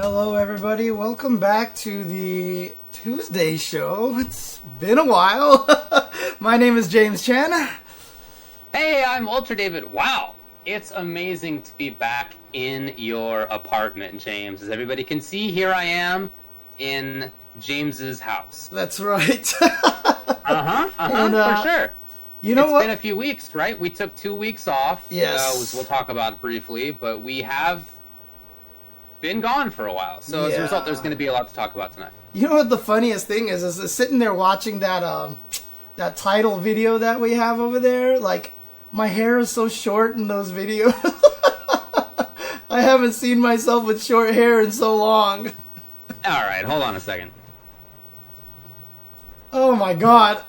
Hello, everybody. Welcome back to the Tuesday show. It's been a while. My name is James Chen. Hey, I'm Ultra David. Wow, it's amazing to be back in your apartment, James. As everybody can see, here I am in James's house. That's right. For sure. You know It's been a few weeks, right? We took 2 weeks off. Yes. We'll talk about it briefly, but we have been gone for a while. So as a result, there's going to be a lot to talk about tonight. You know what the funniest thing is sitting there watching that that title video that we have over there. Like, my hair is so short in those videos. I haven't seen myself with short hair in so long. All right, hold on a second. Oh my god.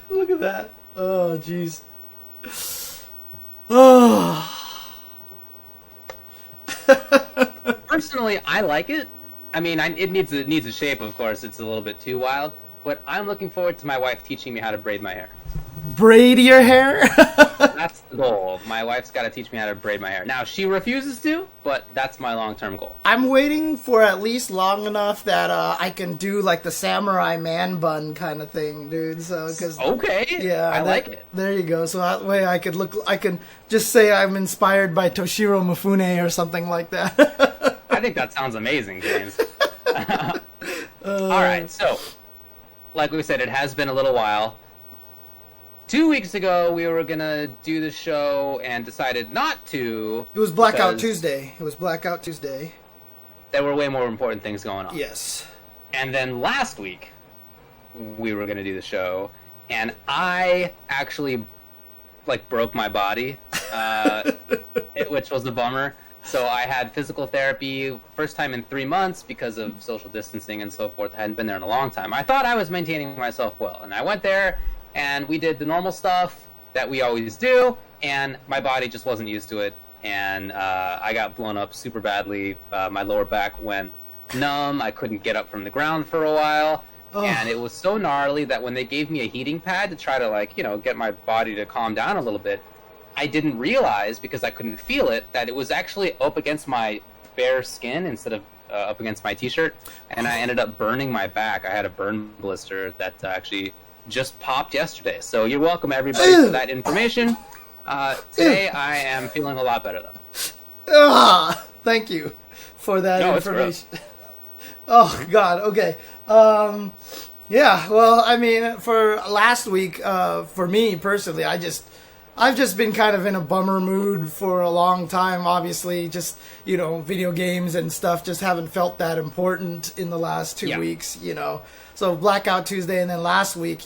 Look at that. Oh, jeez. Oh. Personally, I like it. I mean, it needs a shape, of course. It's a little bit too wild. But I'm looking forward to my wife teaching me how to braid my hair. Braid your hair? That's the goal. My wife's got to teach me how to braid my hair. Now, she refuses to, but that's my long-term goal. I'm waiting for at least long enough that I can do like the samurai man bun kind of thing, dude. So, okay, yeah, I like it. There you go. So that way I can just say I'm inspired by Toshiro Mifune or something like that. I think that sounds amazing, James. All right, so like we said, it has been a little while. 2 weeks ago, we were going to do the show and decided not to. It was Blackout Tuesday. There were way more important things going on. Yes. And then last week, we were going to do the show, and I actually, broke my body, which was a bummer. So I had physical therapy, first time in 3 months because of social distancing and so forth. I hadn't been there in a long time. I thought I was maintaining myself well, and I went there, and we did the normal stuff that we always do, and my body just wasn't used to it, and I got blown up super badly. My lower back went numb. I couldn't get up from the ground for a while, and it was so gnarly that when they gave me a heating pad to try to, get my body to calm down a little bit, I didn't realize, because I couldn't feel it, that it was actually up against my bare skin instead of up against my t-shirt, and I ended up burning my back. I had a burn blister that actually just popped yesterday. So you're welcome, everybody, for that information. Today I am feeling a lot better, though. Thank you for that information. It's Oh, God, okay. Yeah, well, I mean, for last week, for me personally, I've just been kind of in a bummer mood for a long time. Obviously, just, video games and stuff just haven't felt that important in the last 2 weeks, So Blackout Tuesday, and then last week,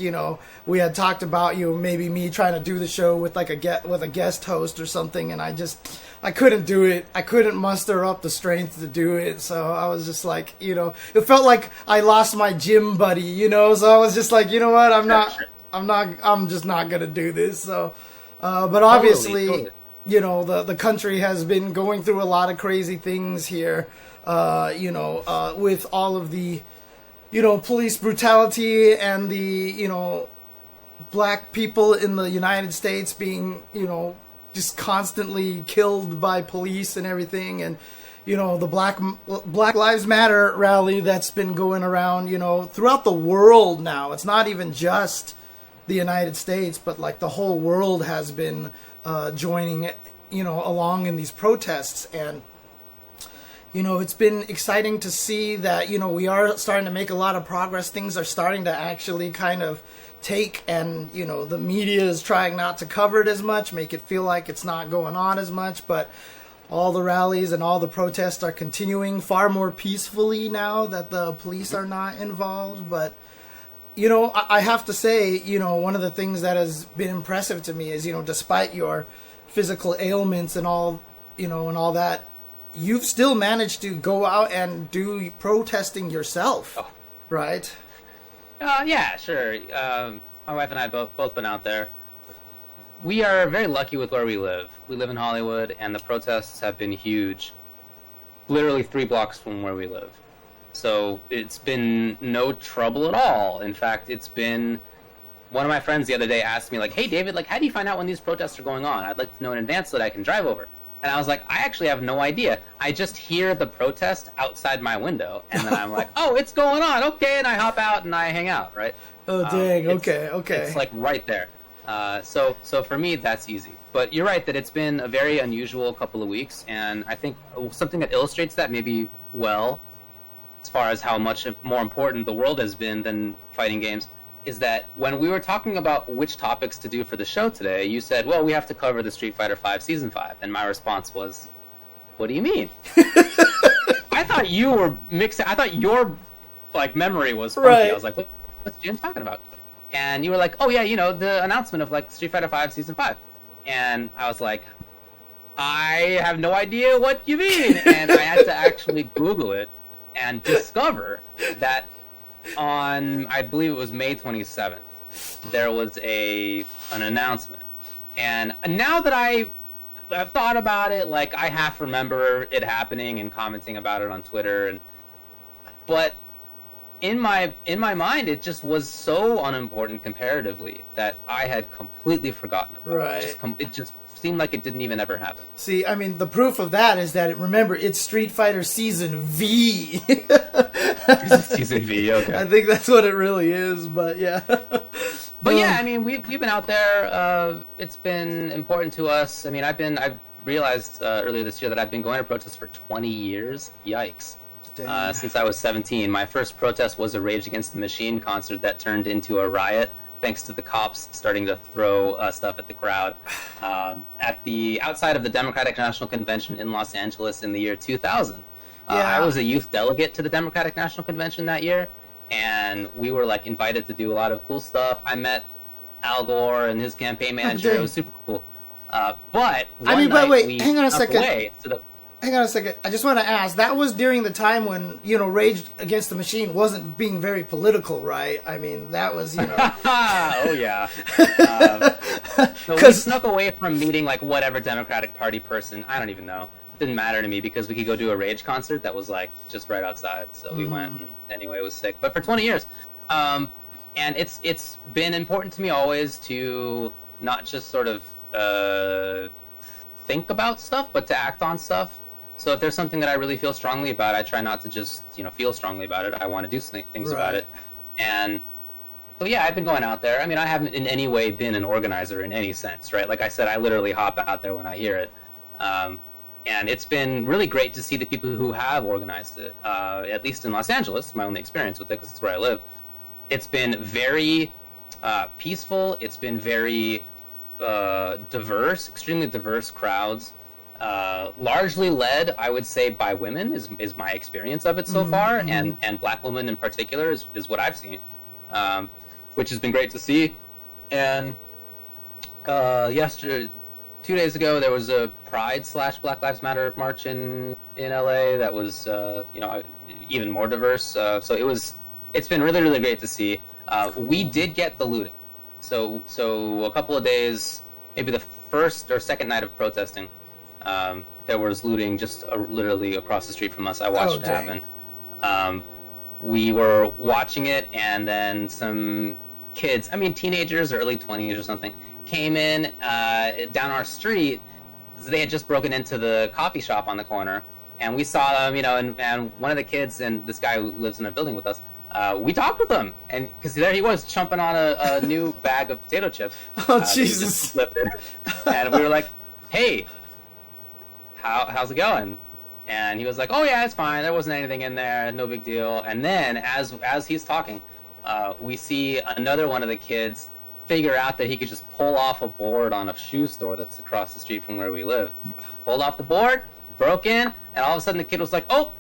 we had talked about, maybe me trying to do the show with with a guest host or something, and I couldn't do it. I couldn't muster up the strength to do it. So I was just like, it felt like I lost my gym buddy, So I was just like, you know what? I'm just not going to do this. So, but obviously, totally. The country has been going through a lot of crazy things here, with all of the, police brutality and the, black people in the United States being, just constantly killed by police and everything. And, the Black Lives Matter rally that's been going around, throughout the world now. It's not even just the United States, but the whole world has been joining, along in these protests. And, it's been exciting to see that, we are starting to make a lot of progress. Things are starting to actually kind of take, and, the media is trying not to cover it as much, make it feel like it's not going on as much, but all the rallies and all the protests are continuing far more peacefully now that the police are not involved. But, I have to say, one of the things that has been impressive to me is, despite your physical ailments and all, and all that, you've still managed to go out and do protesting yourself, right? Yeah, sure. My wife and I both been out there. We are very lucky with where we live. We live in Hollywood, and the protests have been huge. Literally 3 blocks from where we live. So it's been no trouble at all. In fact, it's been... One of my friends the other day asked me, hey, David, how do you find out when these protests are going on? I'd like to know in advance so that I can drive over. And I was like, I actually have no idea. I just hear the protest outside my window, and then I'm like, oh, it's going on, okay, and I hop out and I hang out, right? Oh, dang, okay. It's like right there. So for me, that's easy. But you're right that it's been a very unusual couple of weeks, and I think something that illustrates that maybe well, as far as how much more important the world has been than fighting games, is that when we were talking about which topics to do for the show today, you said, well, we have to cover the Street Fighter V Season 5. And my response was, what do you mean? I thought you were mixing... I thought your memory was funky. Right. I was like, what's James talking about? And you were like, oh, yeah, the announcement of, Street Fighter V Season 5. And I was like, I have no idea what you mean. And I had to actually Google it and discover that on, I believe it was May 27th, there was an announcement. And now that I've thought about it, I half remember it happening and commenting about it on Twitter, but in my mind, it just was so unimportant comparatively that I had completely forgotten about right. It just seemed like it didn't even ever happen. See, I mean, the proof of that is that, remember, it's Street Fighter Season V. Season V, okay. I think that's what it really is, but yeah. But yeah, I mean, we've been out there. It's been important to us. I mean, I've realized earlier this year that I've been going to protests for 20 years. Yikes. Since I was 17. My first protest was a Rage Against the Machine concert that turned into a riot, thanks to the cops starting to throw stuff at the crowd. At the outside of the Democratic National Convention in Los Angeles in the year 2000. I was a youth delegate to the Democratic National Convention that year, and we were invited to do a lot of cool stuff. I met Al Gore and his campaign manager. It was super cool. But wait, hang on a second. Hang on a second. I just want to ask. That was during the time when Rage Against the Machine wasn't being very political, right? I mean, that was oh yeah. So we snuck away from meeting whatever Democratic Party person. I don't even know. Didn't matter to me because we could go do a Rage concert that was just right outside. So we went. And anyway, it was sick. But for 20 years, and it's been important to me always to not just sort of think about stuff, but to act on stuff. So if there's something that I really feel strongly about, I try not to just feel strongly about it. I want to do things about it. And so yeah, I've been going out there. I mean, I haven't in any way been an organizer in any sense, right? Like I said, I literally hop out there when I hear it. And it's been really great to see the people who have organized it, at least in Los Angeles, my only experience with it, because it's where I live. It's been very peaceful. It's been very diverse, extremely diverse crowds, largely led, I would say, by women is my experience of it so far, and black women in particular is what I've seen, which has been great to see. And yesterday, 2 days ago, there was a Pride/Black Lives Matter march in LA that was even more diverse. So it's been really, really great to see. We did get the looting. So a couple of days, maybe the first or second night of protesting, there was looting just literally across the street from us. I watched it happen. We were watching it, and then some kids, teenagers or early 20s or something, came in down our street. They had just broken into the coffee shop on the corner, and we saw them, and one of the kids and this guy who lives in a building with us, we talked with him, and because there he was chomping on a new bag of potato chips. Oh, Jesus! He just slipped it, and we were like, "Hey, how's it going?" And he was like, "Oh yeah, it's fine. There wasn't anything in there. No big deal." And then, as he's talking, we see another one of the kids figure out that he could just pull off a board on a shoe store that's across the street from where we live. Pulled off the board, broke in, and all of a sudden the kid was like, "Oh,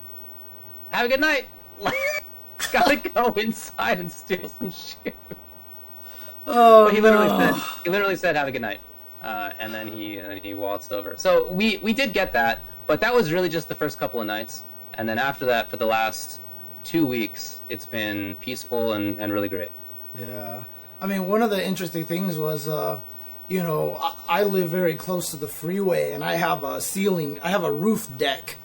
have a good night." Gotta go inside and steal some shoes. Oh, but he literally said, "Have a good night," and then he waltzed over. So we did get that, but that was really just the first couple of nights, and then after that, for the last 2 weeks, it's been peaceful and really great. Yeah, one of the interesting things was, I live very close to the freeway, and I have a roof deck.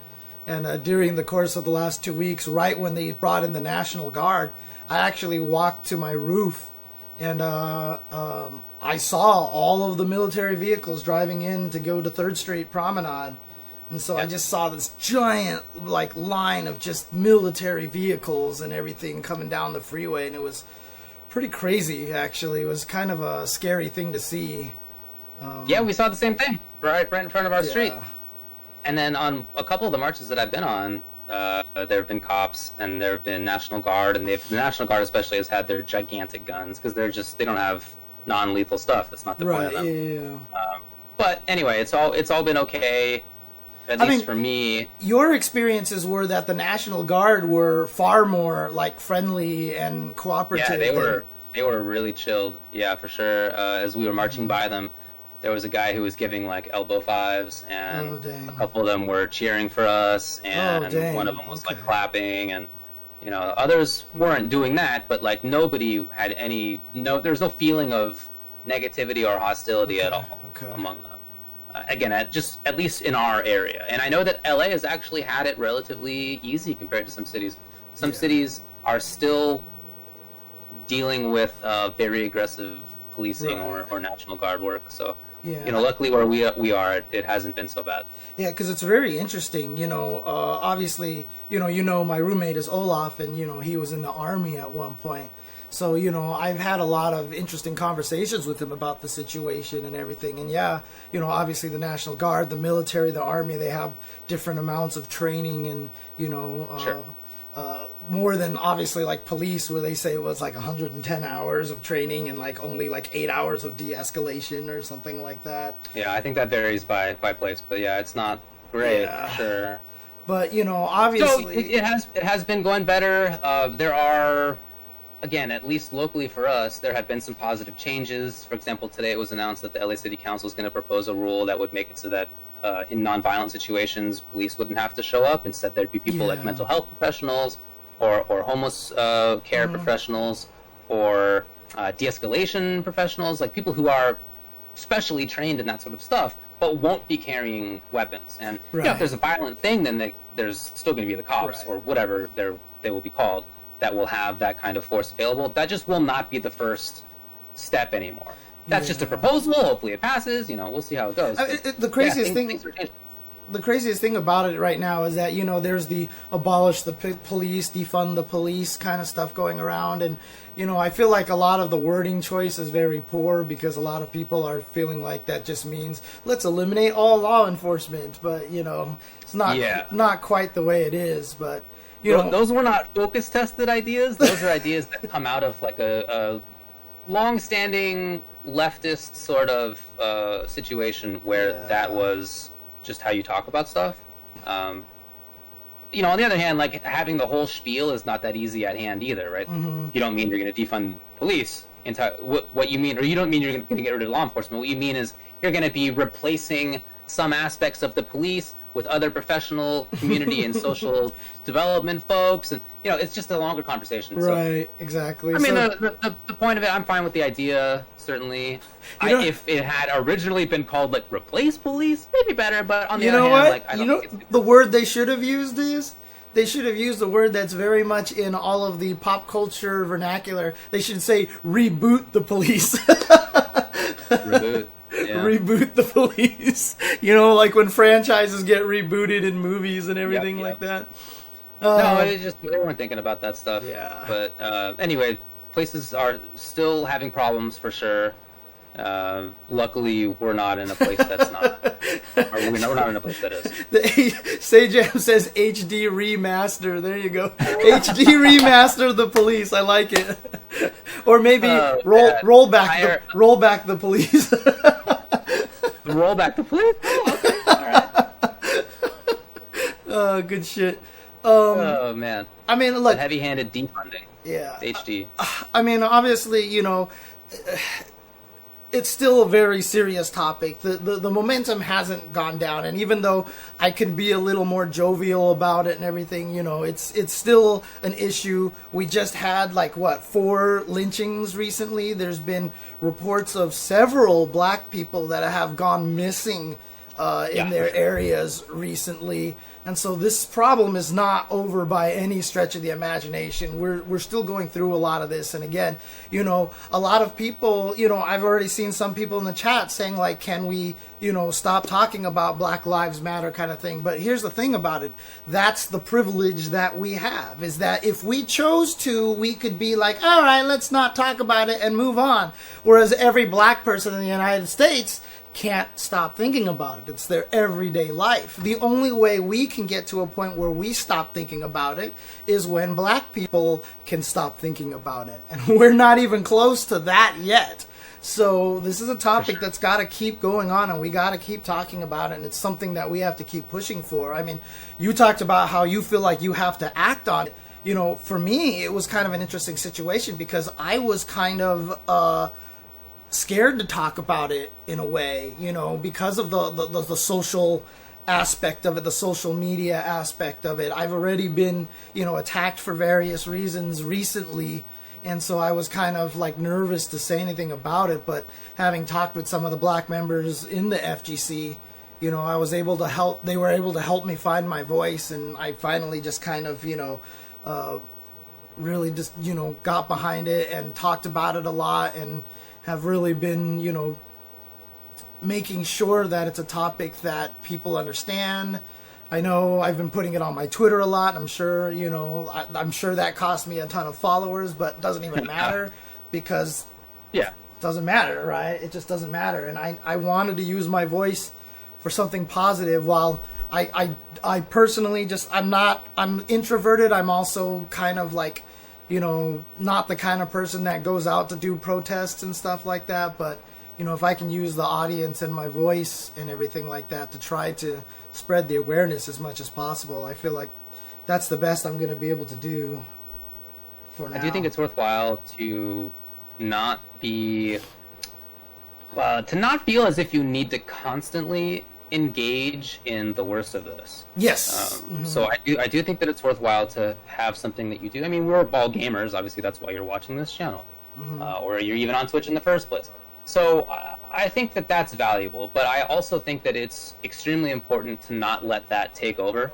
And during the course of the last 2 weeks, right when they brought in the National Guard, I actually walked to my roof, and I saw all of the military vehicles driving in to go to 3rd Street Promenade. And so I just saw this giant like line of just military vehicles and everything coming down the freeway, and it was pretty crazy. Actually, it was kind of a scary thing to see. Yeah, we saw the same thing right in front of our street. And then on a couple of the marches that I've been on, there have been cops and there have been National Guard, and the National Guard especially has had their gigantic guns because they don't have non-lethal stuff. That's not the point of them. Yeah. But anyway, it's all been okay. At least for me. Your experiences were that the National Guard were far more like friendly and cooperative. Yeah, they were really chilled. Yeah, for sure. As we were marching by them, there was a guy who was giving like elbow fives, and a couple of them were cheering for us, and one of them was like clapping, and others weren't doing that, but like nobody had there was no feeling of negativity or hostility at all among them. Again, at least in our area. And I know that LA has actually had it relatively easy compared to some cities. Some cities are still dealing with very aggressive policing or National Guard work. So, luckily where we are, it hasn't been so bad. Yeah, because it's very interesting. Obviously, my roommate is Olaf, and, he was in the Army at one point. So, I've had a lot of interesting conversations with him about the situation and everything. And obviously the National Guard, the military, the Army, they have different amounts of training and, more than obviously like police, where they say it was like 110 hours of training and like only like 8 hours of de-escalation or something like that. Yeah, I think that varies by place. But yeah, it's not great for sure. But, obviously... So it has been going better. There are... Again, at least locally for us, there have been some positive changes. For example, today it was announced that the LA City Council is going to propose a rule that would make it so that in nonviolent situations, police wouldn't have to show up. Instead, there'd be people like mental health professionals or homeless care professionals or de-escalation professionals, like people who are specially trained in that sort of stuff, but won't be carrying weapons. And if there's a violent thing, then there's still going to be the cops or whatever they will be called, that will have that kind of force available. That just will not be the first step anymore. That's just a proposal. Hopefully it passes. We'll see how it goes. The craziest thing about it right now is that, there's the abolish the police, defund the police kind of stuff going around. And, I feel like a lot of the wording choice is very poor because a lot of people are feeling like that just means let's eliminate all law enforcement. But, it's not quite the way it is. But, those were not focus tested ideas. Those are ideas that come out of like a long-standing leftist sort of situation where that was just how you talk about stuff. On the other hand, like having the whole spiel is not that easy at hand either, right? You don't mean you're going to defund police. What you mean, or you don't mean you're going to get rid of law enforcement. What you mean is you're going to be replacing some aspects of the police with other professional community and social development folks, and it's just a longer conversation. Right, exactly. I mean, the point of it, I'm fine with the idea. Certainly, if it had originally been called like replace police, maybe better. But on the other hand, like I don't think it's the word they should have used is. They should have used the word that's very much in all of the pop culture vernacular. They should say reboot the police. Reboot. Yeah. Reboot the police. Like when franchises get rebooted in movies and everything like that. No, they weren't thinking about that stuff. Yeah. But anyway, places are still having problems for sure. Luckily, we're not in a place that's not. Or we're not in a place that is. Sajam says HD remaster. There you go. HD remaster the police. I like it. Or maybe roll back the police. Roll back the police? Oh, okay. All right. Good shit. Oh, man. I mean, look. Heavy-handed defunding. Yeah. HD. I mean, obviously, it's still a very serious topic. The momentum hasn't gone down, and even though I can be a little more jovial about it and everything, it's still an issue. We just had 4 lynchings recently. There's been reports of several black people that have gone missing in their areas recently. And so this problem is not over by any stretch of the imagination. We're still going through a lot of this. And again, you know, a lot of people, you know, I've already seen some people in the chat saying, like, can we, you know, stop talking about Black Lives Matter kind of thing. But here's the thing about it. That's the privilege that we have, is that if we chose to, we could be like, all right, let's not talk about it and move on. Whereas every black person in the United States can't stop thinking about it. It's their everyday life. The only way we can get to a point where we stop thinking about it is when black people can stop thinking about it. And we're not even close to that yet. So this is a topic that's got to keep going on, and we got to keep talking about it, and it's something that we have to keep pushing for. I mean, you talked about how you feel like you have to act on it. You know, for me, it was kind of an interesting situation because I was kind of scared to talk about it in a way, you know, because of the social aspect of it, the social media aspect of it. I've already been, you know, attacked for various reasons recently, and so I was kind of like nervous to say anything about it. But having talked with some of the black members in the FGC, you know, I was able to help. They were able to help me find my voice, and I finally just kind of, you know, really just, you know, got behind it and talked about it a lot, and have really been, you know, making sure that it's a topic that people understand. I know I've been putting it on my Twitter a lot. I'm sure, you know, I'm sure that cost me a ton of followers, but it doesn't even matter because it doesn't matter, right? It just doesn't matter. And I wanted to use my voice for something positive. While I personally just, I'm introverted. I'm also kind of like, you know, not the kind of person that goes out to do protests and stuff like that. But, you know, if I can use the audience and my voice and everything like that to try to spread the awareness as much as possible, I feel like that's the best I'm going to be able to do for now. I do think it's worthwhile to not be, to not feel as if you need to constantly engage in the worst of this. Yes. So I do think that it's worthwhile to have something that you do. I mean, we're all gamers. Obviously, that's why you're watching this channel, or you're even on Twitch in the first place. So I think that that's valuable, but I also think that it's extremely important to not let that take over,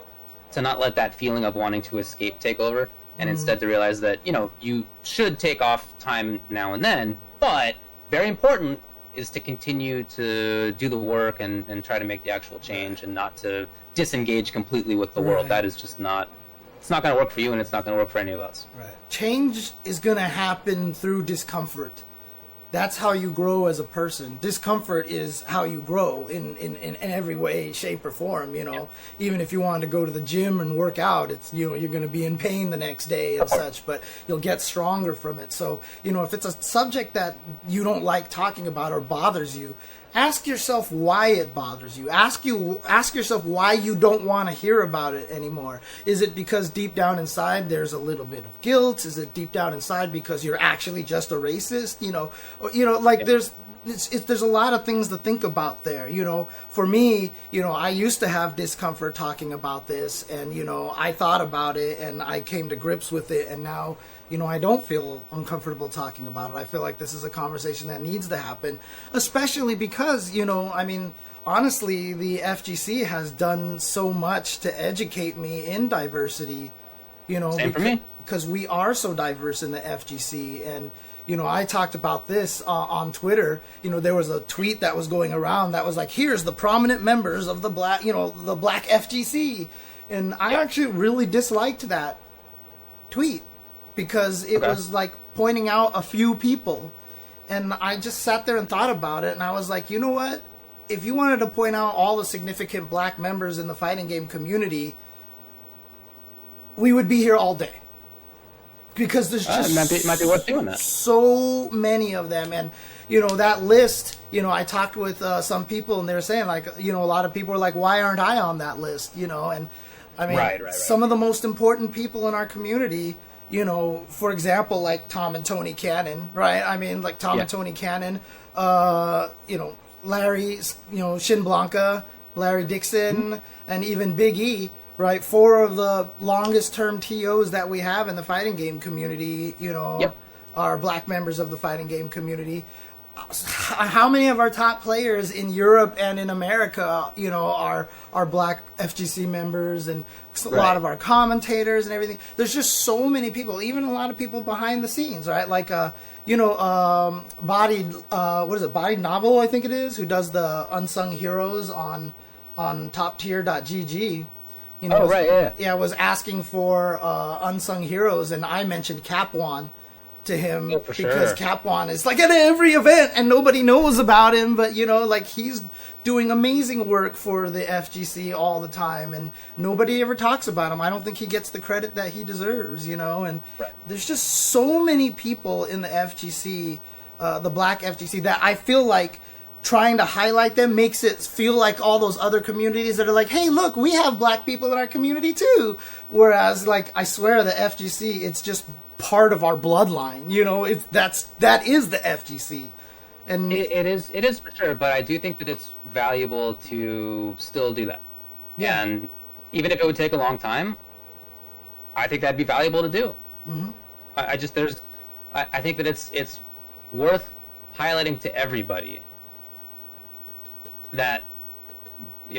to not let that feeling of wanting to escape take over, and instead to realize that, you know, you should take off time now and then, but very important is to continue to do the work and try to make the actual change, and not to disengage completely with the world. That is just not, it's not going to work for you, and it's not going to work for any of us. Right. Change is going to happen through discomfort. That's how you grow as a person. Discomfort is how you grow in every way, shape, or form, you know. Yeah. Even if you want to go to the gym and work out, it's, you know, you're going to be in pain the next day and such, but you'll get stronger from it. So, you know, if it's a subject that you don't like talking about or bothers you, ask yourself why it bothers you. Ask yourself why you don't want to hear about it anymore. Is it because deep down inside there's a little bit of guilt? Is it deep down inside because you're actually just a racist? There's a lot of things to think about there. You know, for me, you know, I used to have discomfort talking about this, and, you know, I thought about it and I came to grips with it, and now, you know, I don't feel uncomfortable talking about it. I feel like this is a conversation that needs to happen, especially because, you know, I mean, honestly, the FGC has done so much to educate me in diversity, you know. Same for me. Because we are so diverse in the FGC, and, you know, I talked about this on Twitter. You know, there was a tweet that was going around that was like, here's the prominent members of the black, you know, the black FGC. And I actually really disliked that tweet because it was like pointing out a few people. And I just sat there and thought about it, and I was like, you know what? If you wanted to point out all the significant black members in the fighting game community, we would be here all day. Because there's just might be worth doing that. So many of them. And, you know, that list, you know, I talked with some people, and they were saying, like, you know, a lot of people are like, why aren't I on that list? You know, and I mean, some of the most important people in our community, you know, for example, like Tom and Tony Cannon, right? I mean, like Tom and Tony Cannon, you know, Larry, you know, Shin Blanca, Larry Dixon, and even Big E. Right, 4 of the longest term TOs that we have in the fighting game community, you know, are black members of the fighting game community. how many of our top players in Europe and in America, are black FGC members, and a lot of our commentators and everything. There's just so many people, even a lot of people behind the scenes, right? Like, Bodied Novel, I think it is, who does the unsung heroes on toptier.gg. Was asking for unsung heroes, and I mentioned Capwan to him because Capwan is like at every event and nobody knows about him, but he's doing amazing work for the FGC all the time and nobody ever talks about him. I don't think he gets the credit that he deserves, and there's just so many people in the FGC, the black FGC, that I feel like trying to highlight them makes it feel like all those other communities that are like, hey, look, we have black people in our community too. Whereas, I swear, the FGC, it's just part of our bloodline. That is the FGC, and it is for sure. But I do think that it's valuable to still do that. Yeah. And even if it would take a long time, I think that'd be valuable to do. Mm-hmm. I think that it's worth highlighting to everybody that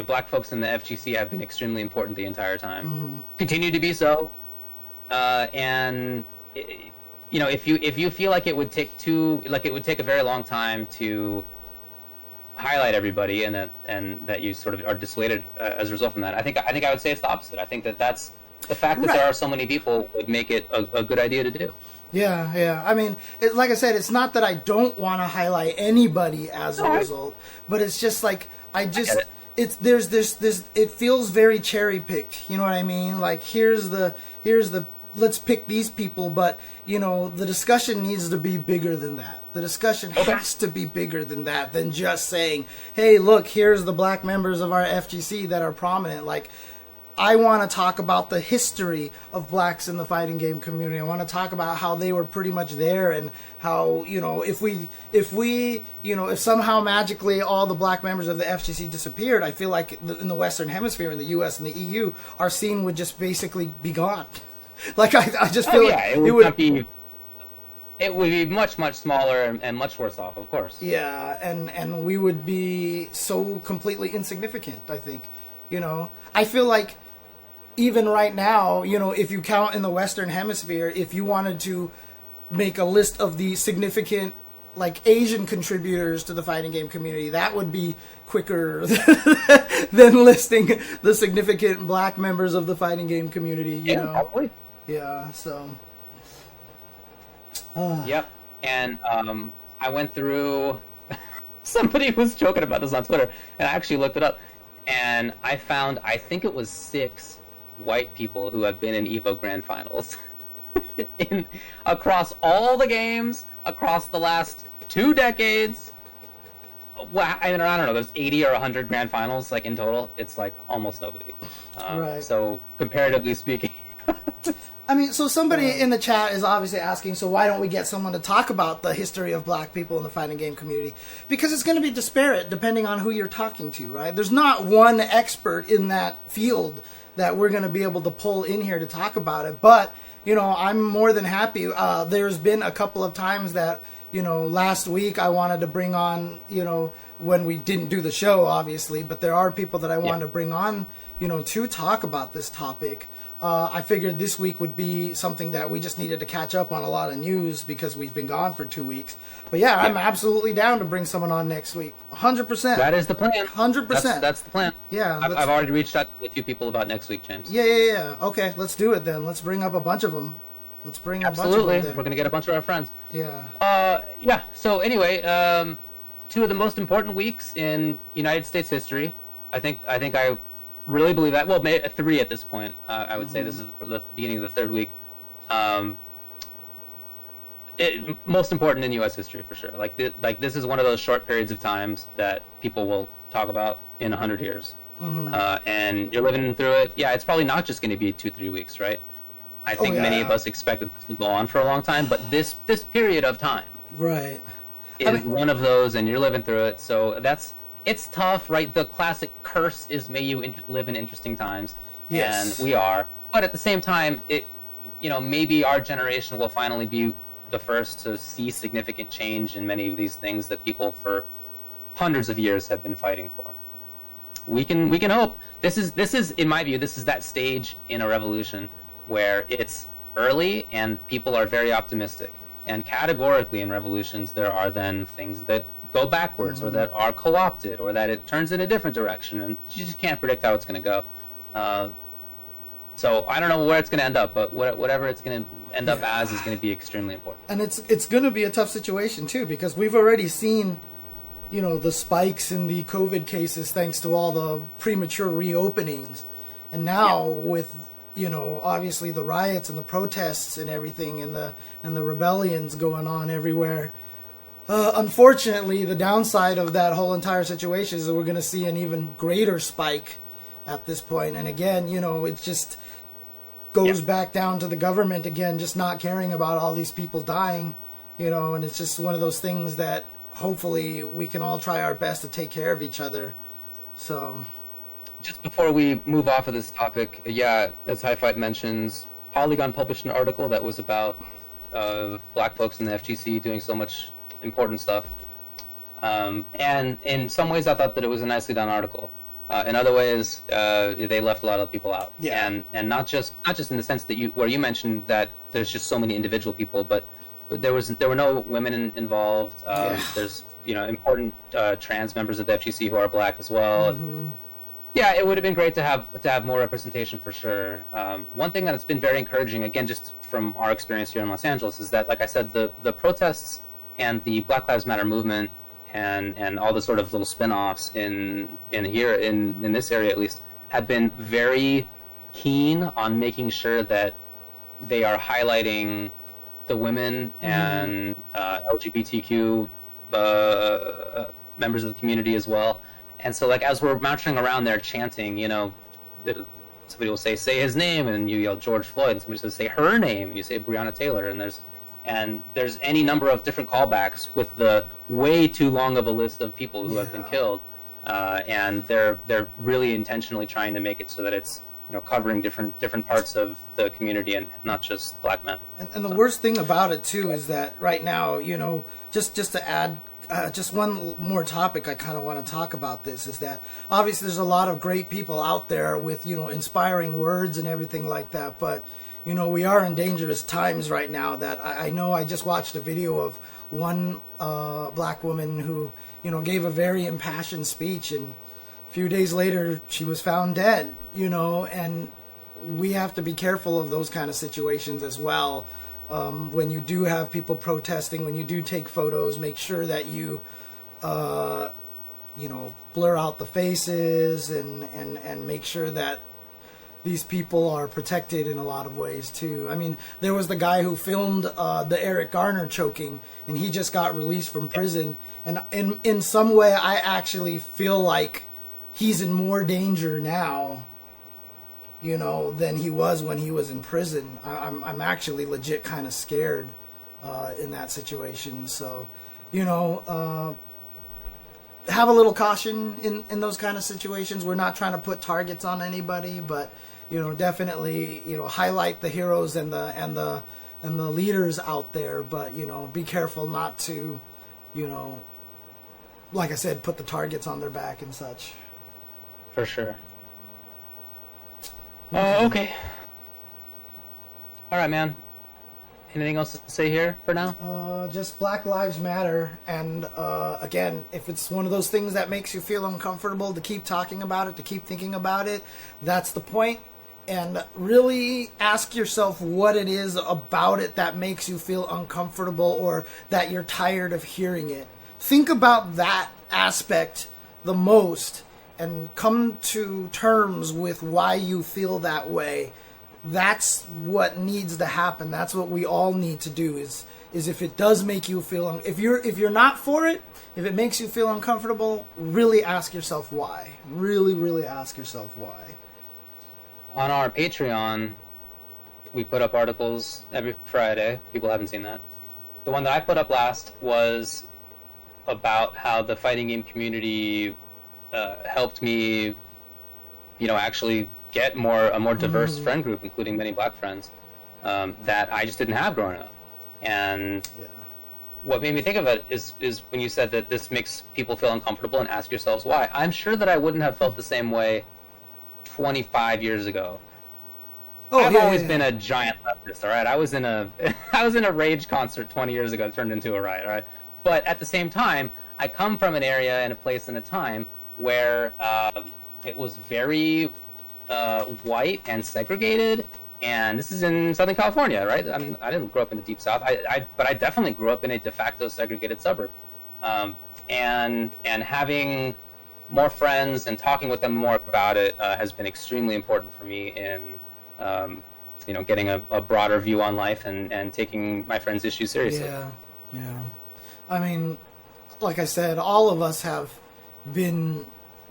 black folks in the FGC have been extremely important the entire time, continue to be so, and if you feel like it would take a very long time to highlight everybody, and that you sort of are dissuaded as a result from that, I think I would say it's the opposite. I think that's the fact that there are so many people would make it a good idea to do. Yeah. I mean, like I said, it's not that I don't want to highlight anybody as a result, but it's just like there's this. It feels very cherry picked. You know what I mean? Like here's the let's pick these people, but the discussion needs to be bigger than that. The discussion has to be bigger than that, than just saying, hey, look, here's the black members of our FGC that are prominent. Like, I want to talk about the history of blacks in the fighting game community. I want to talk about how they were pretty much there, and how, if somehow magically all the black members of the FGC disappeared, I feel like in the Western Hemisphere, in the US and the EU, our scene would just basically be gone. Like, I just feel it would be much, much smaller and much worse off, of course. Yeah, and we would be so completely insignificant, I think. I feel like even right now, if you count in the Western Hemisphere, if you wanted to make a list of the significant, Asian contributors to the fighting game community, that would be quicker than listing the significant black members of the fighting game community, you know? Probably. Yeah, so... Yep, and I went through... Somebody was joking about this on Twitter, and I actually looked it up. And I found, I think it was 6 white people who have been in EVO Grand Finals across all the games, across the last 2 decades. Well, I don't know, there's 80 or 100 Grand Finals, in total. It's, almost nobody. Right. So, comparatively speaking... I mean, so somebody in the chat is obviously asking, so why don't we get someone to talk about the history of black people in the fighting game community? Because it's going to be disparate depending on who you're talking to, right? There's not one expert in that field that we're going to be able to pull in here to talk about it. But, I'm more than happy. There's been a couple of times that, last week I wanted to bring on, when we didn't do the show, obviously, but there are people that I wanted to bring on, to talk about this topic. I figured this week would be something that we just needed to catch up on a lot of news because we've been gone for 2 weeks. But yeah, I'm absolutely down to bring someone on next week. 100%. That is the plan. 100%. That's the plan. Yeah. I've already reached out to a few people about next week, James. Yeah. Okay, let's do it then. Let's bring up a bunch of them. Absolutely. We're going to get a bunch of our friends. Yeah. So anyway, 2 of the most important weeks in United States history. I think I really believe that. Well, 3 at this point. I would say this is the beginning of the 3rd week. Most important in U.S. history for sure. This is one of those short periods of times that people will talk about in 100 years. And you're living through it. Yeah, it's probably not just going to be 2-3 weeks, right? I think many of us expect that this will go on for a long time, but this period of time, right, is one of those, and you're living through it. So it's tough, right? The classic curse is may you live in interesting times, and we are. But at the same time, maybe our generation will finally be the first to see significant change in many of these things that people for hundreds of years have been fighting for. We can hope. This is in my view, this is that stage in a revolution where it's early and people are very optimistic. And categorically in revolutions, there are then things that go backwards or that are co-opted or that it turns in a different direction, and you just can't predict how it's going to go. So I don't know where it's going to end up, but whatever it's going to end up as is going to be extremely important. And it's going to be a tough situation too, because we've already seen, the spikes in the COVID cases thanks to all the premature reopenings, and now with obviously the riots and the protests and everything and the rebellions going on everywhere. Unfortunately, the downside of that whole entire situation is that we're going to see an even greater spike at this point. And again, it just goes back down to the government again, just not caring about all these people dying, and it's just one of those things that hopefully we can all try our best to take care of each other. So, just before we move off of this topic, as High Fight mentions, Polygon published an article that was about black folks in the FGC doing so much important stuff. And in some ways, I thought that it was a nicely done article. In other ways, they left a lot of people out. Yeah. And not just in the sense that where you mentioned that there's just so many individual people, but there were no women involved. There's important trans members of the FGC who are black as well. Mm-hmm. Yeah, it would have been great to have more representation for sure. One thing that's been very encouraging, again, just from our experience here in Los Angeles, is that, like I said, the protests and the Black Lives Matter movement and all the sort of little spin-offs in here in this area at least have been very keen on making sure that they are highlighting the women and LGBTQ members of the community as well. And so, like, as we're marching around there chanting, somebody will say his name, and you yell George Floyd, and somebody says say her name, and you say Breonna Taylor, and there's any number of different callbacks with the way too long of a list of people who have been killed, and they're really intentionally trying to make it so that it's covering different parts of the community and not just black men. And the worst thing about it too is that right now, just to add just one more topic I kind of want to talk about this is that obviously there's a lot of great people out there with inspiring words and everything like that, but we are in dangerous times right now. That I know I just watched a video of one black woman who gave a very impassioned speech, and a few days later she was found dead. And we have to be careful of those kind of situations as well. When you do have people protesting, when you do take photos, make sure that you, blur out the faces and make sure that these people are protected in a lot of ways too. I mean, there was the guy who filmed the Eric Garner choking, and he just got released from prison. And in some way, I actually feel like he's in more danger now, than he was when he was in prison. I'm actually legit kind of scared in that situation. So, have a little caution in those kind of situations. We're not trying to put targets on anybody, but definitely highlight the heroes and the leaders out there. But be careful not to like I said, put the targets on their back and such. For sure. Okay. All right, man. Anything else to say here for now? Just Black Lives Matter. And again, if it's one of those things that makes you feel uncomfortable, to keep talking about it, to keep thinking about it, that's the point. And really ask yourself what it is about it that makes you feel uncomfortable or that you're tired of hearing it. Think about that aspect the most and come to terms with why you feel that way. That's what needs to happen. That's what we all need to do is if it does make you feel, if you're not for it, if it makes you feel uncomfortable, really ask yourself why. Really, really ask yourself why. On our Patreon, we put up articles every Friday. People haven't seen that. The one that I put up last was about how the fighting game community helped me, actually get a more diverse friend group, including many black friends, that I just didn't have growing up. And Yeah. what made me think of it is when you said that this makes people feel uncomfortable and ask yourselves why. I'm sure that I wouldn't have felt the same way 25 years ago. I've always been a giant leftist, all right? I was in a Rage concert 20 years ago that turned into a riot, all right? But at the same time, I come from an area and a place and a time where it was very white and segregated. And this is in Southern California, right? I didn't grow up in the Deep South, but I definitely grew up in a de facto segregated suburb. And having more friends and talking with them more about it has been extremely important for me in getting a broader view on life and taking my friends' issues seriously. Yeah. I mean, like I said, all of us have been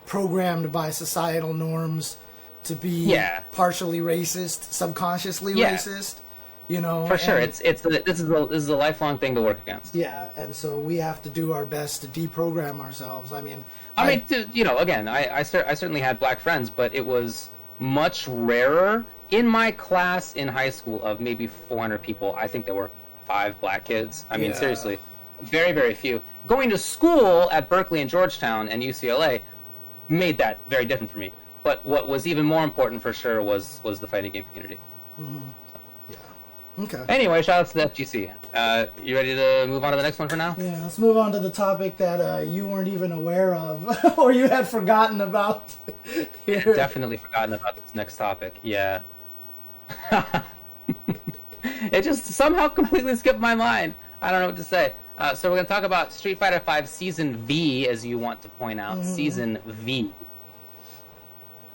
programmed by societal norms to be partially racist, subconsciously racist, For sure, this is a lifelong thing to work against. Yeah, and so we have to do our best to deprogram ourselves. I mean, again, I certainly had black friends, but it was much rarer. In my class in high school of maybe 400 people, I think there were 5 black kids. I mean, seriously, very, very few. Going to school at Berkeley and Georgetown and UCLA made that very different for me. But what was even more important for sure was the fighting game community. Mm-hmm. So. Yeah. Okay. Anyway, shout out to the FGC. You ready to move on to the next one for now? Yeah, let's move on to the topic that you weren't even aware of or you had forgotten about. Definitely forgotten about this next topic. Yeah. It just somehow completely skipped my mind. I don't know what to say. So we're going to talk about Street Fighter V Season V, as you want to point out. Season V.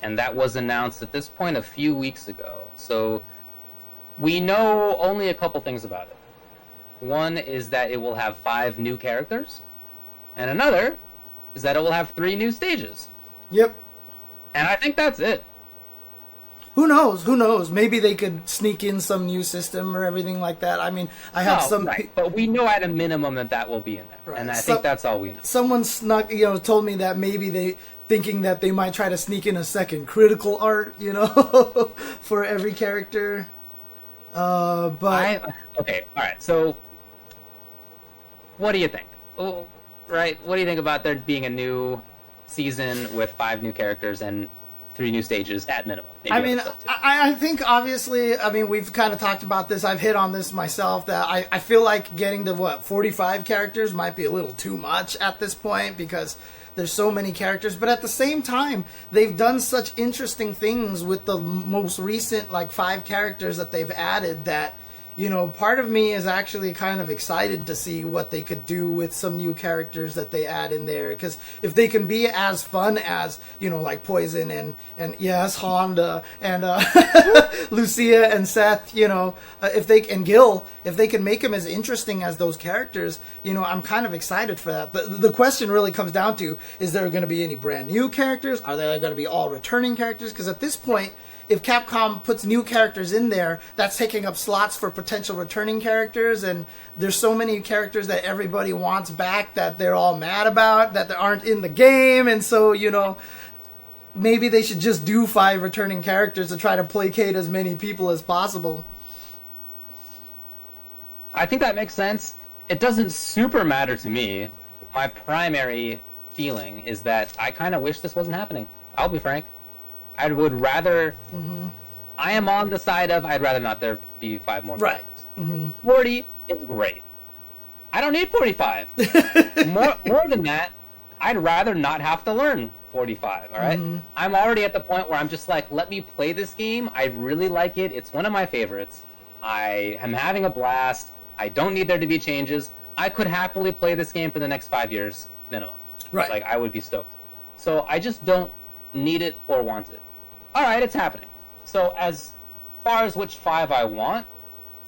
And that was announced at this point a few weeks ago. So we know only a couple things about it. One is that it will have 5 new characters. And another is that it will have 3 new stages. Yep. And I think that's it. Who knows? Maybe they could sneak in some new system or everything like that. I mean, I have but we know at a minimum that will be in there. Right. And I think that's all we know. Someone told me that maybe thinking that they might try to sneak in a second critical art, for every character. Okay, all right. So, what do you think? Right? What do you think about there being a new season with 5 new characters and 3 new stages at minimum? I think obviously, we've kind of talked about this. I've hit on this myself that I feel like getting to 45 characters might be a little too much at this point because there's so many characters. But at the same time, they've done such interesting things with the most recent 5 characters that they've added that, part of me is actually kind of excited to see what they could do with some new characters that they add in there. Because if they can be as fun as, like Poison and yes, Honda and Lucia and Seth, and Gil, if they can make them as interesting as those characters, I'm kind of excited for that. The question really comes down to, is there going to be any brand new characters? Are they going to be all returning characters? Because at this point, if Capcom puts new characters in there, that's taking up slots for potential returning characters, and there's so many characters that everybody wants back that they're all mad about, that aren't in the game, and so, maybe they should just do 5 returning characters to try to placate as many people as possible. I think that makes sense. It doesn't super matter to me. My primary feeling is that I kind of wish this wasn't happening. I'll be frank. I would rather... Mm-hmm. I am on the side of I'd rather not there be 5 more characters. Right. Mm-hmm. 40 is great. I don't need 45. more than that, I'd rather not have to learn 45, all right? Mm-hmm. I'm already at the point where I'm just like, let me play this game. I really like it. It's one of my favorites. I am having a blast. I don't need there to be changes. I could happily play this game for the next 5 years minimum. Right. I would be stoked. So I just don't need it or want it. All right, it's happening. So as far as which 5 I want,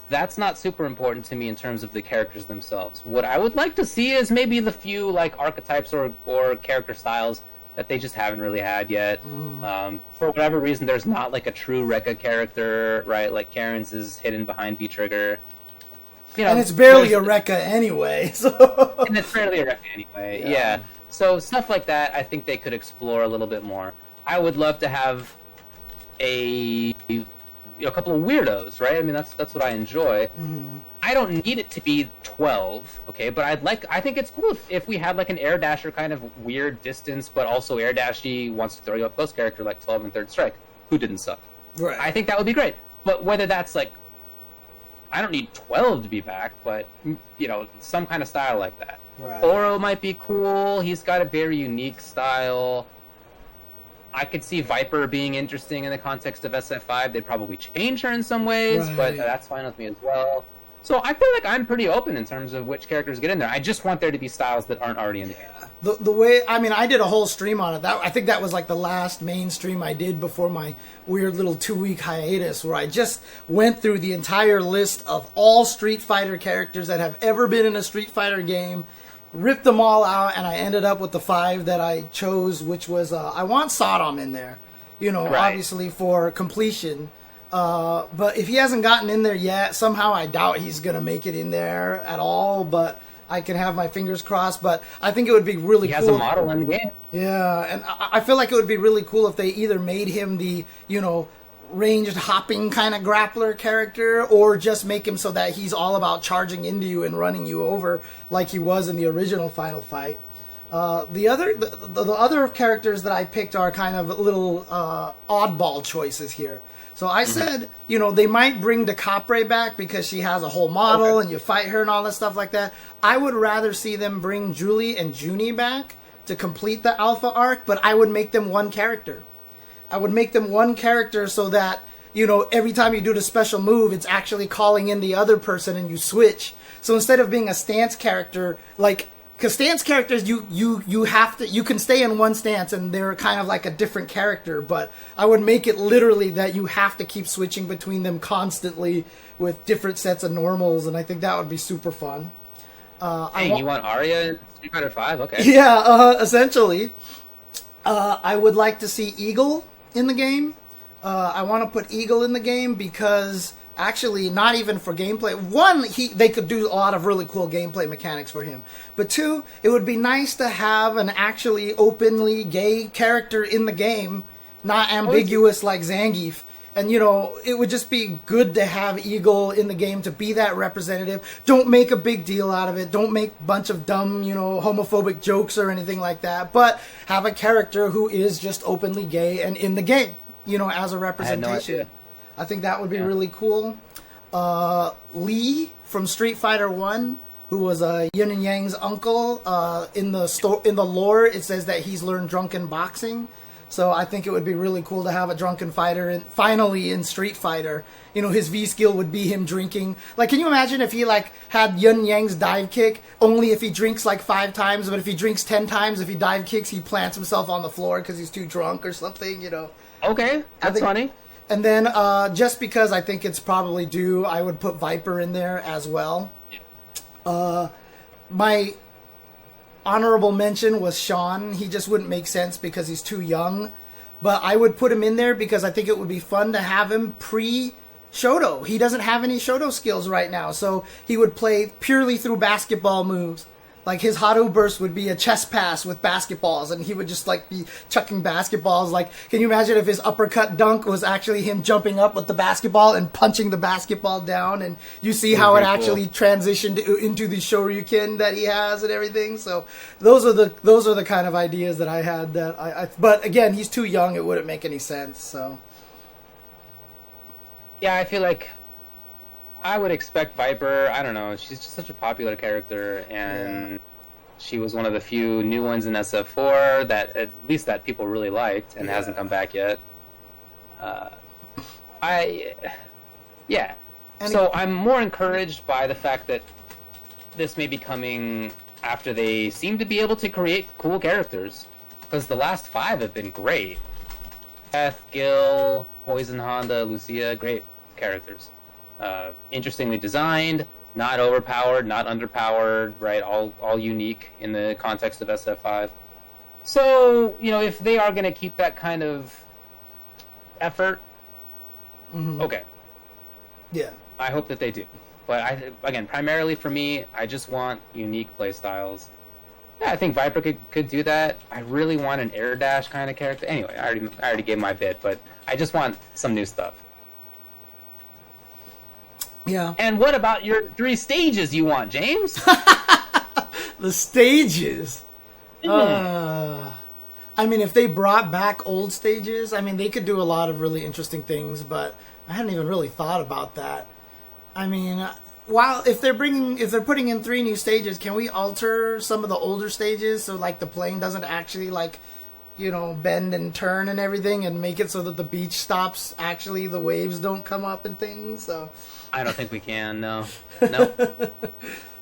that's not super important to me in terms of the characters themselves. What I would like to see is maybe the few archetypes or character styles that they just haven't really had yet. For whatever reason, there's not a true Rekka character, right? Like Karen's is hidden behind V-Trigger. And it's barely a Rekka anyway. So. And it's barely a Rekka anyway, yeah. So stuff like that, I think they could explore a little bit more. I would love to have a a couple of weirdos, right? I mean, that's what I enjoy. Mm-hmm. I don't need it to be 12, okay? But I think it's cool if we had like an air dasher kind of weird distance, but also air dashy wants to throw you up close character like 12 and Third Strike, who didn't suck. Right. I think that would be great. But whether that's like, I don't need 12 to be back, but some kind of style like that. Right. Oro might be cool. He's got a very unique style. I could see Viper being interesting in the context of SF5. They'd probably change her in some ways, Right. but that's fine with me as well. So I feel like I'm pretty open in terms of which characters get in there. I just want there to be styles that aren't already in the game. The way, I mean, I did a whole stream on it. I think that was like the last main stream I did before my weird little 2-week hiatus, where I just went through the entire list of all Street Fighter characters that have ever been in a Street Fighter game, ripped them all out, and I ended up with the 5 that I chose, which was, I want Sodom in there, right. Obviously for completion. But if he hasn't gotten in there yet, somehow I doubt he's going to make it in there at all, but I can have my fingers crossed. But I think it would be really cool. He has a model in the game. Yeah, and I feel like it would be really cool if they either made him the, ranged hopping kind of grappler character, or just make him so that he's all about charging into you and running you over like he was in the original Final Fight. The other characters that I picked are kind of little oddball choices here. So I said, they might bring the Capre back because she has a whole model and you fight her and all that stuff like that. I would rather see them bring Julie and Junie back to complete the Alpha arc, but I would make them one character. I would make them one character so that, every time you do the special move, it's actually calling in the other person and you switch. So instead of being a stance character, because stance characters, you can stay in one stance and they're kind of like a different character, but I would make it literally that you have to keep switching between them constantly with different sets of normals, and I think that would be super fun. You want Arya in Street Fighter 5? Okay. Yeah, essentially. I would like to see Eagle in the game. I want to put Eagle in the game because, actually, not even for gameplay. One, they could do a lot of really cool gameplay mechanics for him. But two, it would be nice to have an actually openly gay character in the game, not ambiguous like Zangief. And, it would just be good to have Eagle in the game to be that representative. Don't make a big deal out of it. Don't make a bunch of dumb, homophobic jokes or anything like that. But have a character who is just openly gay and in the game, as a representation. I had no idea. I think that would be really cool. Lee from Street Fighter 1, who was Yin and Yang's uncle. In the lore, it says that he's learned drunken boxing. So I think it would be really cool to have a drunken fighter finally in Street Fighter. His V skill would be him drinking. Can you imagine if he had Yun Yang's dive kick, only if he drinks 5 times, but if he drinks 10 times, if he dive kicks, he plants himself on the floor because he's too drunk or something, Okay, that's funny. And then just because I think it's probably due, I would put Viper in there as well. Yeah. My honorable mention was Sean. He just wouldn't make sense because he's too young. But I would put him in there because I think it would be fun to have him pre-Shoto. He doesn't have any Shoto skills right now, so he would play purely through basketball moves. His Haru burst would be a chest pass with basketballs, and he would just be chucking basketballs. Can you imagine if his uppercut dunk was actually him jumping up with the basketball and punching the basketball down, and you see how it actually transitioned into the Shoryuken that he has and everything. So those are the kind of ideas that I had. But again, he's too young; it wouldn't make any sense. So yeah, I feel like I would expect Viper. I don't know. She's just such a popular character, and she was one of the few new ones in SF4 that, at least, that people really liked, and hasn't come back yet. So I'm more encouraged by the fact that this may be coming after they seem to be able to create cool characters, because the last 5 have been great. Beth, Gil, Poison Honda, Lucia, great characters. Interestingly designed, not overpowered, not underpowered, right? All unique in the context of SF5. So, if they are going to keep that kind of effort, okay. Yeah. I hope that they do. But again, primarily for me, I just want unique playstyles. Yeah, I think Viper could do that. I really want an air dash kind of character. Anyway, I already gave my bit, but I just want some new stuff. Yeah. And what about your 3 stages you want, James? The stages. Mm. I mean, if they brought back old stages, I mean, they could do a lot of really interesting things, but I hadn't even really thought about that. I mean, if they're putting in 3 new stages, can we alter some of the older stages so like the plane doesn't actually like, you know, bend and turn and everything, and make it so that the beach stops, actually the waves don't come up and things? So I don't think we can, no. Nope.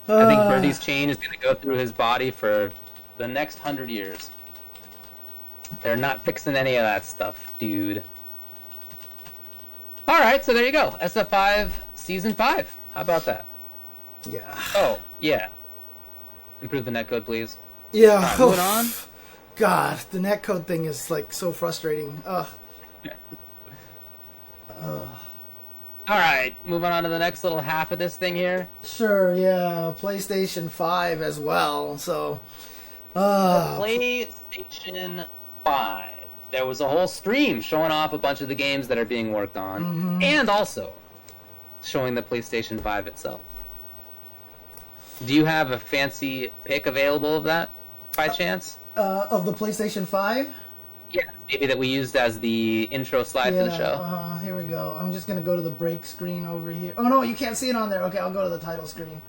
I think Birdie's chain is going to go through his body for the next 100 years. They're not fixing any of that stuff, dude. Alright, so there you go. SF5 Season 5. How about that? yeah. Oh, yeah. Improve the netcode, please. Yeah. Right, moving on. God, the netcode thing is like so frustrating. Ugh. Alright, moving on to the next little half of this thing here. Sure, yeah. PlayStation 5 as well, so... PlayStation 5. There was a whole stream showing off a bunch of the games that are being worked on, and also showing the PlayStation 5 itself. Do you have a fancy pick available of that, by chance? Of the PlayStation 5? Yeah, maybe that we used as the intro slide for the show. Here we go. I'm just going to go to the break screen over here. Oh, no, you can't see it on there. Okay, I'll go to the title screen.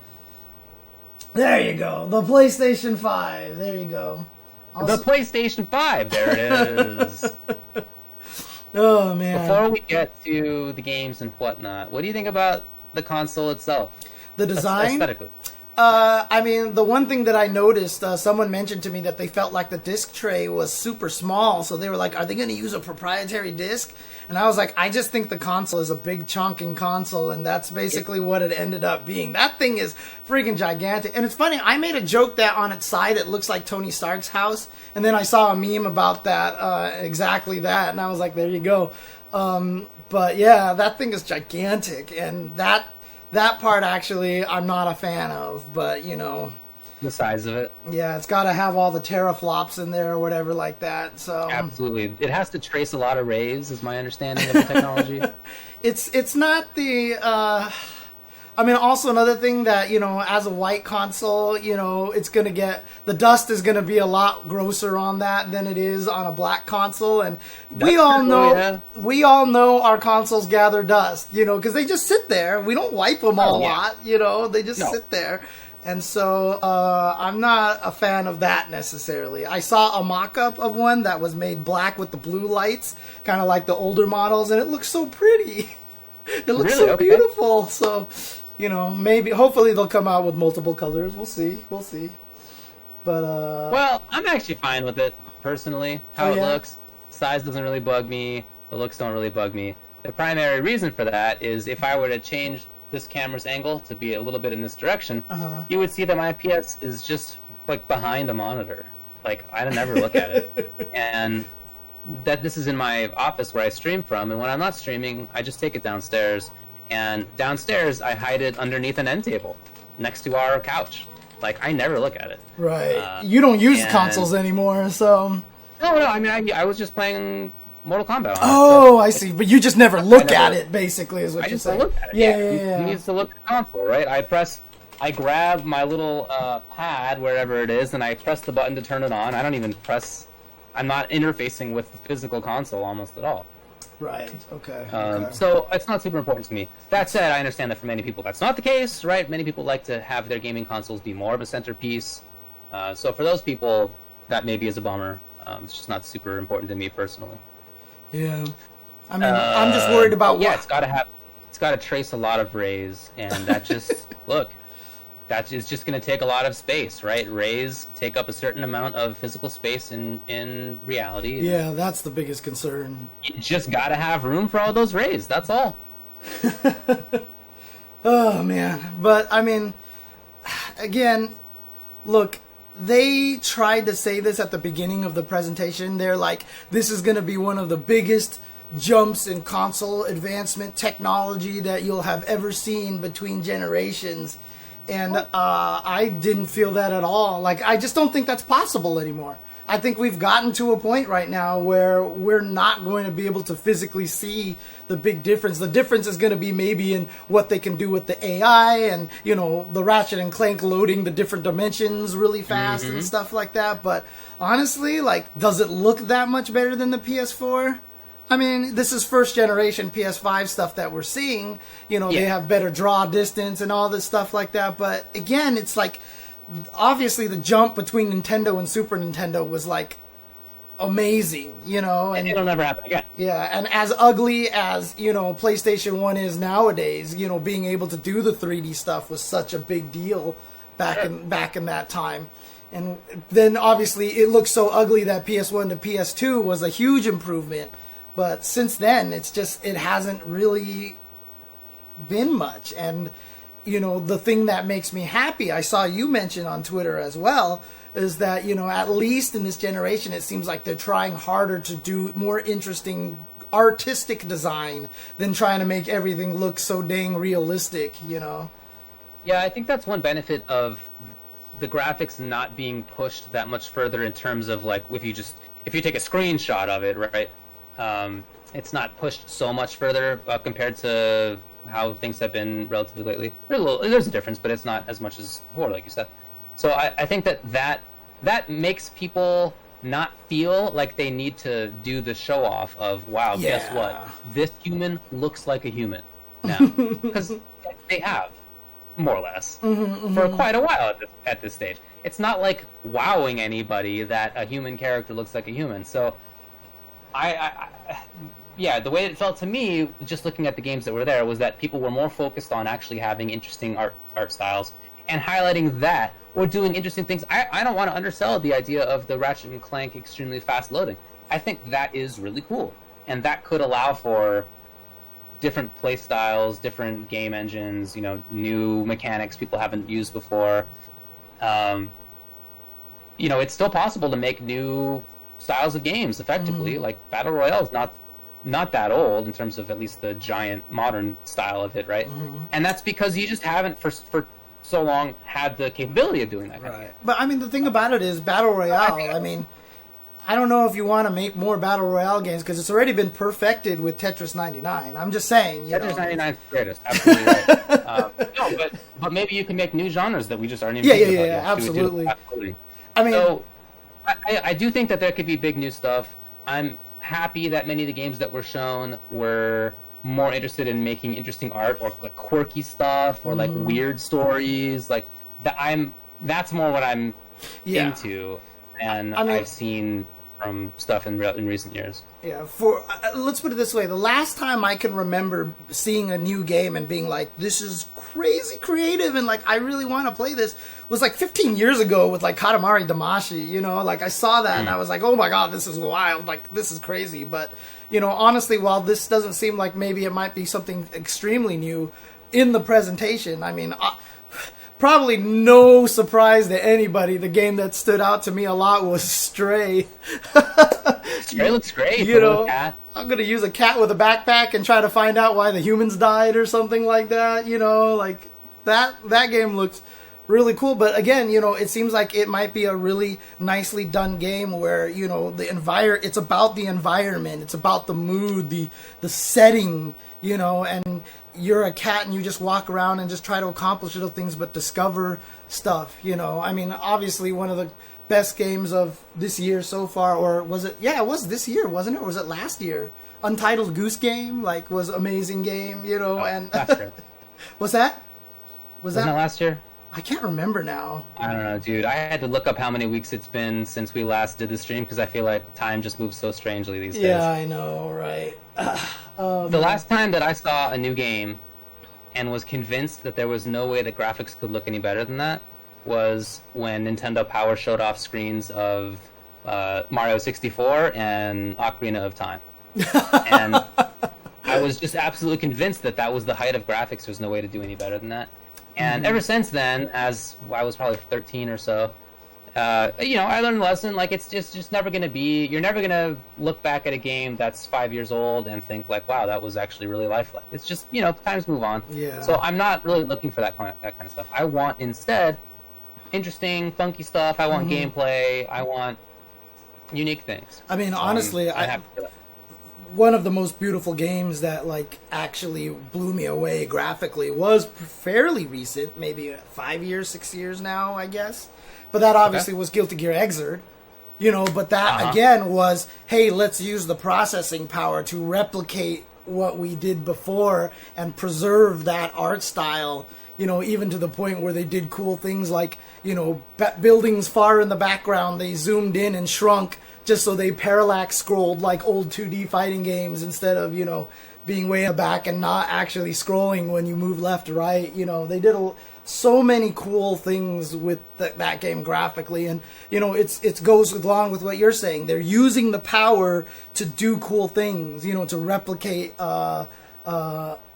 There you go. The PlayStation 5. There you go. The PlayStation 5. There it is. Oh, man. Before we get to the games and whatnot, what do you think about the console itself? The design? Aesthetically. I mean, the one thing that I noticed, someone mentioned to me that they felt like the disc tray was super small, so they were like, are they going to use a proprietary disc? And I was like, I just think the console is a big chunking console, and that's basically what it ended up being. That thing is freaking gigantic. And it's funny, I made a joke that on its side it looks like Tony Stark's house, and then I saw a meme about that, exactly that, and I was like, there you go. But yeah, that thing is gigantic, and that part, actually, I'm not a fan of, but, you know... The size of it. Yeah, it's got to have all the teraflops in there or whatever like that, so... Absolutely. It has to trace a lot of rays, is my understanding of the technology. It's not the... I mean, also another thing that, you know, as a white console, you know, it's going to get... The dust is going to be a lot grosser on that than it is on a black console, and we all know our consoles gather dust, you know, because they just sit there. We don't wipe them a lot, you know, they just sit there. And so I'm not a fan of that necessarily. I saw a mock-up of one that was made black with the blue lights, kind of like the older models, and it looks so pretty. It looks so beautiful, so... You know, maybe, hopefully they'll come out with multiple colors. We'll see. But, Well, I'm actually fine with it, personally, how it looks. Size doesn't really bug me. The looks don't really bug me. The primary reason for that is if I were to change this camera's angle to be a little bit in this direction, you would see that my IPS is just, like, behind the monitor. Like, I never look at it. And that this is in my office where I stream from, and when I'm not streaming, I just take it downstairs. And downstairs, I hide it underneath an end table next to our couch. Like, I never look at it. Right. You don't use consoles anymore, so... No, I mean, I was just playing Mortal Kombat on it. Oh, I see. But you just never look at it, basically, is what you're saying. I just look at it. Yeah. Who needs to look at the console, right? I grab my little pad, wherever it is, and I press the button to turn it on. I don't even press... I'm not interfacing with the physical console almost at all. Right, okay. So it's not super important to me. That said, I understand that for many people that's not the case, right? Many people like to have their gaming consoles be more of a centerpiece. So for those people, that maybe is a bummer. It's just not super important to me personally. Yeah. I mean, I'm just worried about what... Yeah, it's got to trace a lot of rays, and that just... Look, that is just going to take a lot of space, right? Rays take up a certain amount of physical space in reality. Yeah, that's the biggest concern. You just got to have room for all those rays, that's all. Oh, man. But, I mean, again, look, they tried to say this at the beginning of the presentation. They're like, this is going to be one of the biggest jumps in console advancement technology that you'll have ever seen between generations. And I didn't feel that at all. Like, I just don't think that's possible anymore. I think we've gotten to a point right now where we're not going to be able to physically see the big difference. The difference is going to be maybe in what they can do with the AI and, you know, the Ratchet and Clank loading the different dimensions really fast and stuff like that. But honestly, like, does it look that much better than the PS4? I mean, this is first generation PS5 stuff that we're seeing. You know, they have better draw distance and all this stuff like that. But again, it's like, obviously the jump between Nintendo and Super Nintendo was like amazing, you know. And it'll never happen again. Yeah, and as ugly as, you know, PlayStation 1 is nowadays, you know, being able to do the 3D stuff was such a big deal back in that time. And then obviously it looked so ugly that PS1 to PS2 was a huge improvement. But since then, it hasn't really been much. And, you know, the thing that makes me happy, I saw you mention on Twitter as well, is that, you know, at least in this generation, it seems like they're trying harder to do more interesting artistic design than trying to make everything look so dang realistic, you know? Yeah, I think that's one benefit of the graphics not being pushed that much further in terms of, like, if you take a screenshot of it, right? It's not pushed so much further compared to how things have been relatively lately. There's a difference, but it's not as much as horror, like you said. So I think that makes people not feel like they need to do the show off of, wow, guess what? This human looks like a human now. Because they have, more or less, for quite a while at this stage. It's not like wowing anybody that a human character looks like a human. So the way it felt to me, just looking at the games that were there, was that people were more focused on actually having interesting art styles and highlighting that, or doing interesting things. I don't want to undersell the idea of the Ratchet and Clank extremely fast loading. I think that is really cool, and that could allow for different play styles, different game engines, you know, new mechanics people haven't used before. You know, it's still possible to make new styles of games effectively. Like Battle Royale is not that old in terms of at least the giant modern style of it, right? And that's because you just haven't for so long had the capability of doing that kind of thing. But I mean, the thing about it is Battle Royale, I mean, I don't know if you want to make more Battle Royale games because it's already been perfected with Tetris 99. I'm just saying, Tetris 99 is the greatest, absolutely right. But maybe you can make new genres that we just aren't even thinking about yet. Absolutely. I mean, so I do think that there could be big new stuff. I'm happy that many of the games that were shown were more interested in making interesting art or like quirky stuff or like weird stories. Like that's more what I'm into, and I mean, I've seen from stuff in recent years. Yeah, let's put it this way: the last time I can remember seeing a new game and being like, "This is crazy creative," and like I really want to play this, was like 15 years ago with like Katamari Damacy. You know, like I saw that and I was like, "Oh my god, this is wild! Like this is crazy." But you know, honestly, while this doesn't seem like maybe it might be something extremely new in the presentation, I mean. Probably no surprise to anybody. The game that stood out to me a lot was Stray. Stray looks great. You know, cat. I'm gonna use a cat with a backpack and try to find out why the humans died or something like that. You know, like that game looks really cool. But again, you know, it seems like it might be a really nicely done game where, you know, it's about the environment, it's about the mood, the setting, you know, and you're a cat and you just walk around and just try to accomplish little things but discover stuff, you know. I mean, obviously one of the best games of this year so far, or was it? Yeah, it was this year, wasn't it? Or was it last year? Untitled Goose Game, like, was amazing game, you know. And what's that? Wasn't that last year? I can't remember now. I don't know, dude. I had to look up how many weeks it's been since we last did the stream because I feel like time just moves so strangely these days. Yeah, I know, right? The last time that I saw a new game and was convinced that there was no way that graphics could look any better than that was when Nintendo Power showed off screens of Mario 64 and Ocarina of Time. And I was just absolutely convinced that that was the height of graphics. There's no way to do any better than that. And ever since then, as I was probably 13 or so, you know, I learned a lesson. Like, it's just never going to be. You're never going to look back at a game that's 5 years old and think like, "Wow, that was actually really lifelike." It's just, you know, times move on. Yeah. So I'm not really looking for that kind of stuff. I want instead interesting, funky stuff. I want gameplay. I want unique things. I mean, honestly, I have to. One of the most beautiful games that like actually blew me away graphically was fairly recent, maybe 5 years, 6 years now, I guess. But that obviously was Guilty Gear Xrd, But that again was, hey, let's use the processing power to replicate what we did before and preserve that art style. Even to the point where they did cool things like, buildings far in the background, they zoomed in and shrunk just so they parallax scrolled like old 2D fighting games instead of, being way back and not actually scrolling when you move left or right. They did so many cool things with that game graphically. And, it goes along with what you're saying. They're using the power to do cool things, to replicate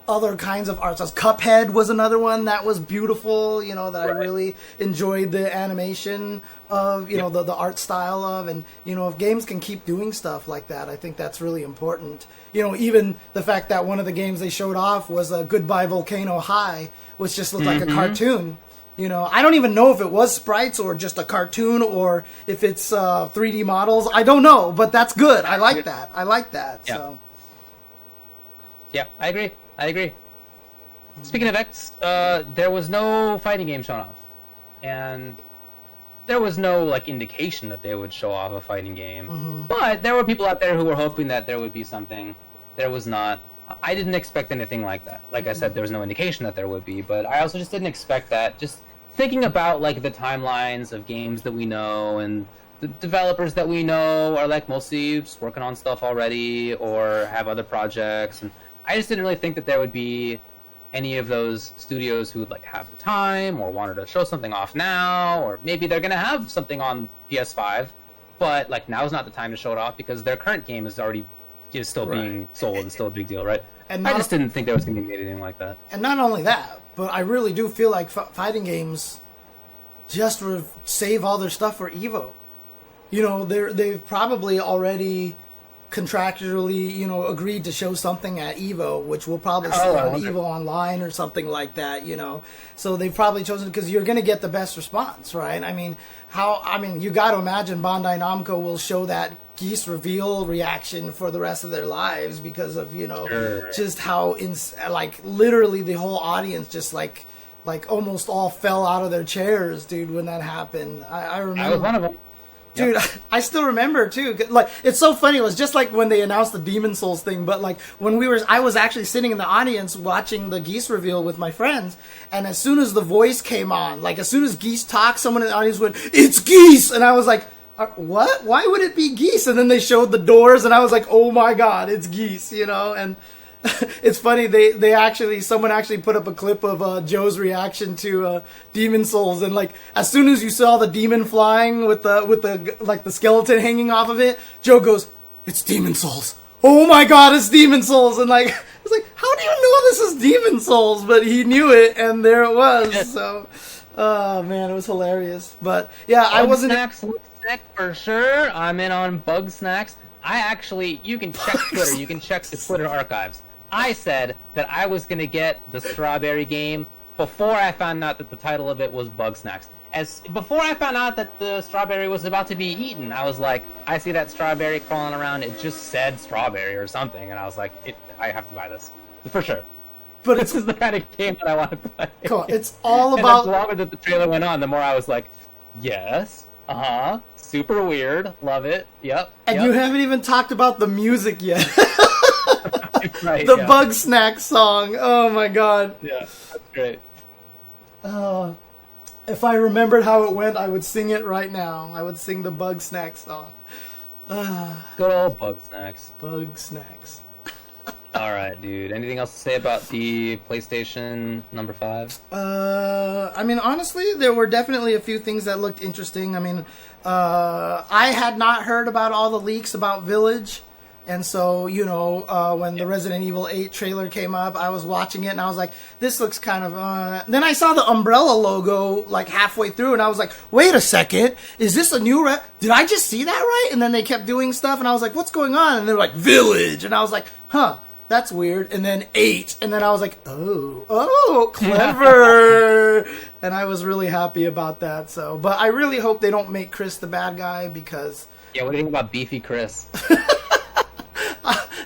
other kinds of art styles. Cuphead was another one that was beautiful, that I really enjoyed the animation of, the art style of. And, if games can keep doing stuff like that, I think that's really important. Even the fact that one of the games they showed off was a Goodbye Volcano High, which just looked like a cartoon. I don't even know if it was sprites or just a cartoon or if it's 3D models. I don't know, but that's good. I like that. Yeah. So. Yeah, I agree. Speaking of X, there was no fighting game shown off, and there was no indication that they would show off a fighting game. Mm-hmm. But there were people out there who were hoping that there would be something. There was not. I didn't expect anything like that. Like I said, there was no indication that there would be, but I also just didn't expect that. Just thinking about the timelines of games that we know and the developers that we know are mostly just working on stuff already or have other projects, and I just didn't really think that there would be any of those studios who would have the time or wanted to show something off now, or maybe they're going to have something on PS5, but now's not the time to show it off because their current game is already still being sold and still a big deal, right? And I just didn't think there was going to be anything like that. And not only that, but I really do feel like fighting games just save all their stuff for EVO. They've probably already contractually, agreed to show something at EVO, which will probably see on EVO Online or something like that, So they've probably chosen because you're going to get the best response, right? I mean, you got to imagine Bandai Namco will show that Geese reveal reaction for the rest of their lives because of, just how literally the whole audience just almost all fell out of their chairs, dude, when that happened. I remember. I was one of them. Dude, yep. I still remember too. It's so funny. It was just when they announced the Demon Souls thing. But when I was actually sitting in the audience watching the Geese reveal with my friends, and as soon as the voice came on, as soon as Geese talked, someone in the audience went, "It's Geese!" And I was like, "What? Why would it be Geese?" And then they showed the doors, and I was like, "Oh my god, it's Geese!" And it's funny. Someone actually put up a clip of Joe's reaction to Demon Souls, and as soon as you saw the demon flying with the skeleton hanging off of it, Joe goes, "It's Demon Souls! Oh my god, it's Demon Souls!" And I was like, "How do you know this is Demon Souls?" But he knew it, and there it was. So, oh man, it was hilarious. But yeah, I wasn't. Snacks look sick for sure. I'm in on Bug Snacks. You can check Twitter. You can check the Twitter archives. I said that I was going to get the strawberry game before I found out that the title of it was Bug Snacks. Before I found out that the strawberry was about to be eaten, I was like, I see that strawberry crawling around. It just said strawberry or something, and I was like, I have to buy this for sure. But this is the kind of game that I want to play. Cool. It's all about. And the longer that the trailer went on, the more I was like, yes, super weird, love it, yep. And you haven't even talked about the music yet. Right, the Bug Snack song. Oh my god. Yeah, that's great. If I remembered how it went, I would sing it right now. I would sing the Bug Snack song. Good old Bug Snacks. Bug Snacks. All right, dude. Anything else to say about the PlayStation number 5? I mean, honestly, there were definitely a few things that looked interesting. I mean, I had not heard about all the leaks about Village. And so, when the Resident Evil 8 trailer came up, I was watching it and I was like, this looks kind of, Then I saw the Umbrella logo halfway through and I was like, wait a second, is this a new did I just see that right? And then they kept doing stuff and I was like, what's going on? And they were like, Village. And I was like, huh, that's weird. And then 8. And then I was like, oh, clever. And I was really happy about that. So, but I really hope they don't make Chris the bad guy because Yeah, what do you think about Beefy Chris?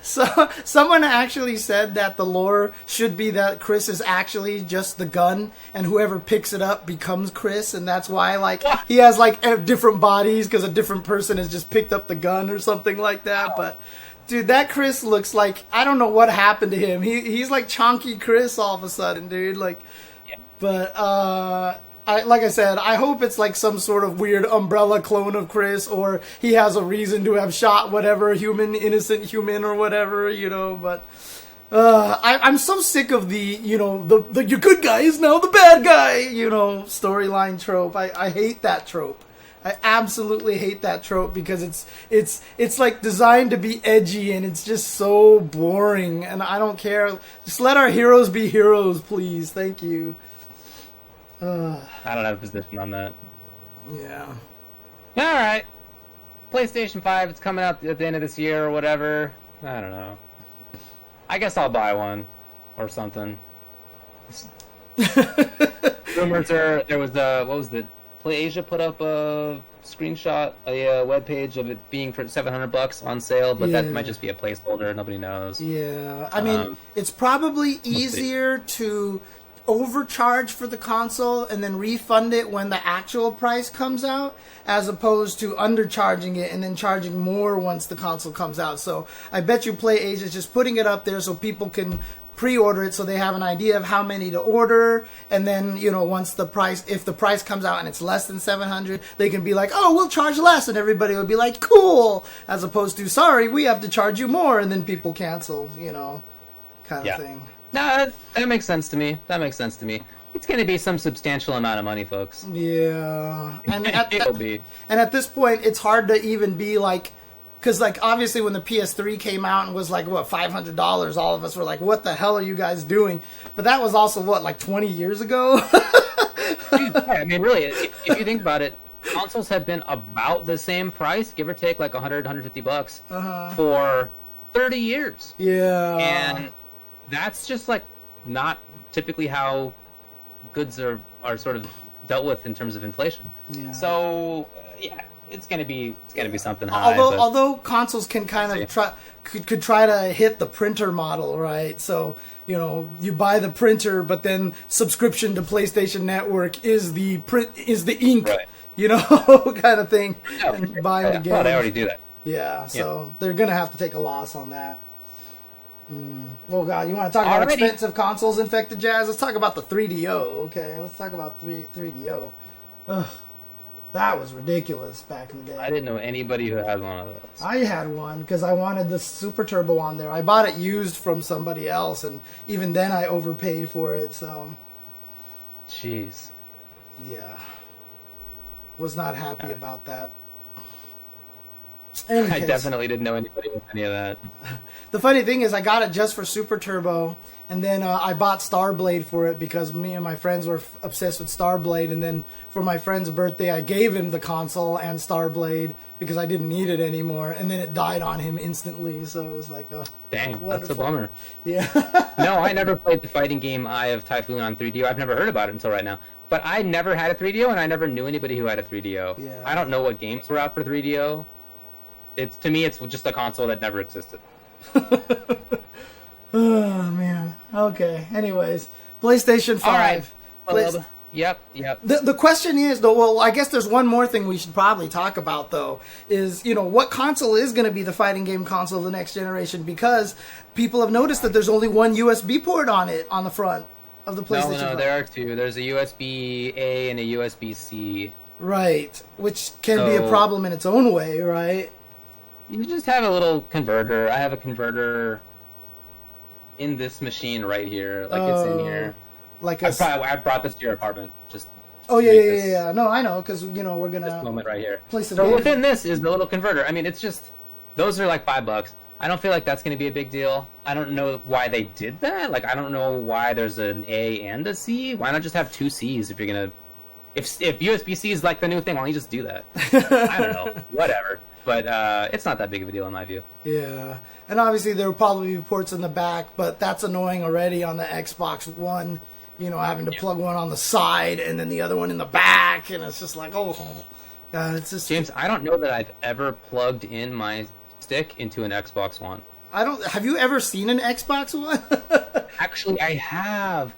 So someone actually said that the lore should be that Chris is actually just the gun, and whoever picks it up becomes Chris, and that's why like he has like different bodies because a different person has just picked up the gun or something like that. But dude, that Chris looks like I don't know what happened to him. He's like chonky Chris all of a sudden, dude. Like, Yeah. but like I said, I hope it's like some sort of weird Umbrella clone of Chris, or he has a reason to have shot whatever innocent human or whatever, you know. But I'm so sick of the, you know, the your good guy is now the bad guy, you know, storyline trope. I hate that trope. I absolutely hate that trope because it's like designed to be edgy and it's just so boring. And I don't care. Just let our heroes be heroes, please. Thank you. I don't have a position on that. Yeah. All right. PlayStation 5, it's coming out at the end of this year or whatever. I don't know. I guess I'll buy one or something. Rumors are there was what was it? PlayAsia put up a screenshot, a web page of it being for $700 on sale, but that might just be a placeholder. Nobody knows. Yeah, I mean, it's probably easier to overcharge for the console and then refund it when the actual price comes out, as opposed to undercharging it and then charging more once the console comes out. So I bet you PlayAsia is just putting it up there so people can pre-order it, so they have an idea of how many to order, and then, you know, once the price, if the price comes out and it's less than 700, they can be like, oh, we'll charge less, and everybody will be like, cool, as opposed to, sorry, we have to charge you more, and then people cancel, you know, kind of thing. No, that makes sense to me. That makes sense to me. It's going to be some substantial amount of money, folks. Yeah. And it'll be. And at this point, it's hard to even be like, because, like, obviously when the PS3 came out and was like, what, $500, all of us were like, what the hell are you guys doing? But that was also, what, like 20 years ago? Dude, yeah, I mean, really, if you think about it, consoles have been about the same price, give or take like $100, $150 for 30 years. Yeah. And that's just like not typically how goods are sort of dealt with in terms of inflation. Yeah. So yeah, it's gonna be something high. Although consoles can kind of could try to hit the printer model, right? So, you know, you buy the printer, but then subscription to PlayStation Network is the ink, right, you know, kind of thing. No, and buying the game. Oh, they already do that. Yeah, so they're gonna have to take a loss on that. Oh God, you want to talk about expensive consoles, Infected Jazz? Let's talk about the 3DO. Okay, let's talk about 3DO. Ugh, that was ridiculous back in the day. I didn't know anybody who had one of those. I had one because I wanted the Super Turbo on there. I bought it used from somebody else, and even then I overpaid for it. So, jeez, yeah, was not happy about that. I definitely didn't know anybody with any of that. The funny thing is I got it just for Super Turbo, and then I bought Starblade for it because me and my friends were obsessed with Starblade, and then for my friend's birthday I gave him the console and Starblade because I didn't need it anymore, and then it died on him instantly, so it was like, oh, dang, wonderful. That's a bummer. Yeah. No, I never played the fighting game Eye of Typhoon on 3DO. I've never heard about it until right now. But I never had a 3DO, and I never knew anybody who had a 3DO. Yeah. I don't know what games were out for 3DO. To me, it's just a console that never existed. Oh, man. Okay. Anyways, PlayStation 5. All right. Yep. The question is, though, well, I guess there's one more thing we should probably talk about, though, is, you know, what console is going to be the fighting game console of the next generation? Because people have noticed that there's only one USB port on it, on the front of the PlayStation 5. No, there are two. There's a USB-A and a USB-C. Right. Which can be a problem in its own way, right? You just have a little converter. I have a converter in this machine right here. Like, it's in here. Like I brought this to your apartment. Just yeah. No, I know, because, you know, we're going to... This moment right here. So within this is the little converter. I mean, it's just... Those are like $5. I don't feel like that's going to be a big deal. I don't know why they did that. Like, I don't know why there's an A and a C. Why not just have two Cs if you're going to... If USB-C is like the new thing, why don't you just do that? I don't know. Whatever. But it's not that big of a deal in my view. Yeah. And obviously there will probably be ports in the back, but that's annoying already on the Xbox One, you know, having to plug one on the side and then the other one in the back, and it's just like, oh, It's just James, I don't know that I've ever plugged in my stick into an Xbox One. Have you ever seen an Xbox One? Actually, I have.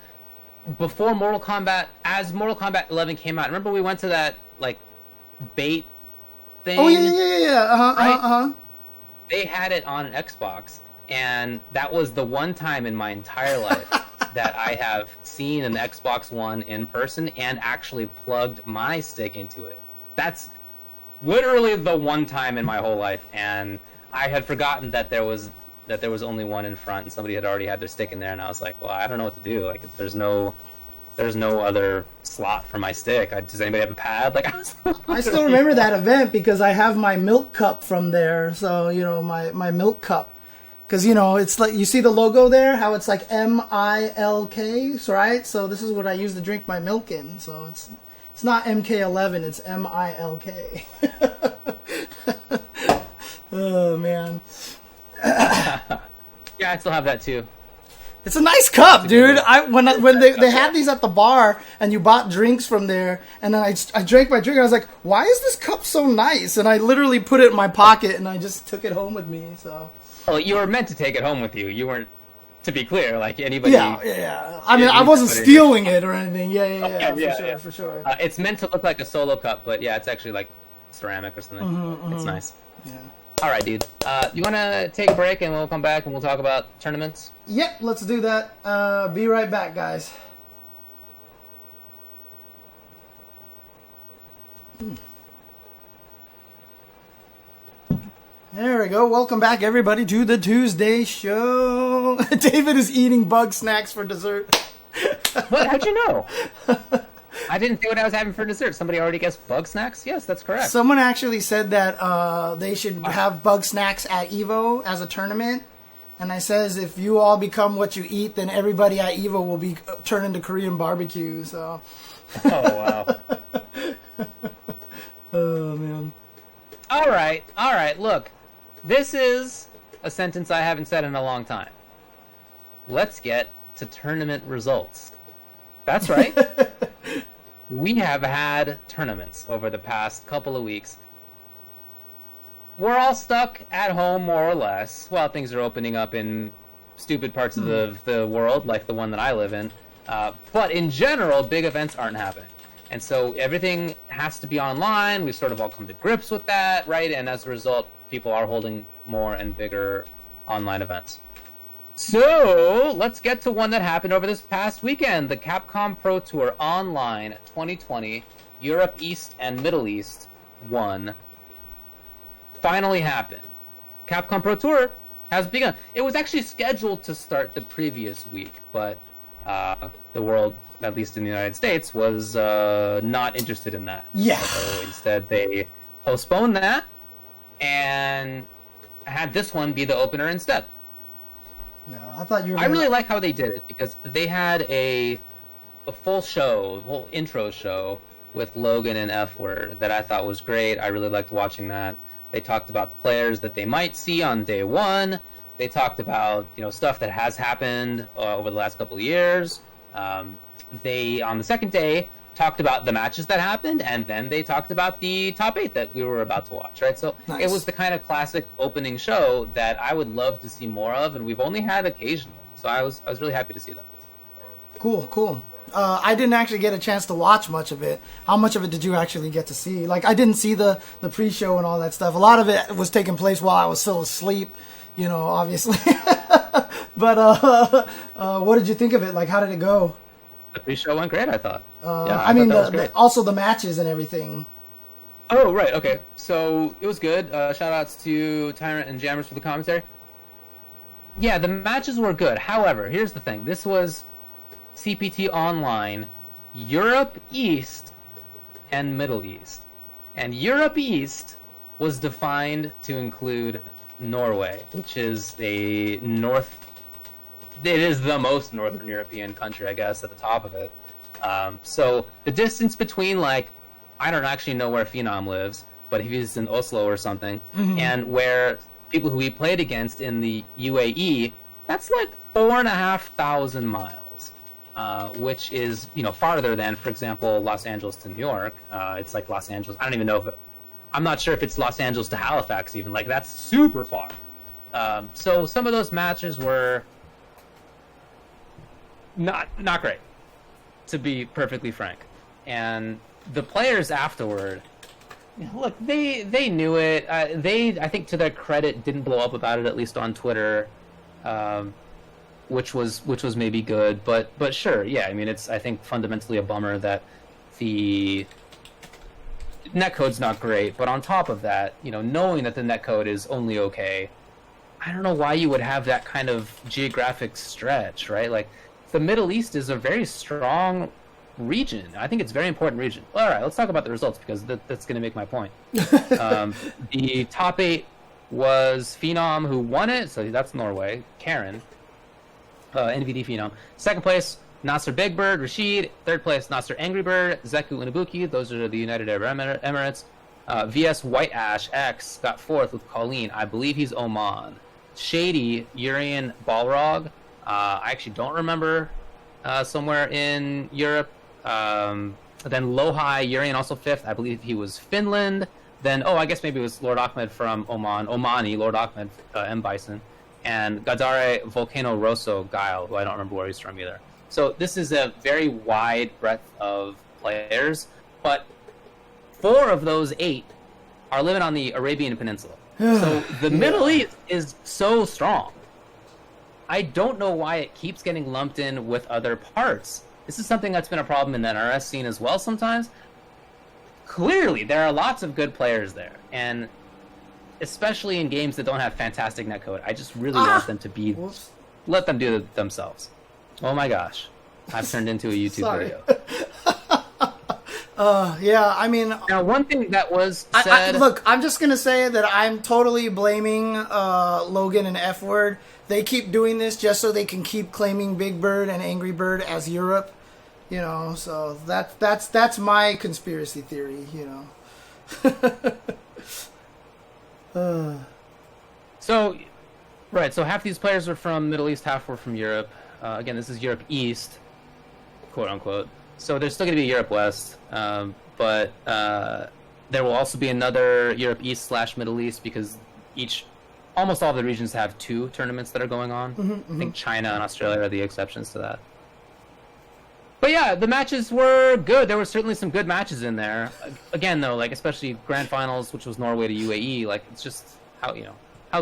Before as Mortal Kombat 11 came out, remember we went to that like bait thing? Oh yeah. Right? They had it on an Xbox, and that was the one time in my entire life that I have seen an Xbox One in person and actually plugged my stick into it. That's literally the one time in my whole life, and I had forgotten that there was only one in front, and somebody had already had their stick in there, and I was like, well, I don't know what to do. Like, there's no other slot for my stick. Does anybody have a pad? Like, I still remember that event because I have my milk cup from there. So, my milk cup. Because, it's like, you see the logo there? How it's like MILK, right? So this is what I use to drink my milk in. So it's not MK11, it's MILK. Oh, man. Yeah, I still have that too. It's a nice cup, dude. When they had these at the bar and you bought drinks from there, and then I drank my drink and I was like, why is this cup so nice? And I literally put it in my pocket and I just took it home with me. So. Well, you were meant to take it home with you. You weren't, to be clear, like anybody. Yeah. I mean, I wasn't stealing it or anything. Yeah, for sure. It's meant to look like a solo cup, but yeah, it's actually like ceramic or something. It's nice. Yeah. All right, dude. You want to take a break and we'll come back and we'll talk about tournaments? Yep, let's do that. Be right back, guys. There we go. Welcome back, everybody, to the Tuesday show. David is eating bug snacks for dessert. What? How'd you know? I didn't say what I was having for dessert. Somebody already guessed bug snacks? Yes, that's correct. Someone actually said that they should have bug snacks at EVO as a tournament. And I says, if you all become what you eat, then everybody at EVO will be turned into Korean barbecue. So. Oh, wow. Oh, man. All right. Look, this is a sentence I haven't said in a long time. Let's get to tournament results. That's right. We have had tournaments over the past couple of weeks. We're all stuck at home, more or less, while things are opening up in stupid parts of the world, like the one that I live in. But in general, big events aren't happening. And so everything has to be online. We've sort of all come to grips with that, right? And as a result, people are holding more and bigger online events. So, let's get to one that happened over this past weekend. The Capcom Pro Tour Online 2020, Europe East and Middle East 1. Finally happened. Capcom Pro Tour has begun. It was actually scheduled to start the previous week, but the world, at least in the United States, was not interested in that. Yeah. So instead, they postponed that and had this one be the opener instead. No, I thought you were. I really like how they did it because they had a full show, a whole intro show with Logan and F Word that I thought was great. I really liked watching that. They talked about the players that they might see on day one. They talked about stuff that has happened over the last couple of years. They on the second day talked about the matches that happened, and then they talked about the top 8 that we were about to watch, right? So nice. It was the kind of classic opening show that I would love to see more of, and we've only had occasionally. So I was really happy to see that. Cool. I didn't actually get a chance to watch much of it. How much of it did you actually get to see? Like, I didn't see the pre-show and all that stuff. A lot of it was taking place while I was still asleep, obviously. But what did you think of it? Like, how did it go? The pre-show went great, I thought. I mean, also the matches and everything. Oh, right, okay. So, it was good. Shout-outs to Tyrant and Jammers for the commentary. Yeah, the matches were good. However, here's the thing. This was CPT Online, Europe East and Middle East. And Europe East was defined to include Norway, which is it is the most Northern European country, I guess, at the top of it. So the distance between, like, I don't actually know where Phenom lives, but if he's in Oslo or something, and where people who he played against in the UAE, that's like 4,500 miles. which is, farther than, for example, Los Angeles to New York. It's like Los Angeles. I don't even know I'm not sure if it's Los Angeles to Halifax even. Like, that's super far. So some of those matches were not great, to be perfectly frank. And the players afterward, look, they knew it. I think, to their credit, didn't blow up about it, at least on Twitter, which was maybe good. But sure, yeah. I mean, it's, I think, fundamentally a bummer that the netcode's not great. But on top of that, knowing that the netcode is only okay, I don't know why you would have that kind of geographic stretch, right? Like, the Middle East is a very strong region. I think it's a very important region. All right, let's talk about the results, because that's going to make my point. The top 8 was Phenom, who won it, so that's Norway. Karen, NVD Phenom. Second place, Nasser Big Bird, Rashid. Third place, Nasser Angry Bird, Zeku Unabuki. Those are the United Arab Emirates. VS White Ash X got fourth with Colleen. I believe he's Oman. Shady, Urian Balrog. I actually don't remember, somewhere in Europe. Then Lohai, Urian also fifth. I believe he was Finland. Then, I guess maybe it was Lord Ahmed from Oman. Omani, Lord Ahmed, M. Bison. And Gadare Volcano Rosso Guile, who I don't remember where he's from either. So this is a very wide breadth of players. But 4 of those 8 are living on the Arabian Peninsula. So the Middle East is so strong. I don't know why it keeps getting lumped in with other parts. This is something that's been a problem in the NRS scene as well sometimes. Clearly, there are lots of good players there. And especially in games that don't have fantastic netcode, I just really want them to let them do it themselves. Oh my gosh. I've turned into a YouTube video. Yeah, I mean... Now, one thing that was said... Look, I'm just going to say that I'm totally blaming Logan and F-Word. They keep doing this just so they can keep claiming Big Bird and Angry Bird as Europe. So that's my conspiracy theory, So half these players are from Middle East, half were from Europe. Again, this is Europe East, quote unquote. So there's still going to be Europe West, but there will also be another Europe East / Middle East, because almost all of the regions have 2 tournaments that are going on. I think China and Australia are the exceptions to that. But yeah, the matches were good. There were certainly some good matches in there. Again, though, like, especially Grand Finals, which was Norway to UAE, like, it's just, how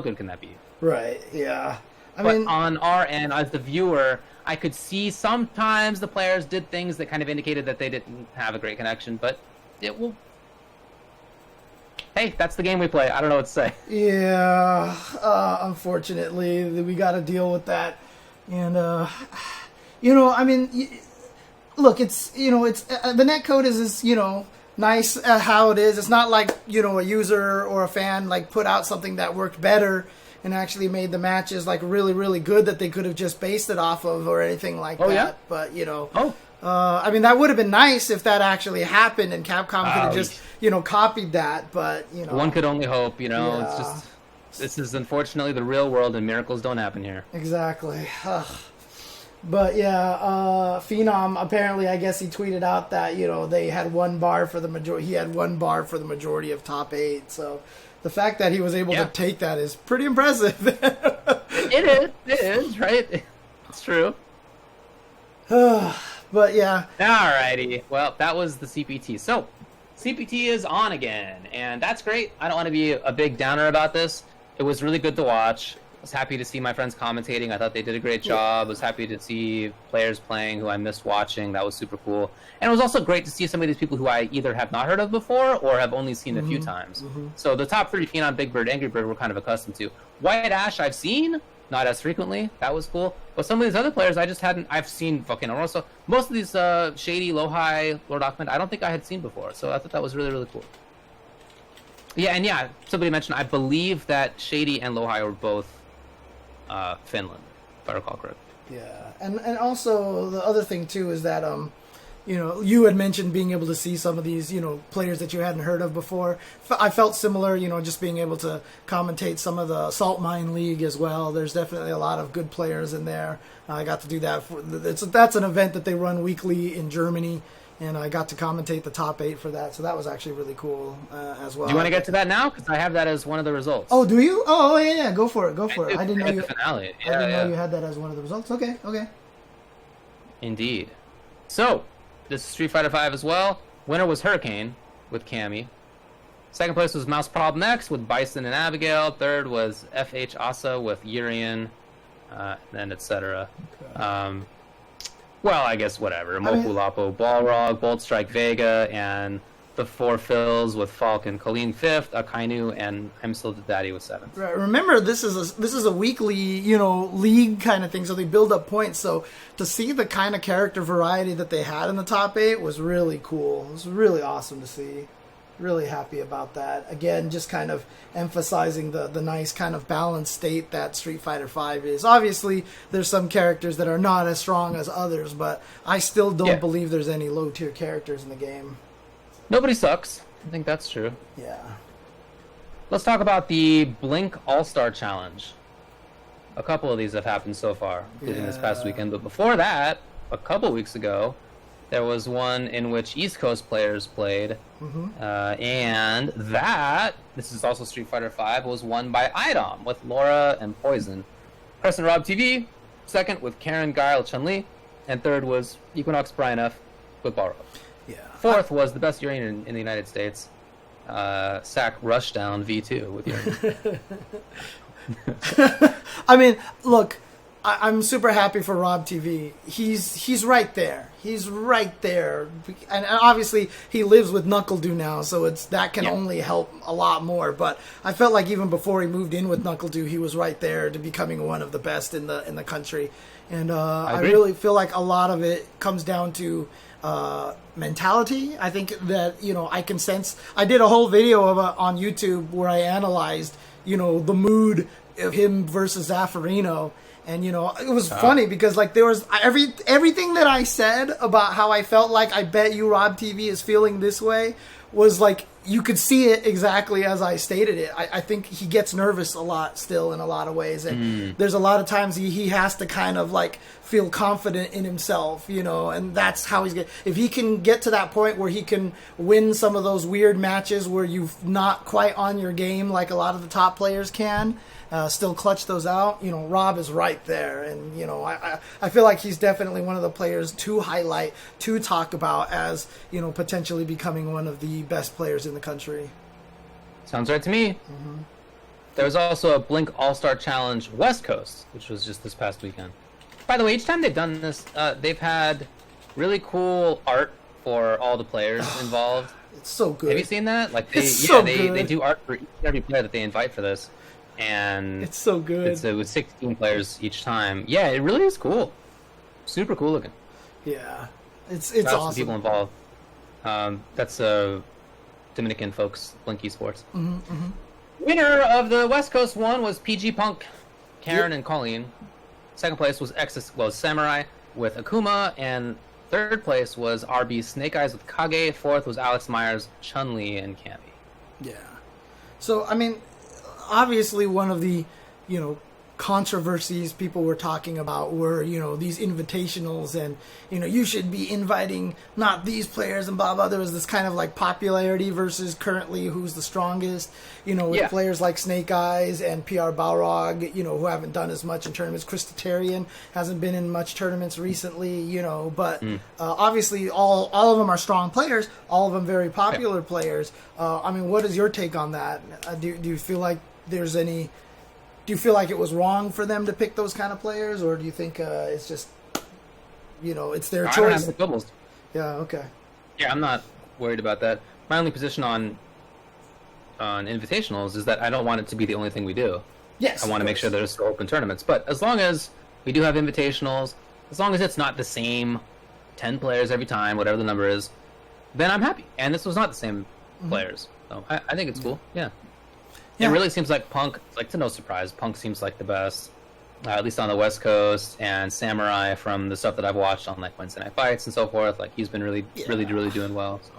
good can that be? Right, yeah. I mean, on our end, as the viewer, I could see sometimes the players did things that kind of indicated that they didn't have a great connection, but it will... Hey, that's the game we play. I don't know what to say. Yeah, unfortunately, we got to deal with that. And, I mean... Look, it's the netcode is nice how it is. It's not like, a user or a fan, like, put out something that worked better and actually made the matches, like, really, really good that they could have just based it off of or anything like that. Yeah? But, I mean, that would have been nice if that actually happened and Capcom could have just, copied that. But, One could only hope, it's just... This is unfortunately the real world and miracles don't happen here. Exactly. But yeah, Phenom, apparently, I guess he tweeted out that, they had 1 bar for the majority. He had 1 bar for the majority of top 8. So the fact that he was able to take that is pretty impressive. It is, right? It's true. But yeah. Alrighty. Well, that was the CPT. So CPT is on again, and that's great. I don't want to be a big downer about this. It was really good to watch. I was happy to see my friends commentating. I thought they did a great job. I was happy to see players playing who I missed watching. That was super cool. And it was also great to see some of these people who I either have not heard of before or have only seen a few times. So the top 3, Phenom, Big Bird, Angry Bird, we're kind of accustomed to. White Ash I've seen, not as frequently. That was cool. But some of these other players I just hadn't. I've seen Volcano Rosso. Most of these Shady, Lohai, Lord Ahmed, I don't think I had seen before. So I thought that was really, really cool. Yeah, somebody mentioned, I believe that Shady and Lohai were both Finland, if I recall correctly. Yeah, and also the other thing too is that you had mentioned being able to see some of these, players that you hadn't heard of before. I felt similar, just being able to commentate some of the Saltmine League as well. There's definitely a lot of good players in there. I got to do that. That's an event that they run weekly in Germany, and I got to commentate the top 8 for that. So that was actually really cool as well. Do you want to get to that now? Because I have that as one of the results. Oh, do you? Oh, yeah. Go for it. I didn't know you. Finale. I didn't know you had that as one of the results. Okay. Indeed. So, this is Street Fighter V as well. Winner was Hurricane with Cammy. Second place was Mouse Problem X with Bison and Abigail. Third was FH Asa with Urian, and etc. Okay. Well, I guess whatever. Mopu Lapo, Balrog, Bolt Strike Vega, and the 4 fills with Falk and Colleen 5th, Akainu, and I'm Still the Daddy with 7th. Right. Remember, this is a weekly, league kind of thing, so they build up points. So to see the kind of character variety that they had in the top 8 was really cool. It was really awesome to see. Really happy about that. Again, just kind of emphasizing the nice kind of balanced state that Street Fighter V is. Obviously, there's some characters that are not as strong as others, but I still don't believe there's any low-tier characters in the game. Nobody sucks. I think that's true. Yeah. Let's talk about the Blink All-Star Challenge. A couple of these have happened so far, including this past weekend. But before that, a couple weeks ago, there was one in which East Coast players played. Mm-hmm. And this is also Street Fighter V, was won by IDOM with Laura and Poison. Crescent Rob TV, second with Karen Guile Chun-Li, and third was Equinox Brian F. with Balrog. Yeah. Fourth was the best Urian in the United States, Sack Rushdown V2 with Urian. I mean, look, I'm super happy for Rob TV. He's right there. He's right there, and obviously he lives with NuckleDo now, so that can only help a lot more. But I felt like even before he moved in with NuckleDo, he was right there to becoming one of the best in the country. And I really feel like a lot of it comes down to mentality. I think that I can sense. I did a whole video on YouTube where I analyzed the mood of him versus Zaffarino. And it was funny because there was everything that I said about how I felt like I bet you Rob TV is feeling this way was you could see it exactly as I stated it. I think he gets nervous a lot still in a lot of ways, and there's a lot of times he has to kind of feel confident in himself, and that's how he's if he can get to that point where he can win some of those weird matches where you're not quite on your game like a lot of the top players can. Still clutch those out. Rob is right there, and I feel like he's definitely one of the players to highlight, to talk about as potentially becoming one of the best players in the country. Sounds right to me. Mm-hmm. There was also a Blink All-Star Challenge West Coast, which was just this past weekend. By the way, each time they've done this, they've had really cool art for all the players involved. It's so good. Have you seen that? They do art for every player that they invite for this. And it's so good. It was 16 players each time. Yeah, it really is cool. Super cool looking. Yeah, it's awesome. People involved. That's Dominican folks, Blink Esports. Mm-hmm, mm-hmm. Winner of the West Coast one was PG Punk, Karen and Colleen. Second place was Samurai with Akuma, and third place was RB Snake Eyes with Kage. Fourth was Alex Myers, Chun-Li, and Cammy. Yeah. So I mean, obviously one of the controversies people were talking about were these invitationals, and you should be inviting not these players and blah blah. There was this kind of popularity versus currently who's the strongest, with players like Snake Eyes and PR Balrog, who haven't done as much in tournaments. Christitarian hasn't been in much tournaments recently, but obviously all of them are strong players, all of them very popular players. I mean, what is your take on that? Do you feel like there's any? Do you feel like it was wrong for them to pick those kind of players, or do you think it's just, it's their choice? I don't have the quibbles. Yeah, okay. Yeah, I'm not worried about that. My only position on invitationals is that I don't want it to be the only thing we do. Yes. I want to make sure there's open tournaments. But as long as we do have invitationals, as long as it's not the same 10 players every time, whatever the number is, then I'm happy. And this was not the same players. So I think it's cool. Yeah. It really seems like Punk, to no surprise, Punk seems like the best. at least on the West Coast, and Samurai from the stuff that I've watched on like Wednesday Night Fights and so forth. Like he's been really doing well. So.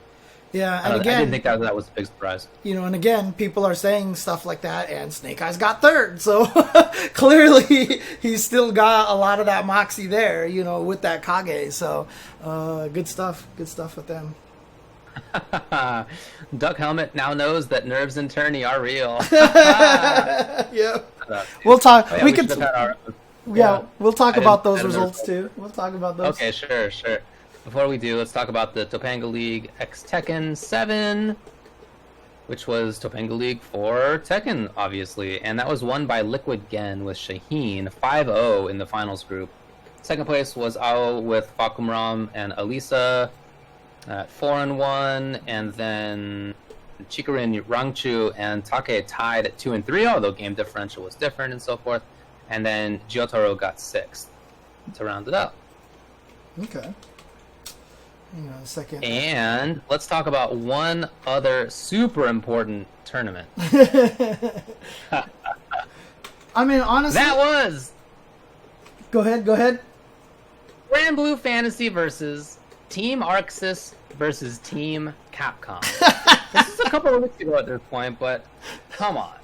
Yeah, and I again, didn't think that was a big surprise. And again, people are saying stuff like that, and Snake Eyes got third, so clearly he's still got a lot of that moxie there, with that Kage. So good stuff with them. Duck Helmet now knows that nerves and tourney are real. Yeah, we'll talk. Oh, yeah, we'll talk about those results too. We'll talk about those. Okay, sure. Before we do, let's talk about the Topanga League X Tekken 7, which was Topanga League for Tekken, obviously, and that was won by Liquid Gen with Shaheen 5-0 in the finals group. Second place was Ao with Fakumram and Alisa at 4-1, and then Chikarin, Rangchu, and Take tied at 2-3, although game differential was different and so forth. And then Gyotaro got 6th to round it out. Okay. Hang on a second. And let's talk about one other super important tournament. I mean, honestly... That was... Go ahead. Granblue Fantasy versus Team ArcSys versus Team Capcom. This is a couple of weeks ago at this point, but come on.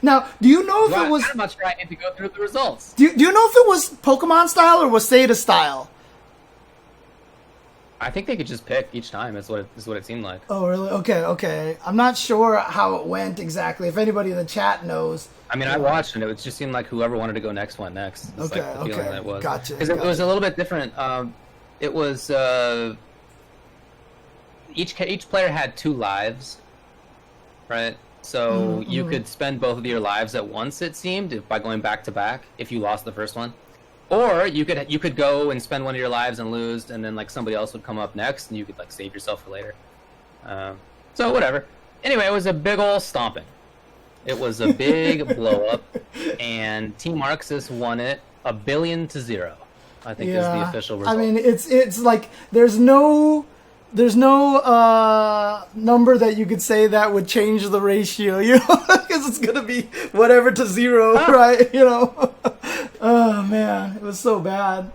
Now, do you know if it was... I'm not sure I need to go through the results. Do you know if it was Pokemon style or was Seda style? I think they could just pick each time, is what it seemed like. Oh, really? Okay. I'm not sure how it went exactly. If anybody in the chat knows. I mean, I watched, and it just seemed like whoever wanted to go next went next. It's okay. Like the feeling that it was. Gotcha. Because it was a little bit different. It was... Each player had 2 lives, right? So you could spend both of your lives at once, it seemed, by going back to back if you lost the first one. Or you could go and spend one of your lives and lose, and then like somebody else would come up next, and you could like save yourself for later. So whatever. Anyway, it was a big ol' stomping. It was a big blow up, and Team ArcSys won it 1,000,000,000. I think is the official result. I mean, it's like there's no number that you could say that would change the ratio, because it's gonna be whatever to 0, right? Oh man, it was so bad.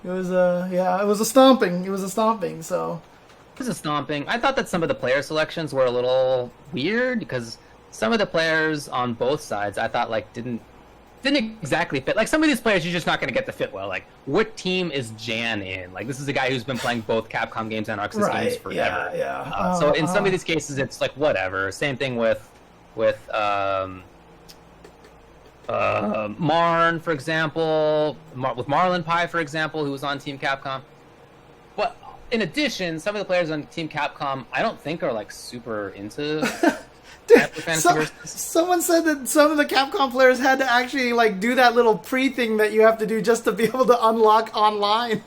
It was it was a stomping. So it was a stomping. I thought that some of the player selections were a little weird because some of the players on both sides I thought like didn't exactly fit. Like some of these players you're just not going to get to fit well. Like what team is Jan in? Like this is a guy who's been playing both Capcom games and ArcSys games forever. Yeah. So in some of these cases it's like whatever. Same thing with Marn, for example, with Marlin Pie, for example, who was on Team Capcom. But in addition, some of the players on Team Capcom I don't think are like super into someone said that some of the Capcom players had to actually like do that little pre-thing that you have to do just to be able to unlock online.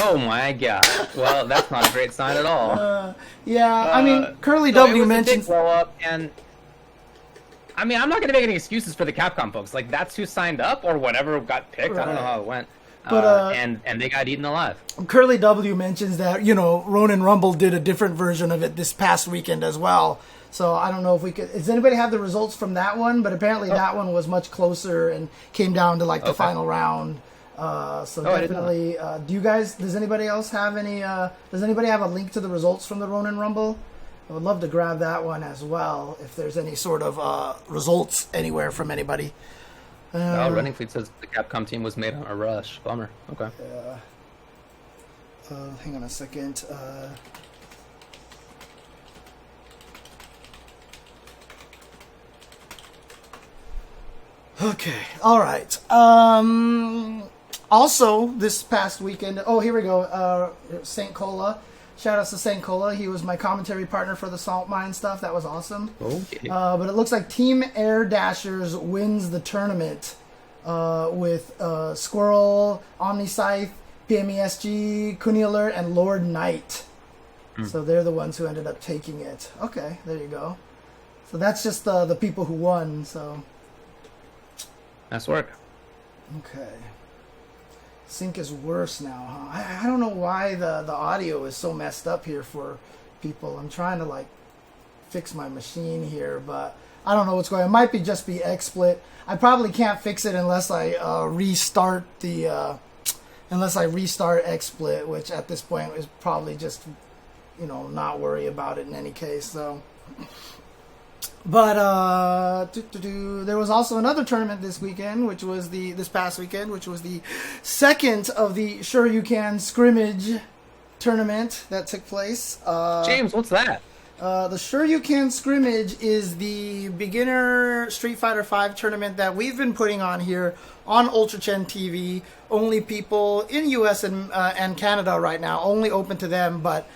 Oh my god! Well, that's not a great sign at all. I mean, Curly W mentions blow up, and I mean, I'm not going to make any excuses for the Capcom folks. Like that's who signed up or whatever got picked. Right. I don't know how it went. But and they got eaten alive. Curly W mentions that Ronin Rumble did a different version of it this past weekend as well. So I don't know if we could. Does anybody have the results from that one? But apparently that one was much closer and came down to like the final round. Definitely. Do you guys? Does anybody else have any? Does anybody have a link to the results from the Ronin Rumble? I would love to grab that one as well. If there's any sort of results anywhere from anybody. Running Fleet says the Capcom team was made on a rush. Bummer. Okay. Hang on a second. Okay, all right. Also, this past weekend... Oh, here we go. St. Cola. Shout out to St. Cola. He was my commentary partner for the Saltmine stuff. That was awesome. Okay. But it looks like Team Air Dashers wins the tournament with Squirrel, Omniscythe, PMESG, Kuni Alert, and Lord Knight. So they're the ones who ended up taking it. Okay, there you go. So that's just the people who won, so... Nice work. Okay. Sync is worse now, huh? I don't know why the audio is so messed up here for people. I'm trying to, like, fix my machine here, but I don't know what's going on. It might just be XSplit. I probably can't fix it unless I restart XSplit, which at this point is probably just, not worry about it in any case. So, but there was also another tournament this weekend, this past weekend, which was the second of the Sure You Can Scrimmage tournament that took place. James, what's that? The Sure You Can Scrimmage is the beginner Street Fighter V tournament that we've been putting on here on Ultra Chen TV. Only people in US and Canada right now, only open to them, but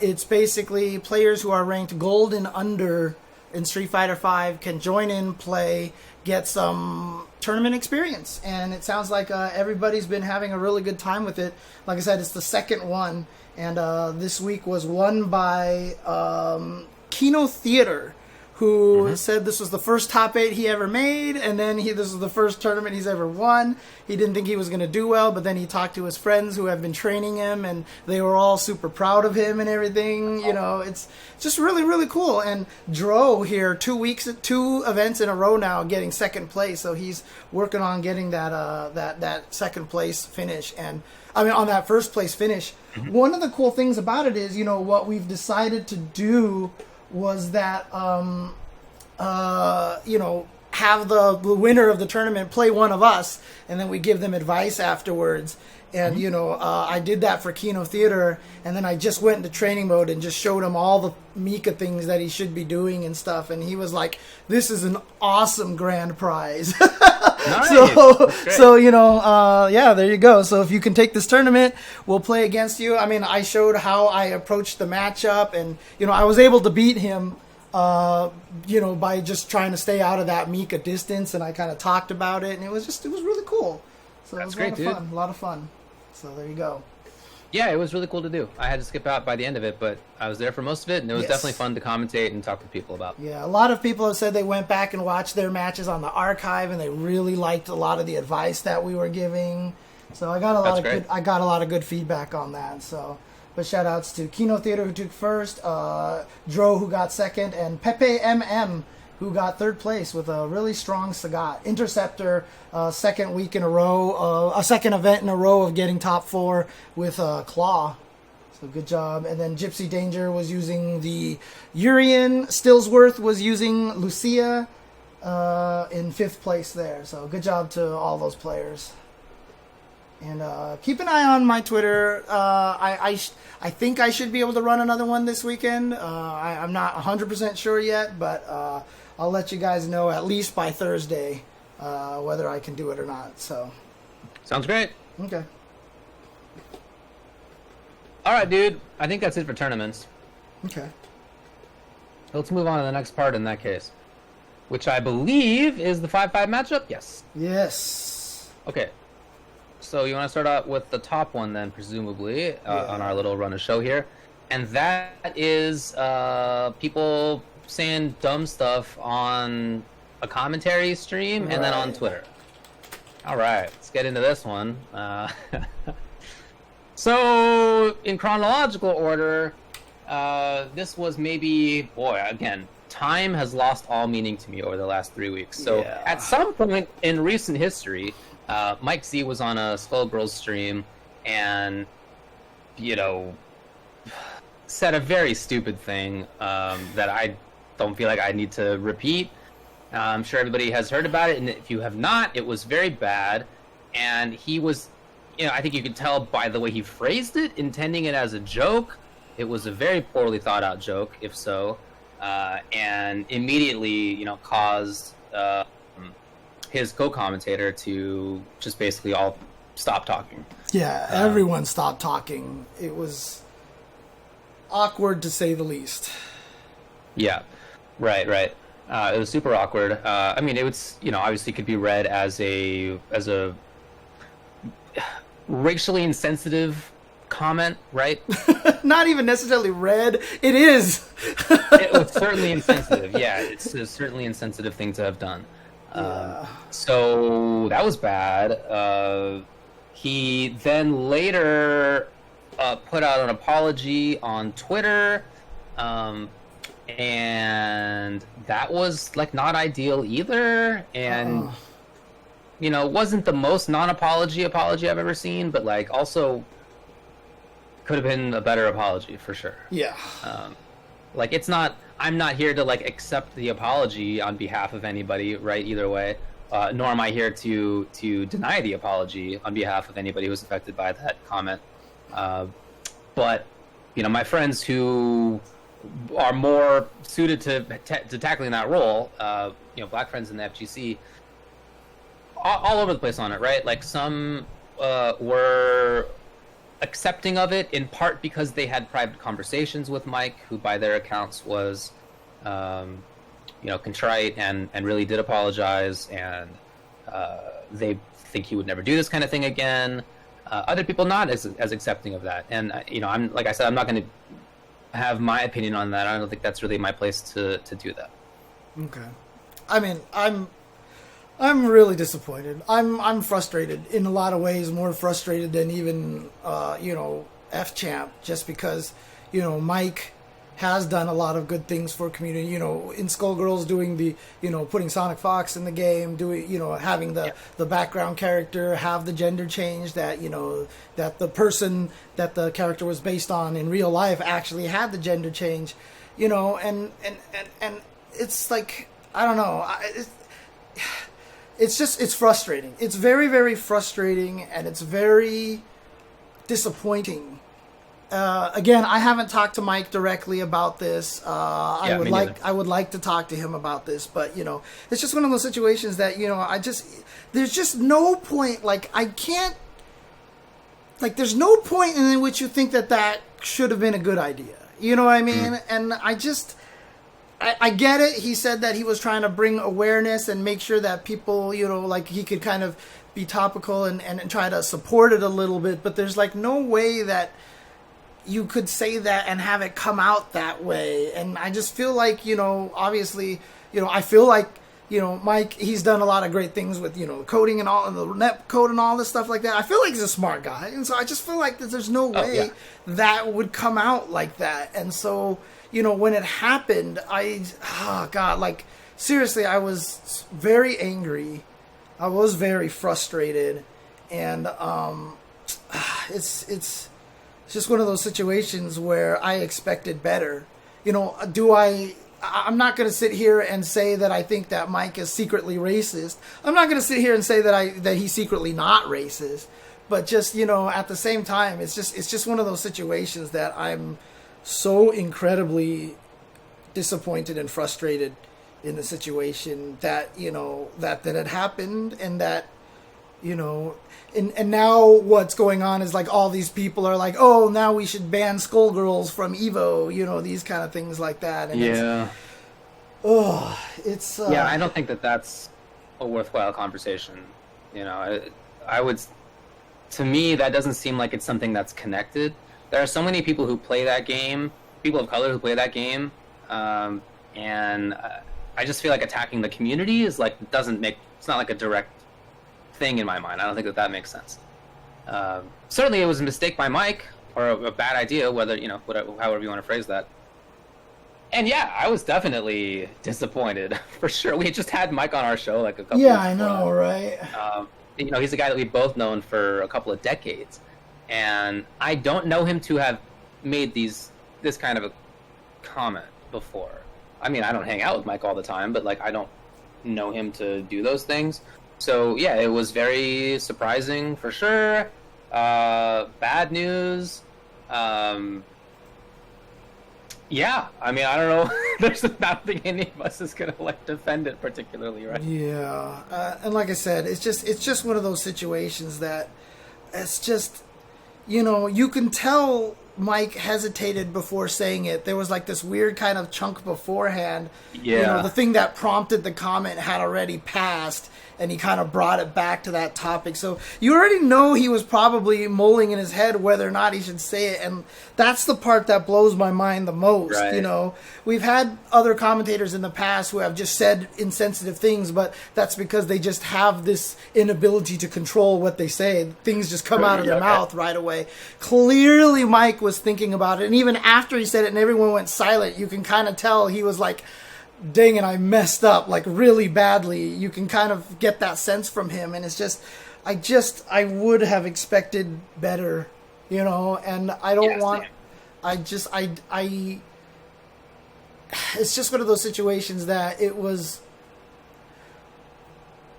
it's basically players who are ranked gold and under in Street Fighter V can join in, play, get some tournament experience. And it sounds like everybody's been having a really good time with it. Like I said, it's the second one. And this week was won by Kino Theater, who said this was the first top 8 he ever made, and then this was the first tournament he's ever won. He didn't think he was going to do well, but then he talked to his friends who have been training him, and they were all super proud of him and everything. It's just really, really cool. And Dro here, 2 events in a row now, getting second place. So he's working on getting that second place finish. And on that first place finish. One of the cool things about it is, what we've decided to do was that, have the winner of the tournament play one of us, and then we give them advice afterwards. And, I did that for Kino Theater, and then I just went into training mode and just showed him all the Mika things that he should be doing and stuff. And he was like, this is an awesome grand prize. Nice. Yeah, there you go. So if you can take this tournament, we'll play against you. I showed how I approached the matchup, and, I was able to beat him, by just trying to stay out of that Mika distance, and I kind of talked about it, and it was really cool. So That's it was great, a lot of fun. So there you go. Yeah, it was really cool to do. I had to skip out by the end of it, but I was there for most of it, and it was definitely fun to commentate and talk to people about. Yeah, a lot of people have said they went back and watched their matches on the archive, and they really liked a lot of the advice that we were giving. So I got a lot of good feedback on that. So, but shout outs to Kino Theater, who took first, Dro, who got second, and Pepe MM, who got third place with a really strong Sagat. Interceptor, second week in a row, a second event in a row of getting top 4 with Claw. So good job. And then Gypsy Danger was using the Urian. Stillsworth was using Lucia in 5th place there. So good job to all those players. And keep an eye on my Twitter. I think I should be able to run another one this weekend. I'm not 100% sure yet, but I'll let you guys know at least by Thursday whether I can do it or not. So, sounds great. Okay. All right, dude. I think that's it for tournaments. Okay. Let's move on to the next part in that case, which I believe is the 5-5 matchup. Yes. Yes. Okay. So you want to start out with the top one then, presumably, on our little run of show here. And that is people saying dumb stuff on a commentary stream and then on Twitter. All right, let's get into this one. So in chronological order, this was maybe, again, time has lost all meaning to me over the last 3 weeks. So at some point in recent history, Mike Z was on a Skullgirls stream and, said a very stupid thing that I don't feel like I need to repeat. I'm sure everybody has heard about it, and if you have not, it was very bad. And he was, I think you could tell by the way he phrased it, intending it as a joke. It was a very poorly thought out joke, if so, and immediately, caused his co-commentator to just basically all stop talking. Yeah, everyone stopped talking. It was awkward to say the least. Yeah, right. It was super awkward. It was, obviously could be read as a racially insensitive comment, right? Not even necessarily read. It is. It was certainly insensitive. Yeah, it's a certainly insensitive thing to have done. So that was bad. He then later put out an apology on Twitter, and that was like not ideal either, and you know, wasn't the most non-apology apology I've ever seen, but like also could have been a better apology for sure. Yeah. Like it's not, I'm not here to like accept the apology on behalf of anybody, right? Either way, nor am I here to deny the apology on behalf of anybody who was affected by that comment. But you know, my friends who are more suited to tackling that role, you know, black friends in the FGC, all over the place on it, right? Like some were accepting of it in part because they had private conversations with Mike, who by their accounts was, you know, contrite and really did apologize, and they think he would never do this kind of thing again. Other people not as accepting of that, and you know, I'm like I said, I'm not going to have my opinion on that. I don't think that's really my place to do that. Okay, I mean, I'm really disappointed. I'm frustrated in a lot of ways, more frustrated than even you know, F-Champ, just because, you know, Mike has done a lot of good things for community, you know, in Skullgirls doing the, you know, putting Sonic Fox in the game, doing, you know, having the background character have the gender change, that, you know, that the person that the character was based on in real life actually had the gender change, you know, and it's like, I don't know, it's just, it's frustrating. It's very, very frustrating, and it's very disappointing. Again, I haven't talked to Mike directly about this. I would like to talk to him about this, but you know, it's just one of those situations that, you know, there's just no point. Like, I can't. Like, there's no point in which you think that should have been a good idea. You know what I mean? And I get it. He said that he was trying to bring awareness and make sure that people, you know, like he could kind of be topical and try to support it a little bit. But there's like no way that you could say that and have it come out that way. And I just feel like, you know, obviously, you know, I feel like, you know, Mike, he's done a lot of great things with, you know, coding and all, and the Netcode and all this stuff like that. I feel like he's a smart guy. And so I just feel like that there's no way that would come out like that. And so, you know, when it happened, like, seriously, I was very angry. I was very frustrated. And it's just one of those situations where I expected better. You know, I'm not going to sit here and say that I think that Mike is secretly racist. I'm not going to sit here and say that he's secretly not racist. But just, you know, at the same time, it's just one of those situations that I'm so incredibly disappointed and frustrated in the situation that, you know, that had happened, and that, you know, and now what's going on is like all these people are like, oh, now we should ban Skullgirls from Evo, you know, these kind of things like that. And it's I don't think that that's a worthwhile conversation. You know, I would, to me, that doesn't seem like it's something that's connected. There are so many people who play that game, people of color who play that game, and I just feel like attacking the community is like, it's not like a direct thing in my mind. I don't think that makes sense. Certainly it was a mistake by Mike, or a bad idea, whether, you know, however you want to phrase that. And yeah, I was definitely disappointed, for sure. We just had Mike on our show like a couple I know, right? You know, he's a guy that we've both known for a couple of decades, and I don't know him to have made this kind of a comment before. I mean, I don't hang out with Mike all the time, but like, I don't know him to do those things. So yeah, it was very surprising for sure. Bad news. Yeah, I mean, I don't know. I don't think any of us is gonna like defend it particularly, right? Yeah, and like I said, it's just one of those situations that it's just, you know, you can tell Mike hesitated before saying it. There was like this weird kind of chunk beforehand. Yeah. You know, the thing that prompted the comment had already passed, and he kind of brought it back to that topic. So you already know he was probably mulling in his head whether or not he should say it, and that's the part that blows my mind the most. Right. You know, we've had other commentators in the past who have just said insensitive things, but that's because they just have this inability to control what they say. Things just come out of their mouth right away. Clearly Mike was thinking about it, and even after he said it and everyone went silent, you can kind of tell he was like, dang it, I messed up, like, really badly. You can kind of get that sense from him, and it's just, I would have expected better, you know, and I don't want, it's just one of those situations that it was,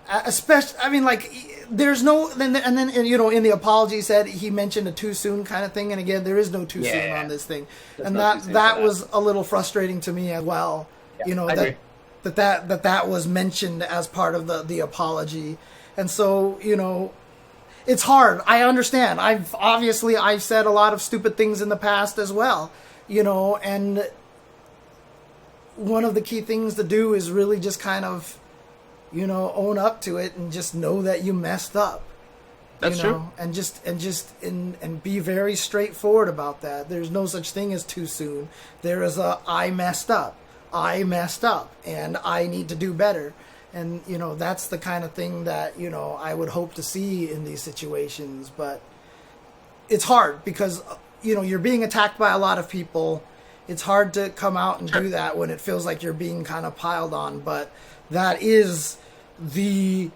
especially, I mean, like, there's no, and then, you know, in the apology he said he mentioned a too soon kind of thing, and again, there is no too soon on this thing, and that was a little frustrating to me as well. You know, that was mentioned as part of the apology. And so, you know, it's hard. I understand. I've said a lot of stupid things in the past as well, you know, and one of the key things to do is really just kind of, you know, own up to it and just know that you messed up. That's true. And be very straightforward about that. There's no such thing as too soon. There is I messed up, and I need to do better. And, you know, that's the kind of thing that, you know, I would hope to see in these situations. But it's hard because, you know, you're being attacked by a lot of people. It's hard to come out and do that when it feels like you're being kind of piled on. But that is the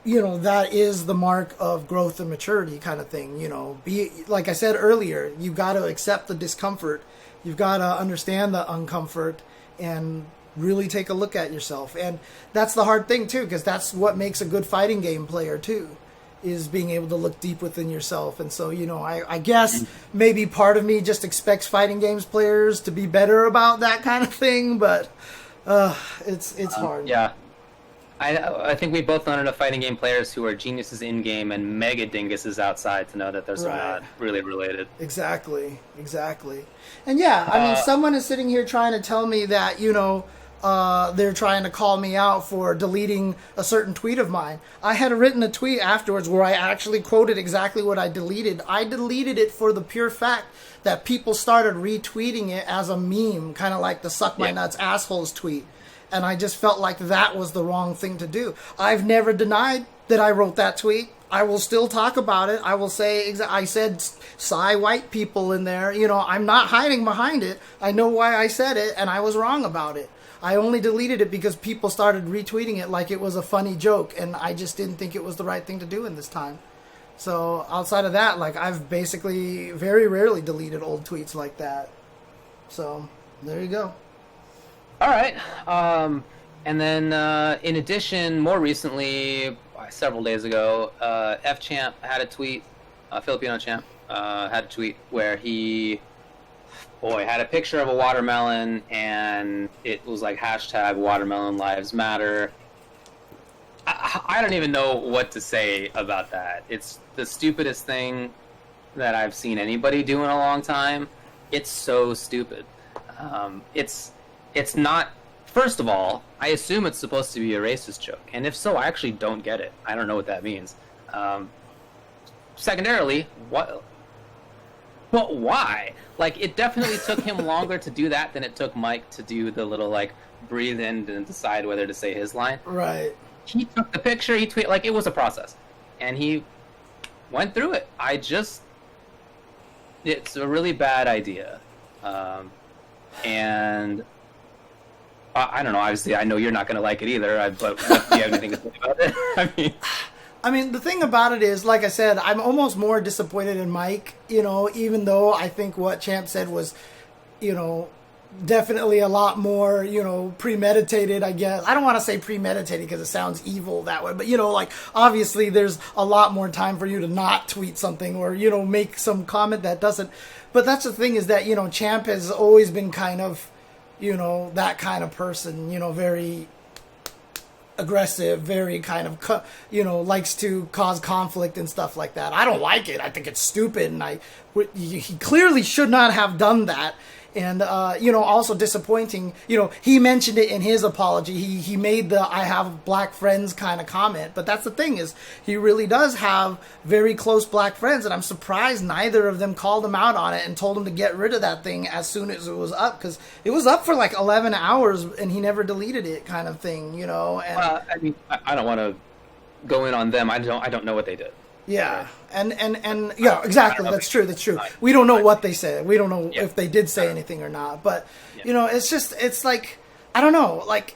mark of growth and maturity kind of thing. You know, like I said earlier, you've got to accept the discomfort. You've got to understand the uncomfort and really take a look at yourself. And that's the hard thing, too, because that's what makes a good fighting game player, too, is being able to look deep within yourself. And so, you know, I guess maybe part of me just expects fighting games players to be better about that kind of thing, but it's hard. Yeah. I think we both know enough fighting game players who are geniuses in game and mega dinguses outside to know that they're not really related. Exactly. And yeah, I mean, someone is sitting here trying to tell me that, you know, they're trying to call me out for deleting a certain tweet of mine. I had written a tweet afterwards where I actually quoted exactly what I deleted. I deleted it for the pure fact that people started retweeting it as a meme, kind of like the suck my nuts assholes tweet. And I just felt like that was the wrong thing to do. I've never denied that I wrote that tweet. I will still talk about it. I will say, I said Psy white people in there. You know, I'm not hiding behind it. I know why I said it, and I was wrong about it. I only deleted it because people started retweeting it like it was a funny joke, and I just didn't think it was the right thing to do in this time. So outside of that, like, I've basically very rarely deleted old tweets like that. So there you go. All right. And then, in addition, more recently, several days ago, F-Champ had a tweet, Filipino Champ, had a tweet where he, had a picture of a watermelon, and it was like hashtag watermelon lives matter. I don't even know what to say about that. It's the stupidest thing that I've seen anybody do in a long time. It's so stupid. It's not. First of all, I assume it's supposed to be a racist joke, and if so, I actually don't get it. I don't know what that means. Secondarily, what? But why? Like, it definitely took him longer to do that than it took Mike to do the little, like, breathe in and decide whether to say his line. Right. He took the picture, he tweeted, like, it was a process, and he went through it. It's a really bad idea, and I don't know. Obviously, I know you're not going to like it either. But do you have anything to say about it? I mean, the thing about it is, like I said, I'm almost more disappointed in Mike. You know, even though I think what Champ said was, you know, definitely a lot more, you know, premeditated. I guess I don't want to say premeditated because it sounds evil that way, but you know, like obviously there's a lot more time for you to not tweet something or you know make some comment that doesn't. But that's the thing is that you know, Champ has always been kind of, you know, that kind of person, you know, very aggressive, very kind of, you know, likes to cause conflict and stuff like that. I don't like it. I think it's stupid, and he clearly should not have done that. And, also disappointing, he mentioned it in his apology. He made the "I have black friends" kind of comment. But that's the thing, is he really does have very close black friends. And I'm surprised neither of them called him out on it and told him to get rid of that thing as soon as it was up. Because it was up for like 11 hours and he never deleted it, kind of thing, And, I mean, I don't want to go in on them. I don't know what they did. Yeah, and yeah, exactly. That's true. We don't know what they said. We don't know if they did say anything or not. But it's like, I don't know. Like,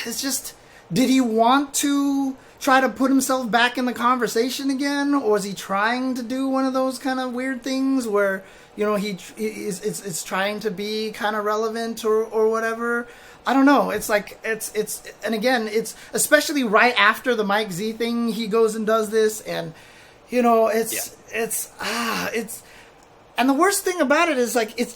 it's just, did he want to try to put himself back in the conversation again, or is he trying to do one of those kind of weird things where it's trying to be kind of relevant or whatever? I don't know. It's like and again, it's especially right after the Mike Z thing, he goes and does this, and and the worst thing about it is like it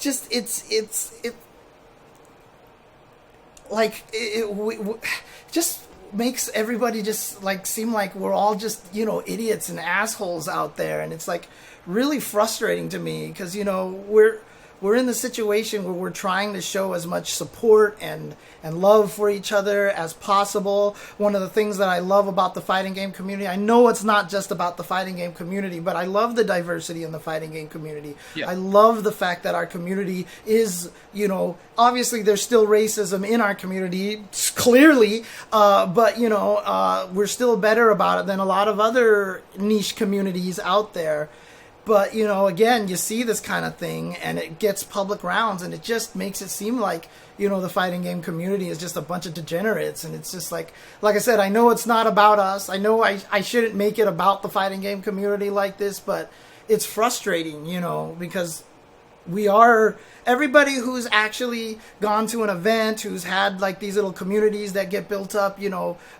just makes everybody just like seem like we're all just idiots and assholes out there, and it's like really frustrating to me because we're in the situation where we're trying to show as much support and love for each other as possible. One of the things that I love about the fighting game community, I know it's not just about the fighting game community, but I love the diversity in the fighting game community. Yeah. I love the fact that our community is, obviously there's still racism in our community, clearly, but, we're still better about it than a lot of other niche communities out there. But, again, you see this kind of thing and it gets public rounds and it just makes it seem like, the fighting game community is just a bunch of degenerates. And it's just like I said, I know it's not about us. I know I shouldn't make it about the fighting game community like this, but it's frustrating, because everybody who's actually gone to an event, who's had like these little communities that get built up,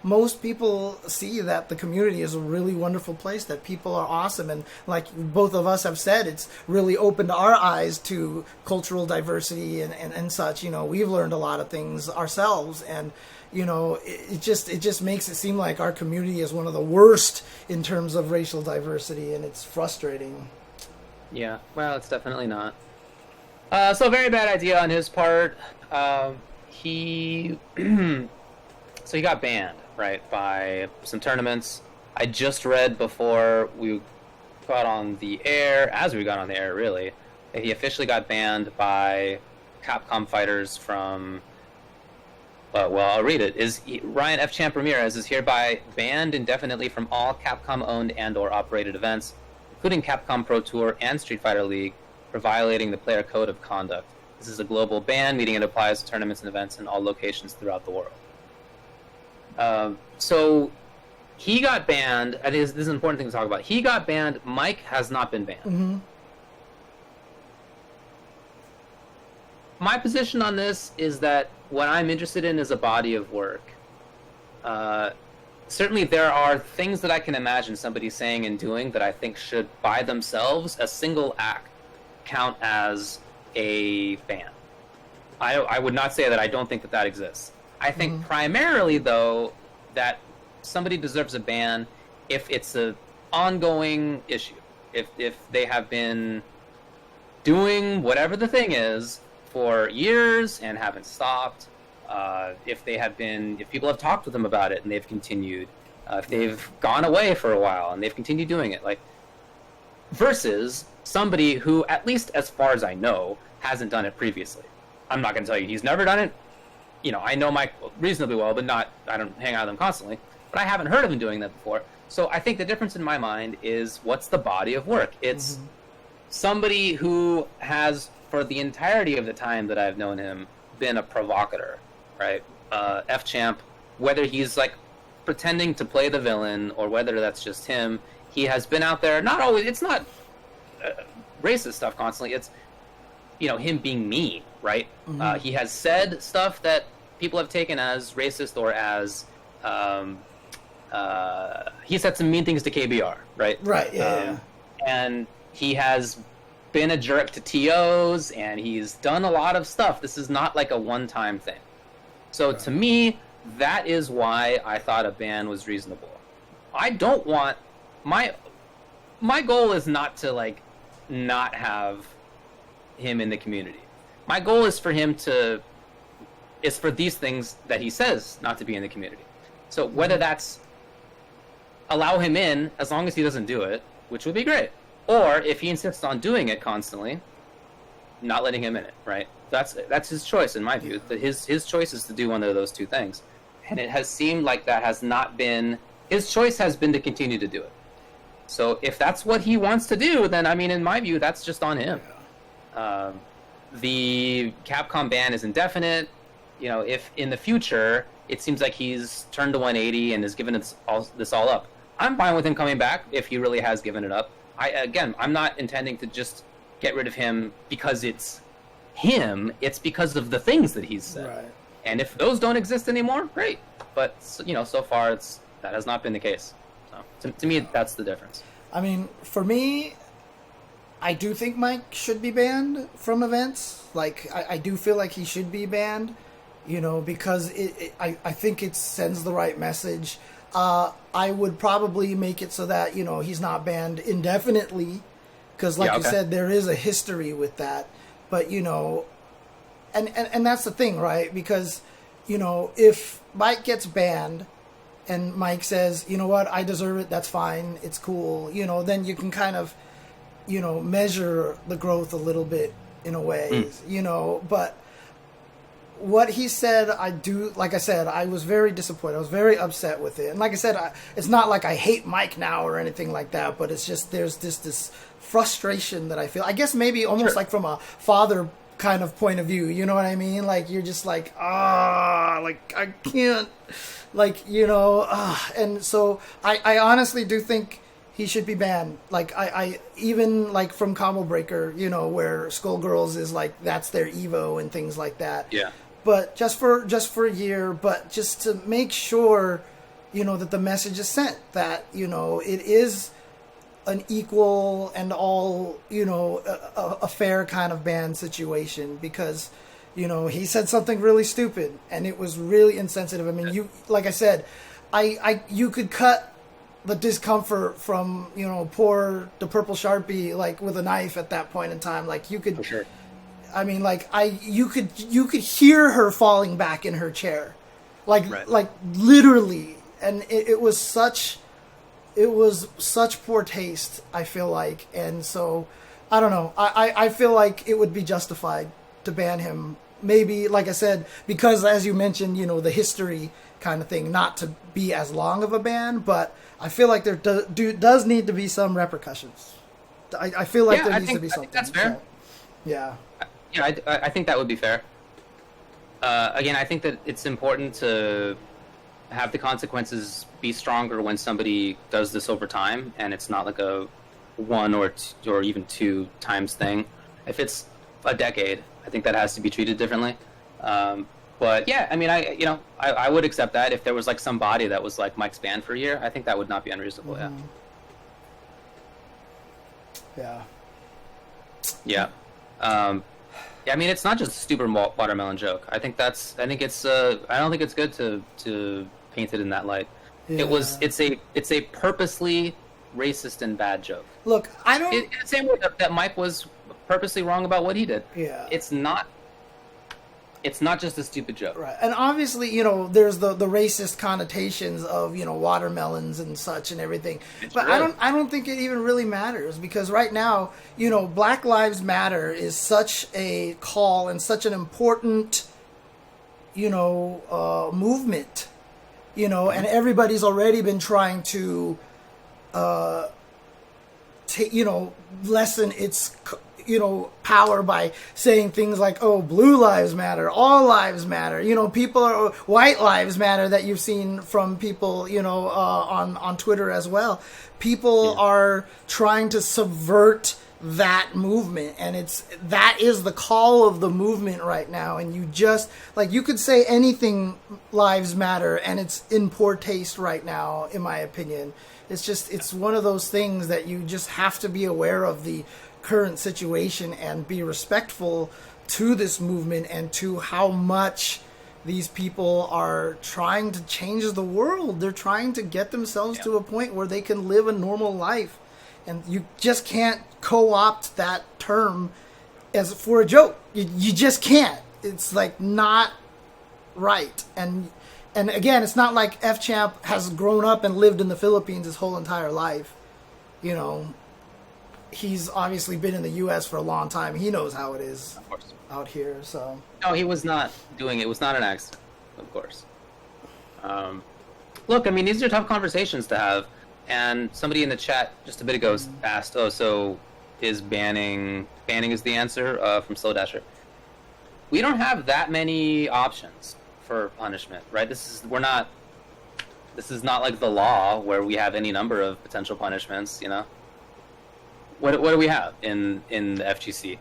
most people see that the community is a really wonderful place, that people are awesome. And like both of us have said, it's really opened our eyes to cultural diversity and such. We've learned a lot of things ourselves, and it just makes it seem like our community is one of the worst in terms of racial diversity, and it's frustrating. Yeah, well, it's definitely not. So very bad idea on his part. He got banned, right, by some tournaments. I just read before we got on the air, really, that he officially got banned by Capcom fighters from, I'll read it. Ryan F. Champ Ramirez is hereby banned indefinitely from all Capcom-owned and or operated events, including Capcom Pro Tour and Street Fighter League, for violating the player code of conduct. This is a global ban, meaning it applies to tournaments and events in all locations throughout the world. So he got banned. This is an important thing to talk about. He got banned. Mike has not been banned. Mm-hmm. My position on this is that what I'm interested in is a body of work. Certainly there are things that I can imagine somebody saying and doing that I think should, by themselves, a single act, count as a ban. I would not say that I don't think that exists. I think primarily, though, that somebody deserves a ban if it's an ongoing issue. If they have been doing whatever the thing is for years and haven't stopped, if people have talked with them about it and they've continued, if they've gone away for a while and they've continued doing it, versus somebody who, at least as far as I know, hasn't done it previously. I'm not going to tell you he's never done it. I know Mike reasonably well, but I don't hang out with him constantly. But I haven't heard of him doing that before. So I think the difference in my mind is what's the body of work? It's somebody who has, for the entirety of the time that I've known him, been a provocateur, right? F-Champ, whether he's pretending to play the villain or whether that's just him, he has been out there, not always, it's not racist stuff constantly, it's him being mean, right? He has said stuff that people have taken as racist or as he said some mean things to KBR, right? Right, yeah. And he has been a jerk to TOs, and he's done a lot of stuff. This is not a one-time thing. So to me, that is why I thought a ban was reasonable. I don't want my goal is not to not have him in the community. My goal is for him is for these things that he says not to be in the community. So whether that's allow him in as long as he doesn't do it, which would be great, or if he insists on doing it constantly, not letting him in it, right? That's his choice, in my view. His choice is to do one of those two things. And it has seemed like that has not been... His choice has been to continue to do it. So if that's what he wants to do, then, I mean, in my view, that's just on him. The Capcom ban is indefinite. You know, if in the future it seems like he's turned to 180 and has given this all up, I'm fine with him coming back if he really has given it up. I'm not intending to just get rid of him because it's him. It's because of the things that he's said. Right. And if those don't exist anymore, great. But, you know, so far that has not been the case. So to me, that's the difference. I mean, for me, I do think Mike should be banned from events. Like, I do feel like he should be banned, you know, because I think it sends the right message. I would probably make it so that, you know, he's not banned indefinitely, because like you said, there is a history with that. But, you know, and that's the thing, right? Because, you know, if Mike gets banned and Mike says, you know what, I deserve it, that's fine, it's cool, you know, then you can kind of, you know, measure the growth a little bit in a way, you know. But what he said, like I said, I was very disappointed. I was very upset with it. And like I said, it's not like I hate Mike now or anything like that, but it's just there's this frustration that I feel. I guess maybe almost like from a father kind of point of view, you know what I mean? Like, you're just like, like, I can't, like, you know, and so I honestly do think he should be banned. Like, I even, like, from Combo Breaker, you know, where Skullgirls is, like, that's their Evo and things like that. Yeah. But just for a year, but just to make sure, you know, that the message is sent, that, you know, it is an equal and all, you know, a fair kind of ban situation, because, you know, he said something really stupid and it was really insensitive. I mean, like I said, you could cut the discomfort from, you know, the Purple Sharpie, like, with a knife at that point in time. Like, you could, for sure. I mean, like, you could hear her falling back in her chair, like, like, literally. And it was such poor taste, I feel like. And so, I don't know. I feel like it would be justified to ban him. Maybe, like I said, because, as you mentioned, you know, the history kind of thing, not to be as long of a ban, but I feel like there does need to be some repercussions. I feel like there needs to be something. That's fair. So, yeah. Yeah, I think that would be fair. Again, I think that it's important to have the consequences be stronger when somebody does this over time, and it's not like a 1 or even 2 times thing. If it's a decade, I think that has to be treated differently. But yeah, I mean, I would accept that if there was, like, some body that was like Mike's banned for a year. I think that would not be unreasonable. Yeah. Yeah. Yeah, I mean, it's not just a stupid watermelon joke. I think it's I don't think it's good to paint it in that light. Yeah. It's a purposely racist and bad joke. Look, I don't... It's the same way that Mike was purposely wrong about what he did. Yeah. It's not just a stupid joke. Right. And obviously, you know, there's the racist connotations of, you know, watermelons and such and everything. But really, I don't think it even really matters, because right now, you know, Black Lives Matter is such a call and such an important, you know, movement, you know, and everybody's already been trying to, you know, lessen its, you know, power by saying things like, oh, blue lives matter, all lives matter, you know, white lives matter, that you've seen from people, you know, on Twitter as well. People are trying to subvert that movement, and that is the call of the movement right now. And you just, like, you could say anything lives matter, and it's in poor taste right now, in my opinion. It's one of those things that you just have to be aware of the current situation and be respectful to this movement and to how much these people are trying to change the world. They're trying to get themselves to a point where they can live a normal life, and you just can't co-opt that term as for a joke. You just can't. It's like not right. And again, it's not like F-Champ has grown up and lived in the Philippines his whole entire life. You know, he's obviously been in the U.S. for a long time. He knows how it is out here. So no, he was not doing it. It was not an accident, of course. Look, I mean, these are tough conversations to have. And somebody in the chat just a bit ago asked, "Oh, so is banning is the answer?" From Slow Dasher. We don't have that many options for punishment, right? This is not like the law where we have any number of potential punishments. You know, what do we have in the FGC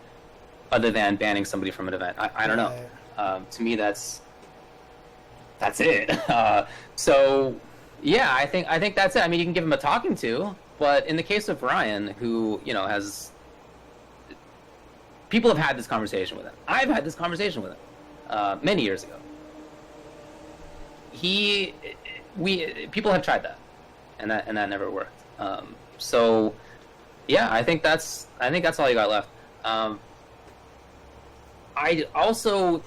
other than banning somebody from an event? I don't know. To me, that's it. So. Yeah, I think that's it. I mean, you can give him a talking to, but in the case of Ryan, who, you know, people have had this conversation with him. I've had this conversation with him many years ago. People have tried that, and that never worked. So, yeah, I think that's all you got left. I also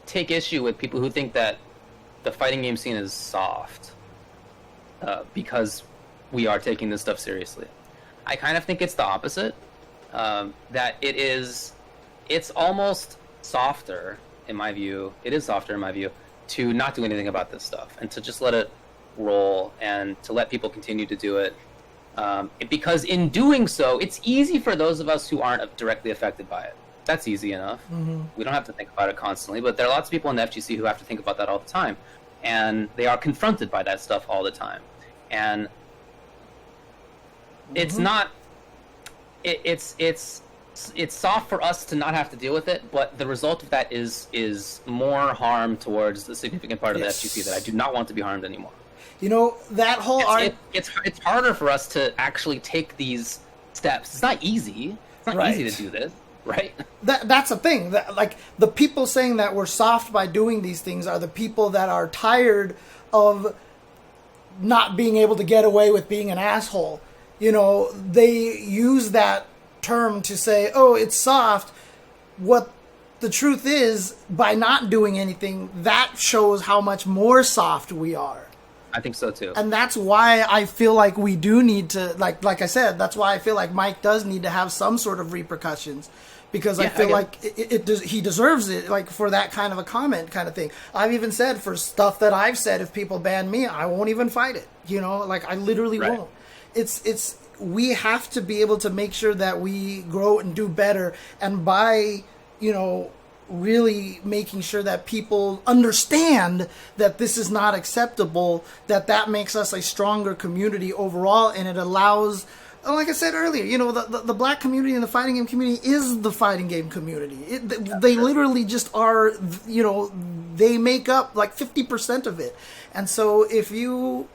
take issue with people who think that the fighting game scene is soft. Because we are taking this stuff seriously. I kind of think it's the opposite. That it's almost softer, in my view. It is softer, in my view, to not do anything about this stuff and to just let it roll and to let people continue to do it. Because in doing so, it's easy for those of us who aren't directly affected by it. That's easy enough. Mm-hmm. We don't have to think about it constantly, but there are lots of people in the FGC who have to think about that all the time. And they are confronted by that stuff all the time. And it's not... It's soft for us to not have to deal with it, but the result of that is more harm towards the significant part of the FGC that I do not want to be harmed anymore. You know, that whole... It's harder for us to actually take these steps. It's not easy. It's not easy to do this. Right. That's the thing. Like, the people saying that we're soft by doing these things are the people that are tired of not being able to get away with being an asshole. You know, they use that term to say, oh, it's soft. What the truth is, by not doing anything, that shows how much more soft we are. I think so too. And that's why I feel like we do need to, like I said, that's why I feel like Mike does need to have some sort of repercussions. Because I feel like he deserves it, like, for that kind of a comment kind of thing. I've even said, for stuff that I've said, if people ban me, I won't even fight it. You know, like, I literally won't. It's we have to be able to make sure that we grow and do better. And by, you know, really making sure that people understand that this is not acceptable, that makes us a stronger community overall, and it allows... Like I said earlier, you know, the black community and the fighting game community is the fighting game community. They literally just are, you know, they make up like 50% of it. And so if you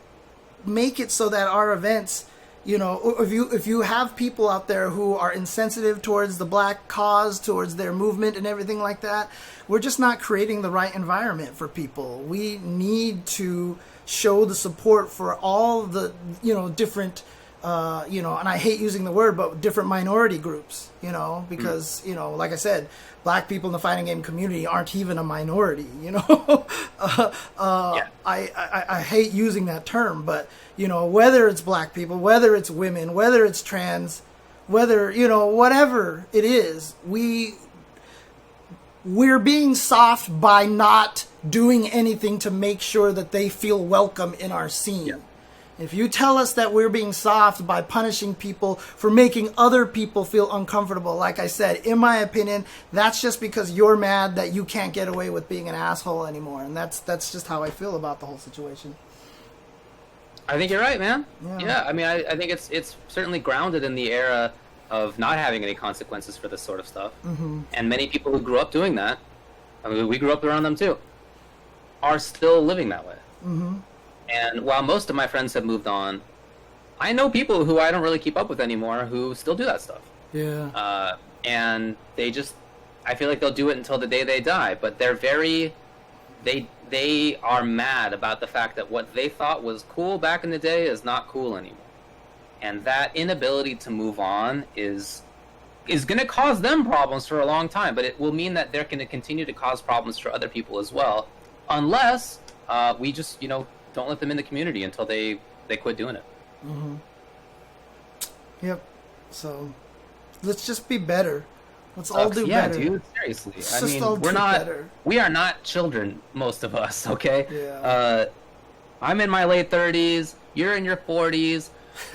make it so that our events, you know, if you have people out there who are insensitive towards the black cause, towards their movement and everything like that, we're just not creating the right environment for people. We need to show the support for all the, you know, different... you know, and I hate using the word, but different minority groups, you know, because, you know, like I said, black people in the fighting game community aren't even a minority, you know. I hate using that term, but, you know, whether it's black people, whether it's women, whether it's trans, whether, you know, whatever it is, we're being soft by not doing anything to make sure that they feel welcome in our scene. Yeah. If you tell us that we're being soft by punishing people for making other people feel uncomfortable, like I said, in my opinion, that's just because you're mad that you can't get away with being an asshole anymore. And that's just how I feel about the whole situation. I think you're right, man. Yeah, I mean, I think it's certainly grounded in the era of not having any consequences for this sort of stuff. Mm-hmm. And many people who grew up doing that, I mean, we grew up around them too, are still living that way. Mm-hmm. And while most of my friends have moved on, I know people who I don't really keep up with anymore who still do that stuff. Yeah. And they just, I feel like they'll do it until the day they die. But they're they are mad about the fact that what they thought was cool back in the day is not cool anymore. And that inability to move on is is going to cause them problems for a long time, but it will mean that they're going to continue to cause problems for other people as well, unless we just, don't let them in the community until they quit doing it. Mm-hmm. Yep. So let's just be better. Let's all do better. Yeah, dude. Seriously. Better. We are not children, most of us. Okay. Yeah. I'm in my late 30s. You're in your 40s.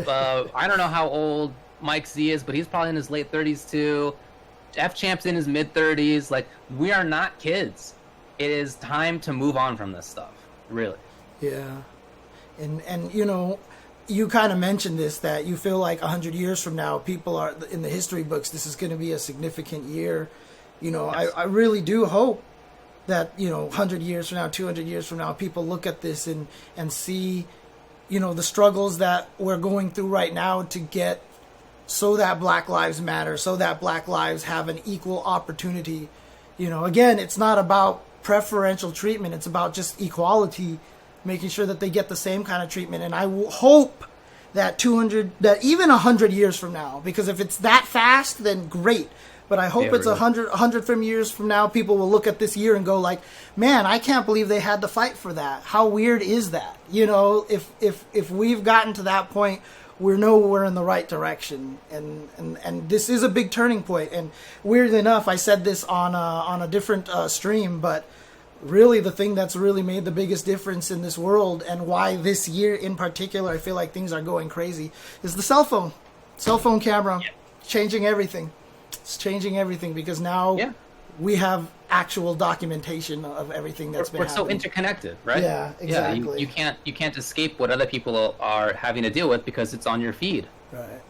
I don't know how old Mike Z is, but he's probably in his late 30s too. F-Champ's in his mid 30s. Like, we are not kids. It is time to move on from this stuff. Really. Yeah. And you kind of mentioned this, that you feel like 100 years from now, people are in the history books, this is going to be a significant year. Yes. I really do hope that 100 years from now, 200 years from now, people look at this and see the struggles that we're going through right now to get so that Black Lives matter, so that Black lives have an equal opportunity. Again, it's not about preferential treatment, it's about just equality, making sure that they get the same kind of treatment. And I hope that even 100 years from now, because if it's that fast, then great. But I hope it's 100 from years from now, people will look at this year and go like, man, I can't believe they had to fight for that. How weird is that? If we've gotten to that point, we know we're in the right direction. And this is a big turning point. And weirdly enough, I said this on a different stream, but really the thing that's really made the biggest difference in this world, and why this year in particular I feel like things are going crazy, is the cell phone camera. Yeah. Changing everything. It's changing everything, because now we have actual documentation of everything that's been happening. We're so interconnected, right? Yeah, exactly. Yeah, you can't escape what other people are having to deal with because it's on your feed. Right.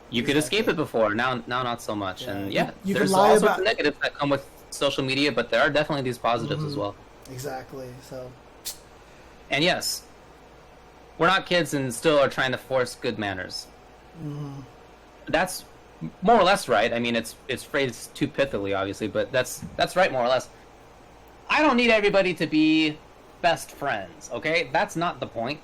You could escape it before, now not so much. Yeah. And you there's can lie all sorts about of negatives that come with social media, but there are definitely these positives as well. Exactly. So. And yes, we're not kids and still are trying to force good manners. Mm-hmm. That's more or less right. I mean, it's phrased too pithily, obviously, but that's right, more or less. I don't need everybody to be best friends, okay? That's not the point.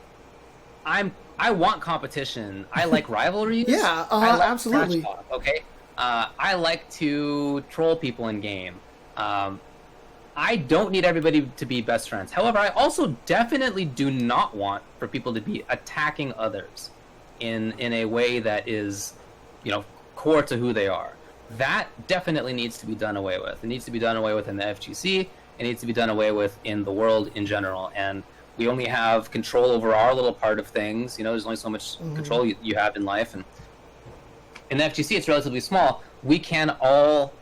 I want competition. I like rivalries. Yeah, I like absolutely. trash talk, okay? I like to troll people in game. I don't need everybody to be best friends. However, I also definitely do not want for people to be attacking others in a way that is, core to who they are. That definitely needs to be done away with. It needs to be done away with in the FGC. It needs to be done away with in the world in general. And we only have control over our little part of things. There's only so much control you have in life. And in the FGC, it's relatively small. We can all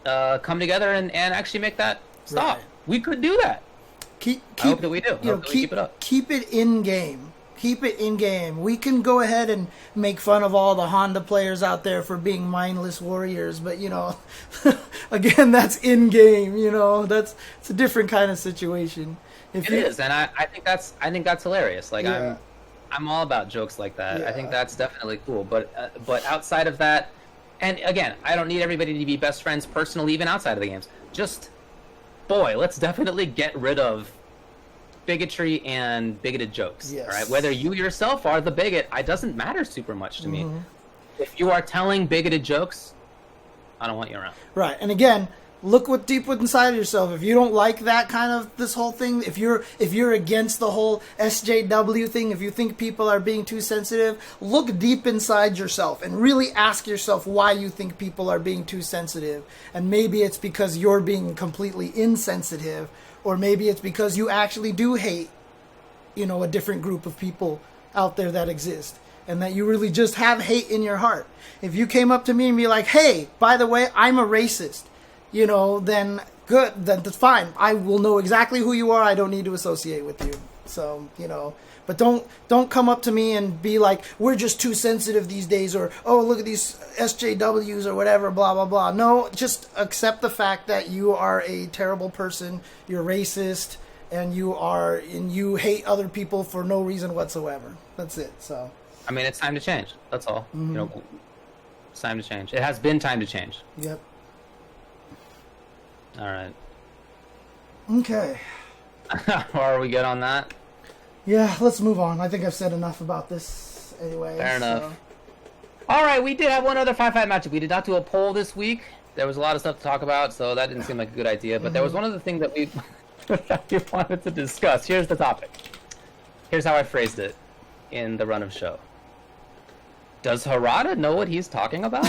come together and actually make that stop. Right. We could do that. I hope that we do. I hope that we keep it up. Keep it in game. Keep it in game. We can go ahead and make fun of all the Honda players out there for being mindless warriors, but again, that's in game. It's a different kind of situation. It is, and I think that's hilarious. Like, yeah. I'm all about jokes like that. Yeah. I think that's definitely cool. But outside of that, and again, I don't need everybody to be best friends personally, even outside of the games. Just, let's definitely get rid of bigotry and bigoted jokes. Yes. All right, whether you yourself are the bigot, it doesn't matter super much to me. If you are telling bigoted jokes, I don't want you around. Right, and again, look deep inside of yourself. If you don't like that kind of this whole thing, if you're against the whole SJW thing, if you think people are being too sensitive, look deep inside yourself and really ask yourself why you think people are being too sensitive. And maybe it's because you're being completely insensitive, or maybe it's because you actually do hate, a different group of people out there that exist, and that you really just have hate in your heart. If you came up to me and be like, hey, by the way, I'm a racist, then good, then that's fine. I will know exactly who you are. I don't need to associate with you. So, but don't come up to me and be like, we're just too sensitive these days, or, oh, look at these SJWs or whatever, blah, blah, blah. No, just accept the fact that you are a terrible person, you're racist, and you hate other people for no reason whatsoever. That's it. So, I mean, it's time to change. That's all. It's time to change. It has been time to change. Yep. All right. Okay. Are we good on that? Yeah, let's move on. I think I've said enough about this anyway. Fair enough. All right, we did have one other 5-5 matchup. We did not do a poll this week. There was a lot of stuff to talk about, so that didn't seem like a good idea. But there was one other thing that we wanted to discuss. Here's the topic. Here's how I phrased it in the run of show. Does Harada know what he's talking about?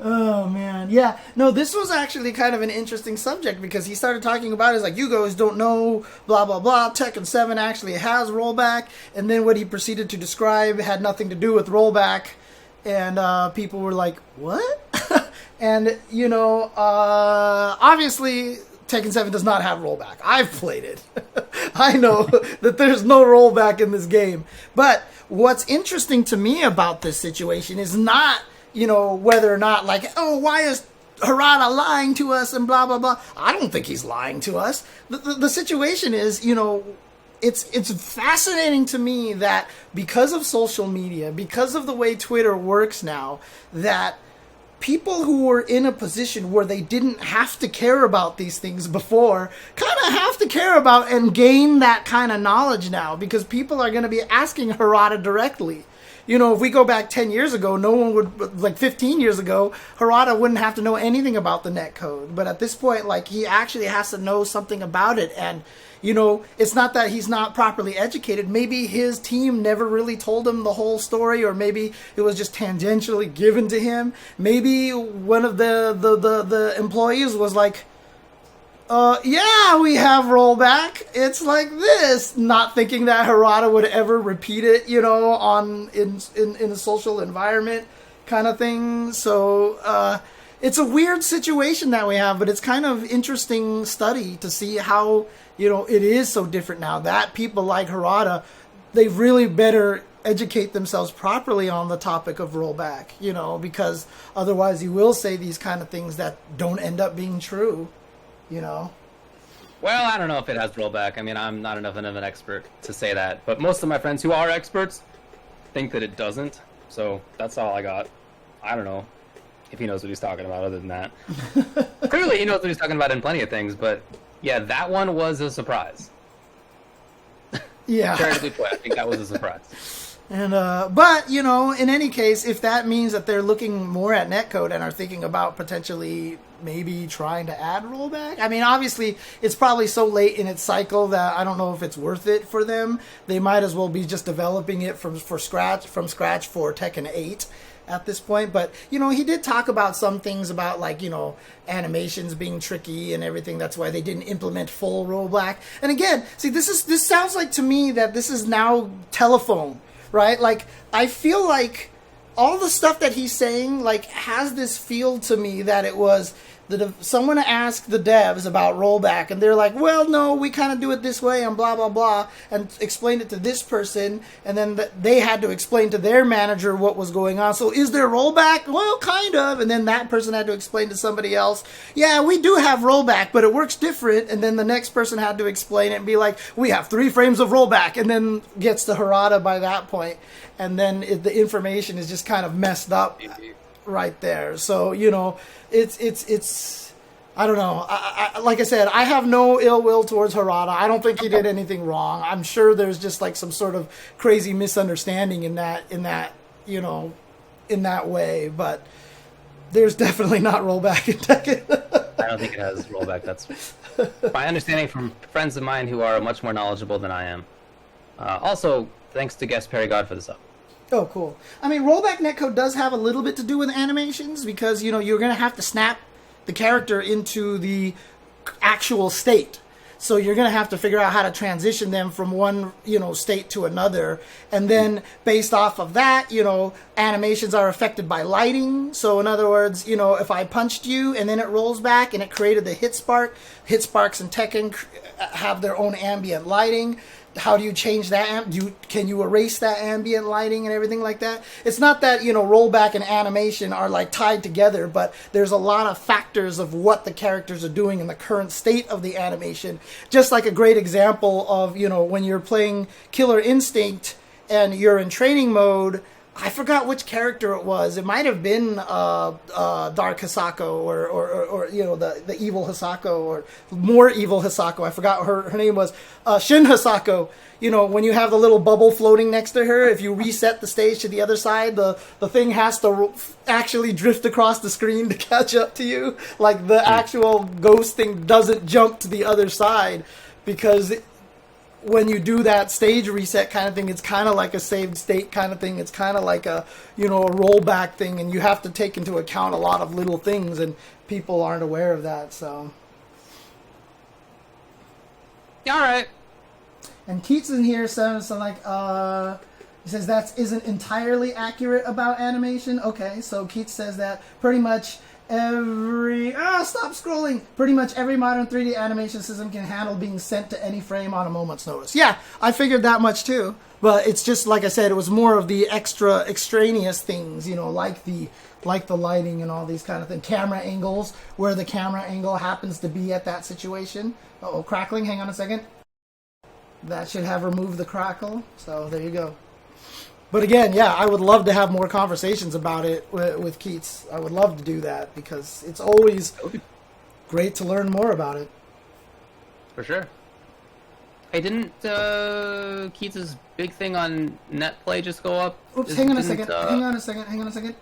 Oh, man. Yeah. No, this was actually kind of an interesting subject because he started talking about it. It's like, you guys don't know, blah, blah, blah. Tekken 7 actually has rollback. And then what he proceeded to describe had nothing to do with rollback. And people were like, what? And, obviously Tekken 7 does not have rollback. I've played it. I know that there's no rollback in this game. But what's interesting to me about this situation is not, whether or not, like, oh, why is Harada lying to us and blah, blah, blah. I don't think he's lying to us. The situation is, it's fascinating to me that because of social media, because of the way Twitter works now, that people who were in a position where they didn't have to care about these things before kind of have to care about and gain that kind of knowledge now because people are going to be asking Harada directly. If we go back 10 years ago, no one would, like 15 years ago, Harada wouldn't have to know anything about the netcode. But at this point, like, he actually has to know something about it. And, it's not that he's not properly educated. Maybe his team never really told him the whole story, or maybe it was just tangentially given to him. Maybe one of the employees was like, yeah, we have rollback. It's like this, not thinking that Harada would ever repeat it, in a social environment kind of thing. So, it's a weird situation that we have, but it's kind of interesting study to see how, it is so different now that people like Harada, they really better educate themselves properly on the topic of rollback, because otherwise you will say these kind of things that don't end up being true. Well, I don't know if it has rollback. I mean, I'm not enough of an expert to say that. But most of my friends who are experts think that it doesn't. So that's all I got. I don't know if he knows what he's talking about other than that. Clearly he knows what he's talking about in plenty of things. But yeah, that one was a surprise. Yeah. Charitably put, I think that was a surprise. And but in any case, if that means that they're looking more at netcode and are thinking about potentially maybe trying to add rollback, I mean, obviously it's probably so late in its cycle that I don't know if it's worth it for them. They might as well be just developing it from scratch for Tekken 8 at this point. But he did talk about some things about, like, animations being tricky and everything. That's why they didn't implement full rollback. And again, see, this sounds like to me that this is now telephone. Right? Like, I feel like all the stuff that he's saying, like, has this feel to me that it was someone asked the devs about rollback, and they're like, well, no, we kind of do it this way, and blah, blah, blah, and explained it to this person, and then they had to explain to their manager what was going on. So is there rollback? Well, kind of. And then that person had to explain to somebody else, yeah, we do have rollback, but it works different. And then the next person had to explain it and be like, we have 3 frames of rollback, and then gets to Harada by that point. And then the information is just kind of messed up right there. So, it's I don't know. I like I said, I have no ill will towards Harada. I don't think he did anything wrong. I'm sure there's just like some sort of crazy misunderstanding in that in that way, but there's definitely not rollback in Tekken. I don't think it has rollback. That's my understanding from friends of mine who are much more knowledgeable than I am. Also, thanks to guest Perry God for this up. Oh, cool. I mean, rollback netcode does have a little bit to do with animations because, you're going to have to snap the character into the actual state. So you're going to have to figure out how to transition them from one, state to another. And then based off of that, animations are affected by lighting. So in other words, if I punched you and then it rolls back and it created the hit sparks in Tekken have their own ambient lighting. How do you change that? Can you erase that ambient lighting and everything like that? It's not that, rollback and animation are like tied together, but there's a lot of factors of what the characters are doing in the current state of the animation. Just like a great example of, when you're playing Killer Instinct and you're in training mode, I forgot which character it was. It might have been Dark Hisako or you know, the evil Hisako or more evil Hisako. I forgot her name was Shin Hisako. You know, when you have the little bubble floating next to her, if you reset the stage to the other side, the thing has to actually drift across the screen to catch up to you. Like, the actual ghost thing doesn't jump to the other side, because when you do that stage reset kind of thing, it's kind of like a saved state kind of thing. It's kind of like a, you know, a rollback thing, and you have to take into account a lot of little things, and people aren't aware of that, so. All right. And Keats in here says, so like, he says that isn't entirely accurate about animation. Okay, so Keats says that pretty much stop scrolling. Pretty much every modern 3D animation system can handle being sent to any frame on a moment's notice. Yeah, I figured that much too. But it's just, like I said, it was more of the extraneous things, you know, like the lighting and all these kind of things. Camera angles, where the camera angle happens to be at that situation. Uh-oh, crackling, hang on a second. That should have removed the crackle. So there you go. But again, yeah, I would love to have more conversations about it with Keats. I would love to do that, because it's always great to learn more about it. For sure. Hey, didn't Keats' big thing on NetPlay just go up? Oops, hang on a second. Hang on a second.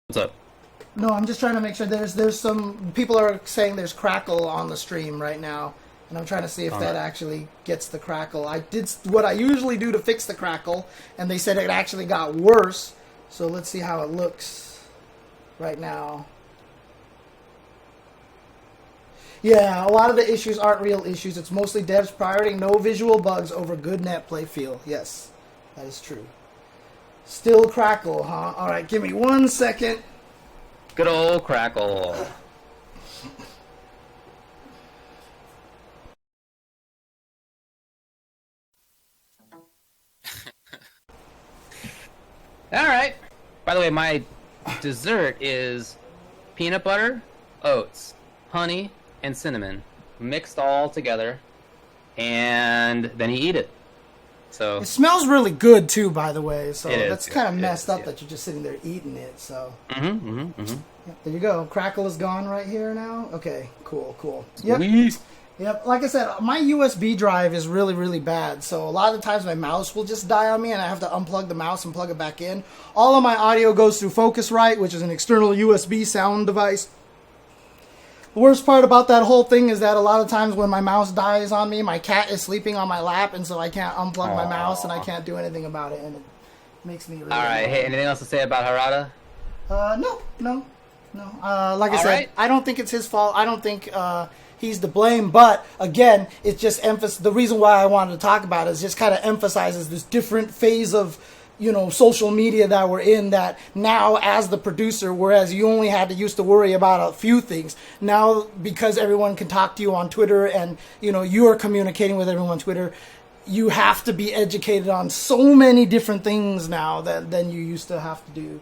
What's up? No, I'm just trying to make sure there's some people are saying there's crackle on the stream right now, and I'm trying to see if that actually gets the crackle. I did what I usually do to fix the crackle, and they said it actually got worse. So let's see how it looks right now. Yeah, a lot of the issues aren't real issues. It's mostly devs prioritizing no visual bugs over good NetPlay feel. Yes, that is true. Still crackle, huh? All right, give me 1 second. Good old crackle. All right. By the way, my dessert is peanut butter, oats, honey, and cinnamon mixed all together, and then you eat it. So it smells really good too, by the way. So that's kind of messed up that you're just sitting there eating it. So Yep, there you go. Crackle is gone right here now. Okay, cool. Yep. Like I said, my USB drive is really, really bad. So a lot of the times my mouse will just die on me, and I have to unplug the mouse and plug it back in. All of my audio goes through Focusrite, which is an external USB sound device. The worst part about that whole thing is that a lot of times when my mouse dies on me, my cat is sleeping on my lap, and so I can't unplug my mouse, and I can't do anything about it, and it makes me really... All right, hey, anything else to say about Harada? No. Like I said, I don't think it's his fault. I don't think he's to blame, but again, it's just the reason why I wanted to talk about it is just kind of emphasizes this different phase of, you know, social media that we're in, that now as the producer, whereas you only had to used to worry about a few things, now because everyone can talk to you on Twitter and, you know, you're communicating with everyone on Twitter, you have to be educated on so many different things now than you used to have to do.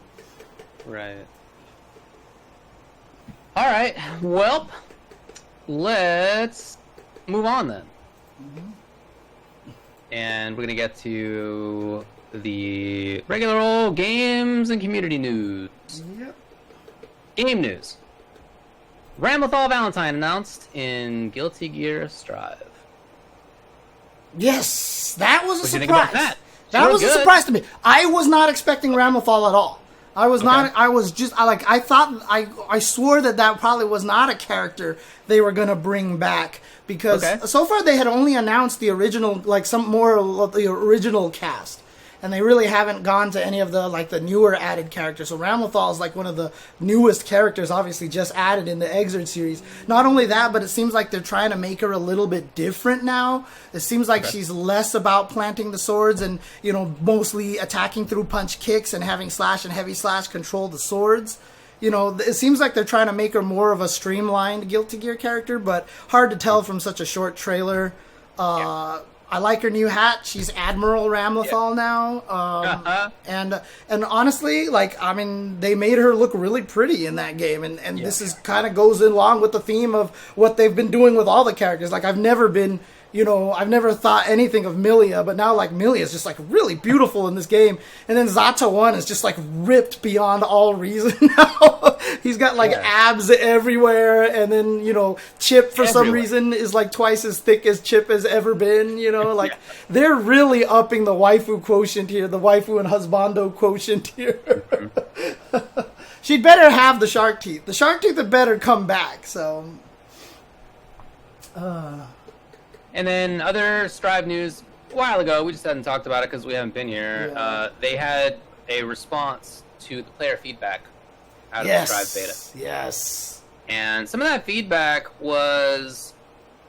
Right. All right. Well, let's move on then. And we're going to get to the regular old games and community news. Yep. Game news. Ramlethal Valentine announced in Guilty Gear Strive. Yes, that was a surprise. What do you think about that? That was a surprise to me. I was not expecting Ramlethal at all. I was not. I was just I thought I swore that probably was not a character they were gonna bring back, because so far they had only announced the original, like some more of the original cast, and they really haven't gone to any of the newer added characters. So Ramlethal is like one of the newest characters, obviously just added in the Exerd series. Not only that, but it seems like they're trying to make her a little bit different now. It seems like she's less about planting the swords and, you know, mostly attacking through punch kicks and having slash and heavy slash control the swords. You know, it seems like they're trying to make her more of a streamlined Guilty Gear character, but hard to tell from such a short trailer. I like her new hat. She's Admiral Ramlethal now. And honestly, they made her look really pretty in that game. And this is kind of goes along with the theme of what they've been doing with all the characters. Like, I've never been you know, I've never thought anything of Milia, but now like Milia is just like really beautiful in this game. And then Zata 1 is just like ripped beyond all reason now. He's got like abs everywhere. And then, you know, Chip for some reason is like twice as thick as Chip has ever been, you know, like they're really upping the waifu quotient here, the waifu and husbando quotient here. She'd better have the shark teeth. The shark teeth had better come back, so... And then other Strive news, a while ago, we just hadn't talked about it because we haven't been here. Yeah. They had a response to the player feedback out of the Strive beta. Yes. And some of that feedback was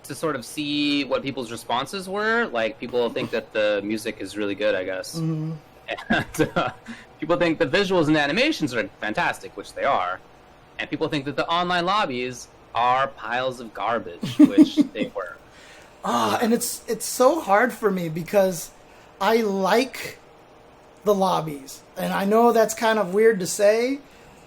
to sort of see what people's responses were. Like, people think that the music is really good, I guess. Mm-hmm. And people think the visuals and animations are fantastic, which they are. And people think that the online lobbies are piles of garbage, which they were. And it's so hard for me because I like the lobbies. And I know that's kind of weird to say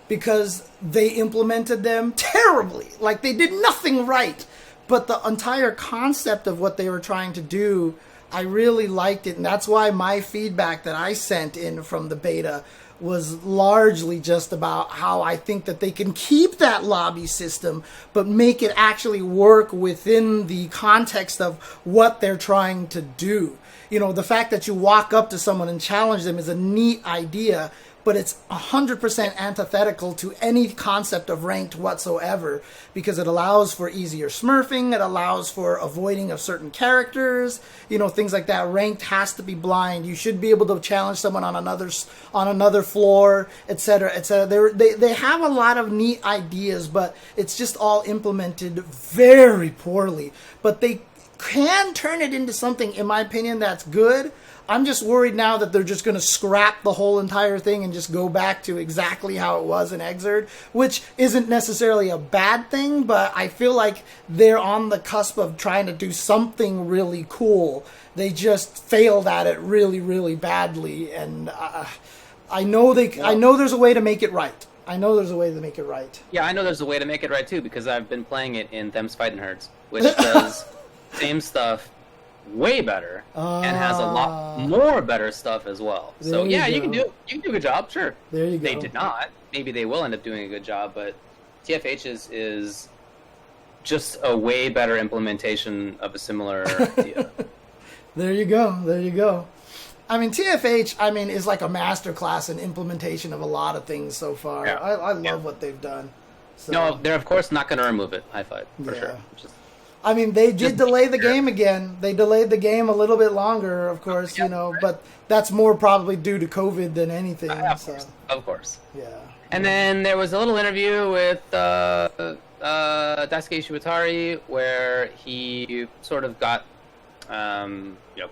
because they implemented them terribly. Like, they did nothing right. But the entire concept of what they were trying to do, I really liked it. And that's why my feedback that I sent in from the beta was largely just about how I think that they can keep that lobby system, but make it actually work within the context of what they're trying to do. You know, the fact that you walk up to someone and challenge them is a neat idea, but it's 100% antithetical to any concept of ranked whatsoever, because it allows for easier smurfing, it allows for avoiding of certain characters, you know, things like that. Ranked has to be blind. You should be able to challenge someone on another floor, etc., etc. They have a lot of neat ideas, but it's just all implemented very poorly. But they can turn it into something, in my opinion, that's good. I'm just worried now that they're just going to scrap the whole entire thing and just go back to exactly how it was in Exerd, which isn't necessarily a bad thing, but I feel like they're on the cusp of trying to do something really cool. They just failed at it really, really badly, and I know there's a way to make it right. I know there's a way to make it right. Yeah, I know there's a way to make it right too, because I've been playing it in Them's Fightin' Herds, which does same stuff way better and has a lot more better stuff as well. So yeah, you can do a good job, sure. There you go. They did not. Maybe they will end up doing a good job, but TFH is just a way better implementation of a similar idea. There you go. I mean, TFH, is like a masterclass in implementation of a lot of things so far. Yeah. I love what they've done. So. No, they're of course not going to remove it. High five, for sure. They did delay the game again. They delayed the game a little bit longer, of course, but that's more probably due to COVID than anything. Of course. Yeah. And then there was a little interview with Daisuke Ishiwatari where he sort of got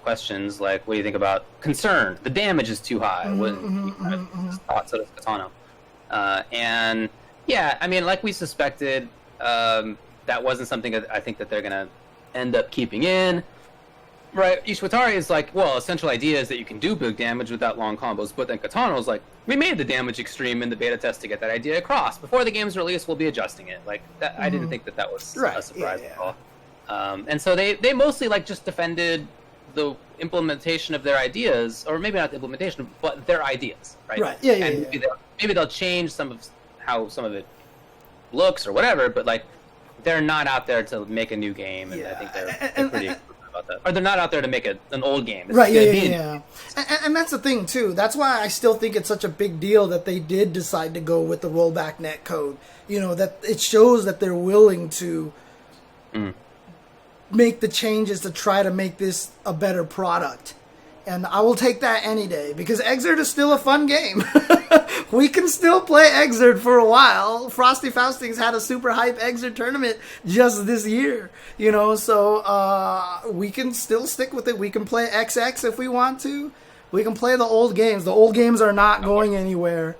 questions like, what do you think about concern? The damage is too high. Thoughts of Katano. And yeah, like we suspected, that wasn't something that I think that they're going to end up keeping in. Right, Ishwatari is like, well, essential idea is that you can do big damage without long combos, but then Katano is like, we made the damage extreme in the beta test to get that idea across. Before the game's release, we'll be adjusting it. Like, that, I didn't think that was a surprise at all. And so they mostly just defended the implementation of their ideas, or maybe not the implementation, but their ideas, right? Right, Maybe they'll change some of how some of it looks or whatever, but they're not out there to make a new game, and I think they're pretty about that. Or they're not out there to make an old game. It's right, yeah. And that's the thing, too. That's why I still think it's such a big deal that they did decide to go with the rollback netcode. That it shows that they're willing to make the changes to try to make this a better product. And I will take that any day, because Exerd is still a fun game. We can still play Exerd for a while. Frosty Faustings had a super hype Exerd tournament just this year, so we can still stick with it. We can play XX if we want to. We can play the old games. The old games are not going anywhere.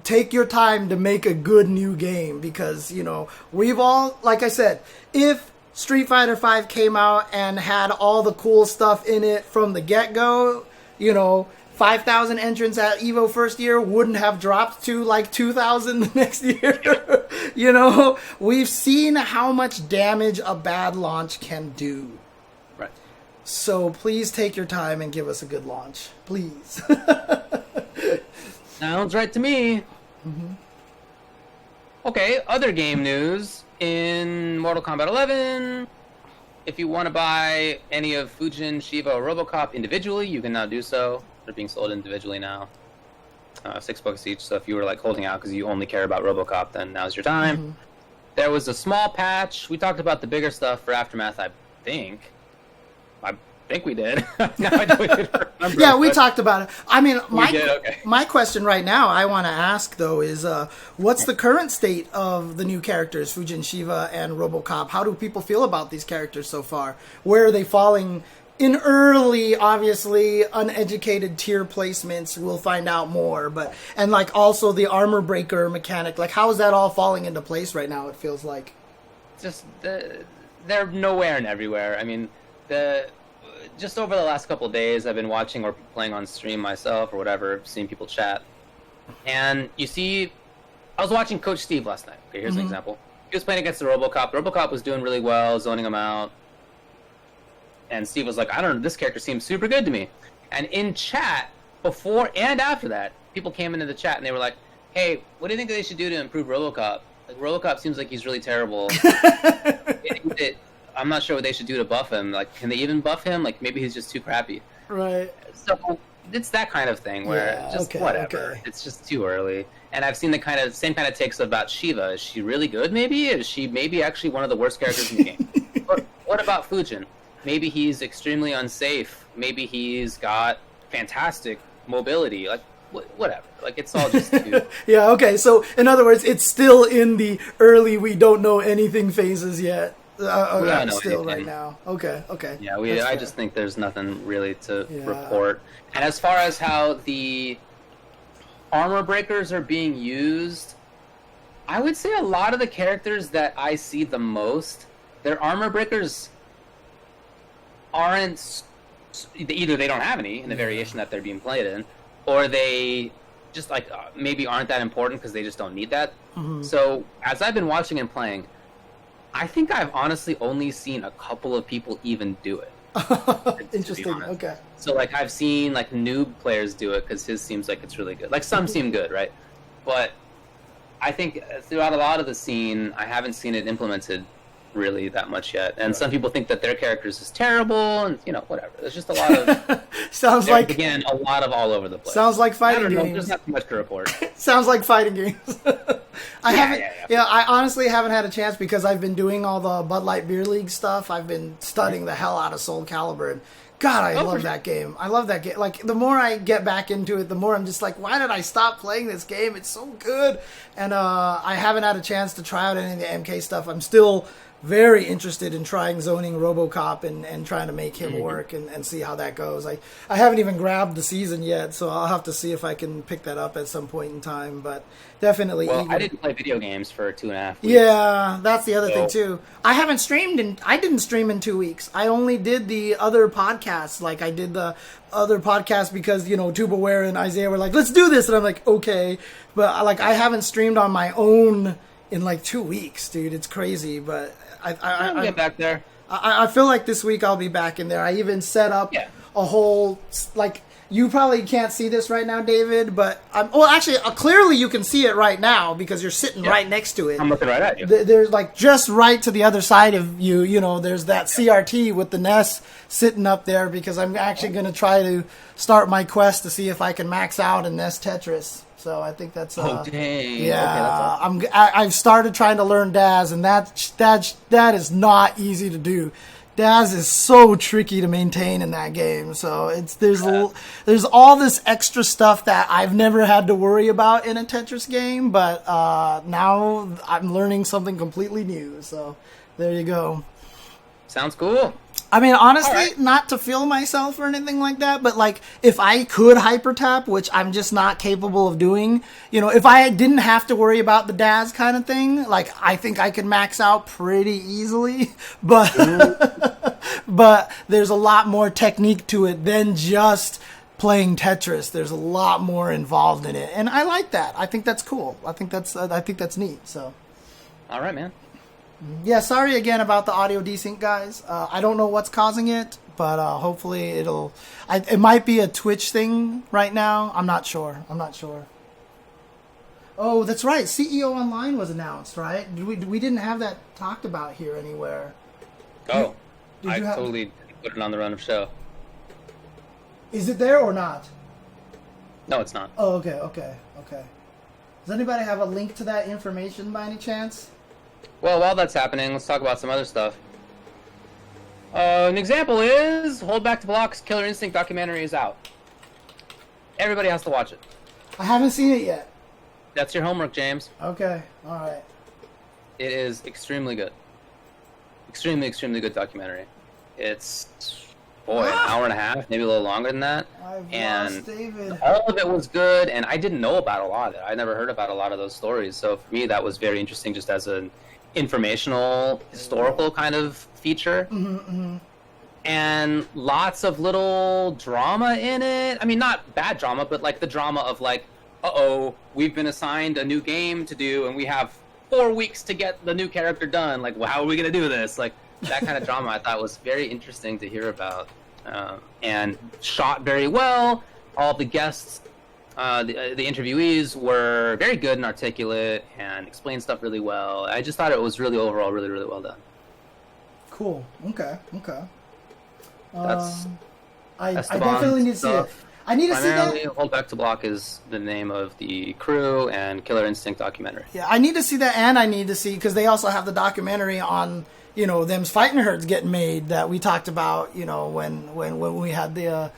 Take your time to make a good new game, because, we've all, like I said, if Street Fighter V came out and had all the cool stuff in it from the get-go, 5,000 entrants at EVO first year wouldn't have dropped to 2,000 the next year. We've seen how much damage a bad launch can do. So please take your time and give us a good launch. Please. Sounds right to me. Mm-hmm. Okay, other game news. In Mortal Kombat 11, if you want to buy any of Fujin, Sheeva, or RoboCop individually, you can now do so. They're being sold individually now. $6 each, so if you were like holding out because you only care about RoboCop, then now's your time. Mm-hmm. There was a small patch. We talked about the bigger stuff for Aftermath, I think we did. Now I don't even remember. Yeah, we talked about it. I mean, my question right now I want to ask, though, is what's the current state of the new characters, Fujin, Sheeva, and RoboCop? How do people feel about these characters so far? Where are they falling in early, obviously, uneducated tier placements? We'll find out more. And like also the armor breaker mechanic, like how is that all falling into place right now, it feels like? Just, they're nowhere and everywhere. I mean, just over the last couple of days, I've been watching or playing on stream myself or whatever, seeing people chat. And you see, I was watching Coach Steve last night. Okay, here's an example. He was playing against the RoboCop. RoboCop was doing really well, zoning him out. And Steve was like, I don't know, this character seems super good to me. And in chat, before and after that, people came into the chat and they were like, hey, what do you think they should do to improve RoboCop? Like, RoboCop seems like he's really terrible. I'm not sure what they should do to buff him. Like, can they even buff him? Like, maybe he's just too crappy. Right. So it's that kind of thing where whatever. Okay. It's just too early. And I've seen the same kind of takes about Sheeva. Is she really good, maybe? Is she maybe actually one of the worst characters in the game? But what about Fujin? Maybe he's extremely unsafe. Maybe he's got fantastic mobility. Like, whatever. Like, it's all just too... Yeah, okay. So, in other words, it's still in the early we don't know anything phases yet. We don't know still anything right now. Okay. Yeah, I just think there's nothing really to report. And as far as how the armor breakers are being used, I would say a lot of the characters that I see the most, their armor breakers aren't... Either they don't have any in the variation that they're being played in, or they just like maybe aren't that important because they just don't need that. Mm-hmm. So as I've been watching and playing, I think I've honestly only seen a couple of people even do it. Interesting. Okay. So like I've seen like noob players do it because his seems like it's really good. Like some seem good, right? But I think throughout a lot of the scene, I haven't seen it implemented really that much yet. And some people think that their characters is terrible, and whatever. There's just a lot of sounds like again a lot of all over the place. Sounds like fighting games. There's not too much to report. Sounds like fighting games. I honestly haven't had a chance because I've been doing all the Bud Light Beer League stuff. I've been studying the hell out of Soul Calibur, and God, I love that game. I love that game. Like, the more I get back into it, the more I'm just like, why did I stop playing this game? It's so good. And I haven't had a chance to try out any of the MK stuff. I'm still very interested in trying zoning RoboCop and trying to make him work and see how that goes. I haven't even grabbed the season yet, so I'll have to see if I can pick that up at some point in time, but definitely Well, eager. I didn't play video games for 2.5 weeks. Yeah, that's the other thing too. I haven't streamed I didn't stream in 2 weeks. I only did the other podcasts. Like, I did the other podcast because, Tubaware and Isaiah were like, let's do this, and I'm like, okay. But like, I haven't streamed on my own in like 2 weeks, dude. It's crazy, but I'll get back there. I feel like this week I'll be back in there. I even set up a whole, like, you probably can't see this right now, David, but clearly you can see it right now because you're sitting right next to it. I'm looking right at you. There's like just right to the other side of you, there's that CRT with the NES sitting up there because I'm actually going to try to start my quest to see if I can max out in NES Tetris. So I think that's dang. Yeah, okay, that's awesome. I've started trying to learn Daz, and that is not easy to do. Daz is so tricky to maintain in that game. So there's all this extra stuff that I've never had to worry about in a Tetris game, but now I'm learning something completely new. So there you go. Sounds cool. I mean, honestly, not to feel myself or anything like that, but like if I could hyper tap, which I'm just not capable of doing, if I didn't have to worry about the Daz kind of thing, like I think I could max out pretty easily, but but there's a lot more technique to it than just playing Tetris. There's a lot more involved in it, and I like that. I think that's cool. I think that's neat. So, all right, man. Yeah, sorry again about the audio desync, guys. I don't know what's causing it, but hopefully it might be a Twitch thing right now. I'm not sure. Oh, that's right. CEOnline was announced, right? We didn't have that talked about here anywhere. Oh, I totally put it on the run of show. Is it there or not? No, it's not. Oh, okay. Does anybody have a link to that information by any chance? Well, while that's happening, let's talk about some other stuff. An example is Rollback to Block's Killer Instinct documentary is out. Everybody has to watch it. I haven't seen it yet. That's your homework, James. Okay, all right. It is extremely good. Extremely, extremely good documentary. It's, an hour and a half, maybe a little longer than that. I've and lost David. All of it was good, and I didn't know about a lot of it. I never heard about a lot of those stories. So for me, that was very interesting just as an informational, historical kind of feature. And lots of little drama in it. I mean, not bad drama, but like the drama of like, we've been assigned a new game to do, and we have 4 weeks to get the new character done. Like, well, how are we going to do this? Like, that kind of drama I thought was very interesting to hear about. And shot very well. All the guests, the interviewees were very good and articulate and explained stuff really well. I just thought it was really overall really, really well done. Cool. Okay. That's I definitely need to see it. I need to see that. Primarily, Rollback to Block is the name of the crew and Killer Instinct documentary. Yeah, I need to see that, and I need to see, because they also have the documentary on, them's fighting herds getting made that we talked about, when we had the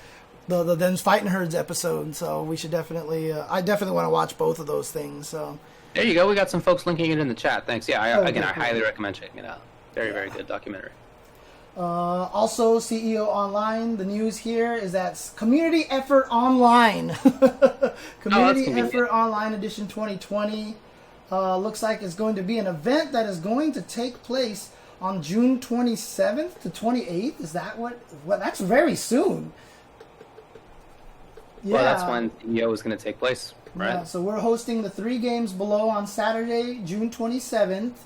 them's fighting herds episode. So we should definitely, I definitely want to watch both of those things. So there you go. We got some folks linking it in the chat. Thanks. Yeah, I highly recommend checking it out. Very, very good documentary. Also, CEOnline, the news here is that Community Effort Online, Community Effort Online Edition 2020, looks like it's going to be an event that is going to take place on June 27th to 28th. Is that what? Well, that's very soon. Yeah. Well, that's when CEO is going to take place, right? Yeah, so we're hosting the 3 games below on Saturday, June 27th,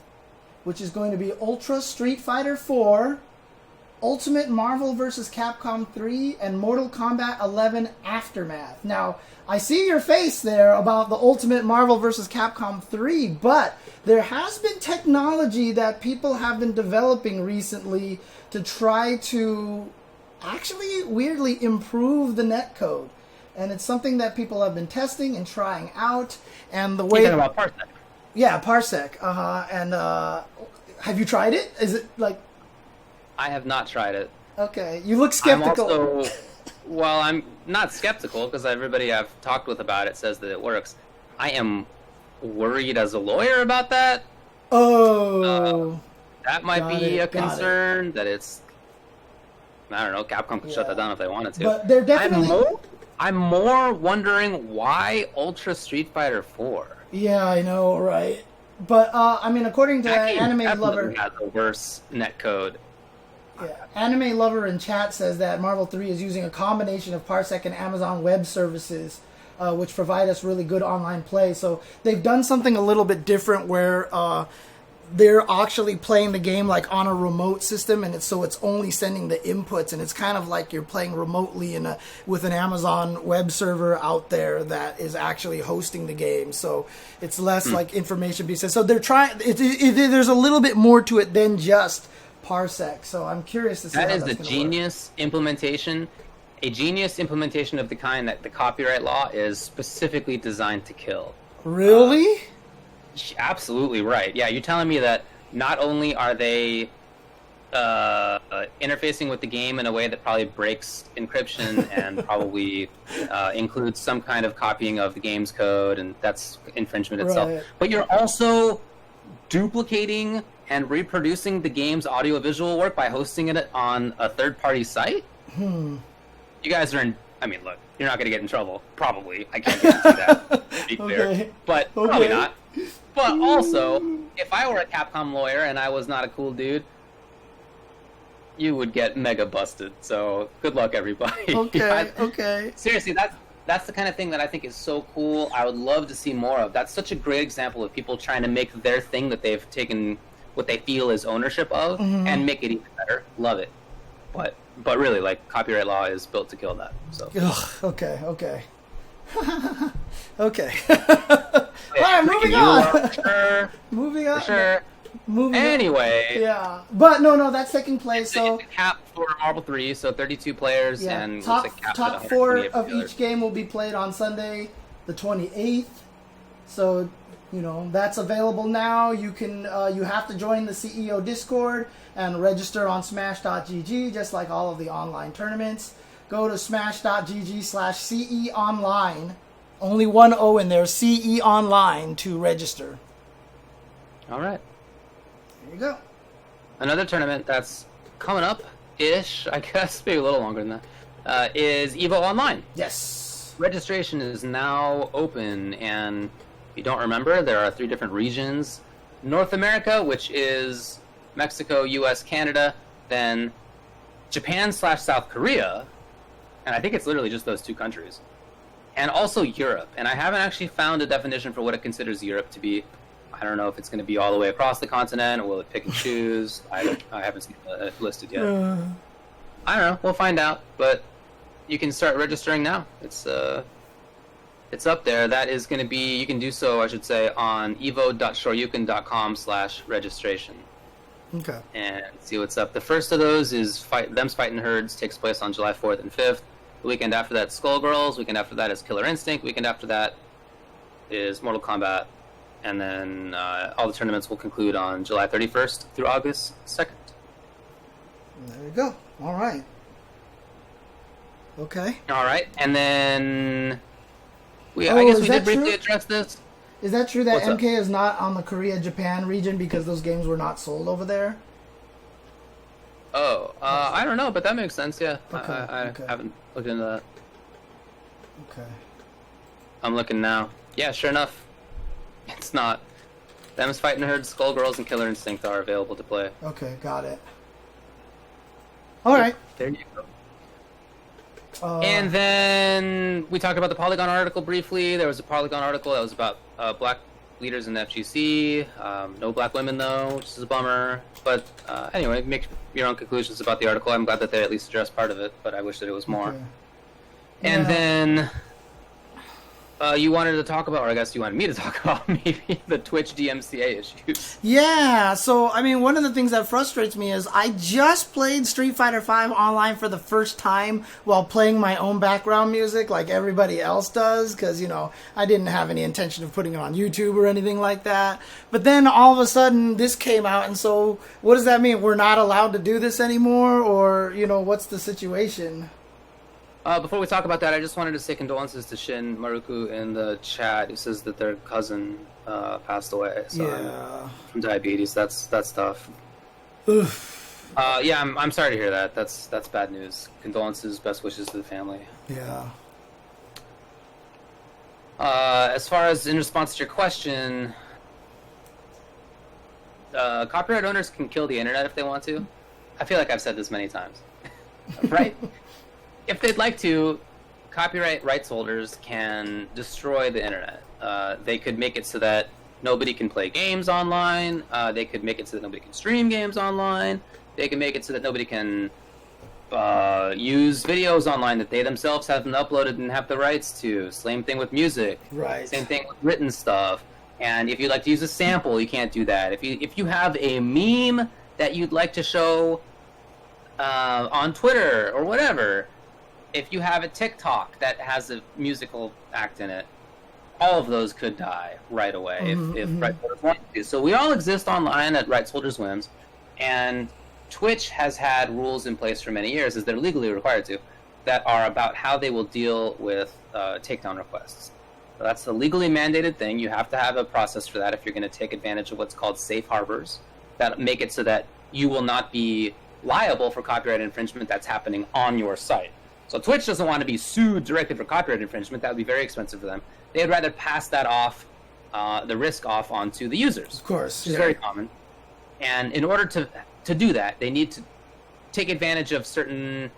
which is going to be Ultra Street Fighter 4, Ultimate Marvel vs. Capcom 3, and Mortal Kombat 11 Aftermath. Now, I see your face there about the Ultimate Marvel vs. Capcom 3, but there has been technology that people have been developing recently to try to actually weirdly improve the netcode. And it's something that people have been testing and trying out. And the way... You're talking about Parsec. Yeah, Parsec. And have you tried it? Is it like... I have not tried it. Okay, you look skeptical. I'm not skeptical because everybody I've talked with about it says that it works. I am worried as a lawyer about that. Oh. That might be a concern that it's... I don't know, Capcom could shut that down if they wanted to. But they're definitely... I'm more wondering why Ultra Street Fighter 4. Yeah, I know, right? But, according to Anime Lover... has a worse netcode. Yeah. Anime Lover in chat says that Marvel 3 is using a combination of Parsec and Amazon Web Services, which provide us really good online play. So they've done something a little bit different where they're actually playing the game like on a remote system, and it's only sending the inputs, and it's kind of like you're playing remotely with an Amazon web server out there that is actually hosting the game. So it's less like information being sent. So they're trying. There's a little bit more to it than just Parsec. So I'm curious to see. That is the genius implementation. A genius implementation of the kind that the copyright law is specifically designed to kill. Really? Absolutely right. Yeah, you're telling me that not only are they interfacing with the game in a way that probably breaks encryption and probably includes some kind of copying of the game's code, and that's infringement itself, but you're also duplicating and reproducing the game's audiovisual work by hosting it on a third-party site? You guys are in... I mean, look, you're not going to get in trouble. Probably. I can't guarantee that, to be clear. But probably not. But also, if I were a Capcom lawyer and I was not a cool dude, you would get mega busted. So, good luck, everybody. Okay. Seriously, that's the kind of thing that I think is so cool. I would love to see more of. That's such a great example of people trying to make their thing that they've taken... what they feel is ownership of, and make it even better. Love it. But But really, like, copyright law is built to kill that. So. Ugh, okay. Okay. All right, moving on. Sure. Moving on. Sure. Anyway. Yeah. But no, that's second place. So it's a cap for Marble 3, so 32 players. yeah, And top 4 of each game will be played on Sunday, the 28th. So, that's available now. You can you have to join the CEO Discord and register on smash.gg, just like all of the online tournaments. Go to smash.gg/CEonline. Only one O in there, CEonline, to register. All right. There you go. Another tournament that's coming up-ish, I guess, maybe a little longer than that, is EVO Online. Yes. Registration is now open, and if you don't remember, there are 3 different regions. North America, which is Mexico, US, Canada, then Japan/South Korea, and I think it's literally just those 2 countries. And also Europe. And I haven't actually found a definition for what it considers Europe to be. I don't know if it's going to be all the way across the continent, or will it pick and choose? I haven't seen it listed yet. I don't know. We'll find out. But you can start registering now. It's up there. That is going to be, you can do so, I should say, on evo.shoryuken.com/registration. Okay. And see what's up. The first of those is Them's Fightin' Herds, takes place on July 4th and 5th. The weekend after that is Skullgirls. Weekend after that is Killer Instinct. Weekend after that is Mortal Kombat. And then all the tournaments will conclude on July 31st through August 2nd. There you go. All right. Okay. All right. And then I guess we did briefly address this. Is that true that What's MK is not on the Korea-Japan region because those games were not sold over there? Oh, I don't know, but that makes sense, yeah. Okay, I haven't looked into that. Okay. I'm looking now. Yeah, sure enough. It's not. Them's Fightin' Herds, Skullgirls, and Killer Instinct are available to play. Okay, got it. All right. There you go. And then we talked about the Polygon article briefly. There was a Polygon article that was about black leaders in the FGC. No black women, though, which is a bummer. But anyway, make your own conclusions about the article. I'm glad that they at least addressed part of it, but I wish that it was more. Okay. And then you wanted to talk about, or I guess you wanted me to talk about, maybe the Twitch DMCA issues. Yeah, so, I mean, one of the things that frustrates me is I just played Street Fighter V online for the first time while playing my own background music like everybody else does, because, I didn't have any intention of putting it on YouTube or anything like that. But then all of a sudden this came out, and so what does that mean? We're not allowed to do this anymore, or, what's the situation? Before we talk about that, I just wanted to say condolences to Shin Maruku in the chat, who says that their cousin passed away. So from diabetes. That's tough. Yeah, I'm sorry to hear that. That's bad news. Condolences, best wishes to the family. Yeah. As far as in response to your question, copyright owners can kill the internet if they want to. I feel like I've said this many times, right? If they'd like to, copyright rights holders can destroy the internet. They could make it so that nobody can play games online. They could make it so that nobody can stream games online. They can make it so that nobody can use videos online that they themselves haven't uploaded and have the rights to. Same thing with music. Right. Same thing with written stuff. And if you'd like to use a sample, you can't do that. If you have a meme that you'd like to show on Twitter or whatever, if you have a TikTok that has a musical act in it, all of those could die right away if rights holders want to. So we all exist online at rights holders' whims, and Twitch has had rules in place for many years, as they're legally required to, that are about how they will deal with takedown requests. So that's a legally mandated thing. You have to have a process for that if you're going to take advantage of what's called safe harbors that make it so that you will not be liable for copyright infringement that's happening on your site. So Twitch doesn't want to be sued directly for copyright infringement. That would be very expensive for them. They'd rather pass that off, the risk off onto the users. Of course. Which is very common. And in order to do that, they need to take advantage of certain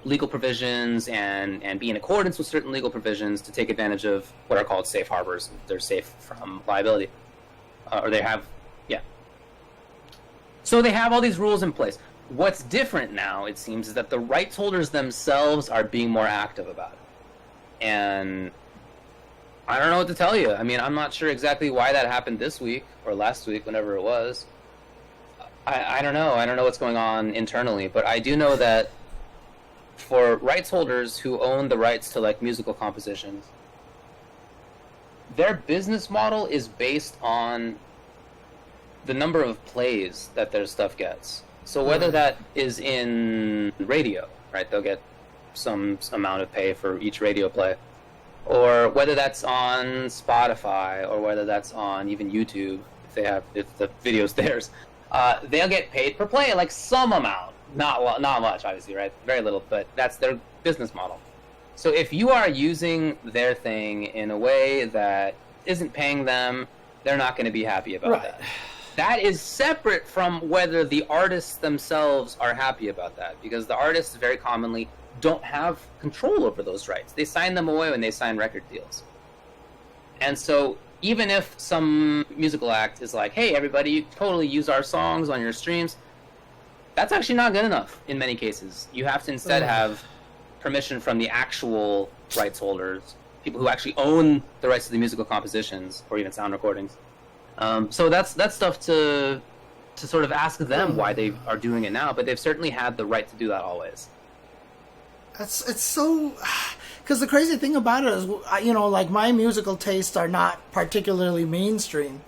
legal provisions and be in accordance with certain legal provisions to take advantage of what are called safe harbors. They're safe from liability. Or they have, yeah. So they have all these rules in place. What's different now, it seems, is that the rights holders themselves are being more active about it. And I don't know what to tell you. I mean, I'm not sure exactly why that happened this week or last week, whenever it was. I don't know. I don't know what's going on internally, but I do know that for rights holders who own the rights to like musical compositions, their business model is based on the number of plays that their stuff gets. So whether that is in radio, right, they'll get some amount of pay for each radio play, or whether that's on Spotify, or whether that's on even YouTube, if the video's theirs, they'll get paid per play, like some amount, not much, obviously, right, very little, but that's their business model. So if you are using their thing in a way that isn't paying them, they're not going to be happy about that. That is separate from whether the artists themselves are happy about that, because the artists very commonly don't have control over those rights. They sign them away when they sign record deals. And so even if some musical act is like, hey, everybody, you totally use our songs on your streams, that's actually not good enough in many cases. You have to instead have permission from the actual rights holders, people who actually own the rights to the musical compositions or even sound recordings. So that's stuff to sort of ask them why they are doing it now, but they've certainly had the right to do that always. It's so, because the crazy thing about it is, you know, like my musical tastes are not particularly mainstream,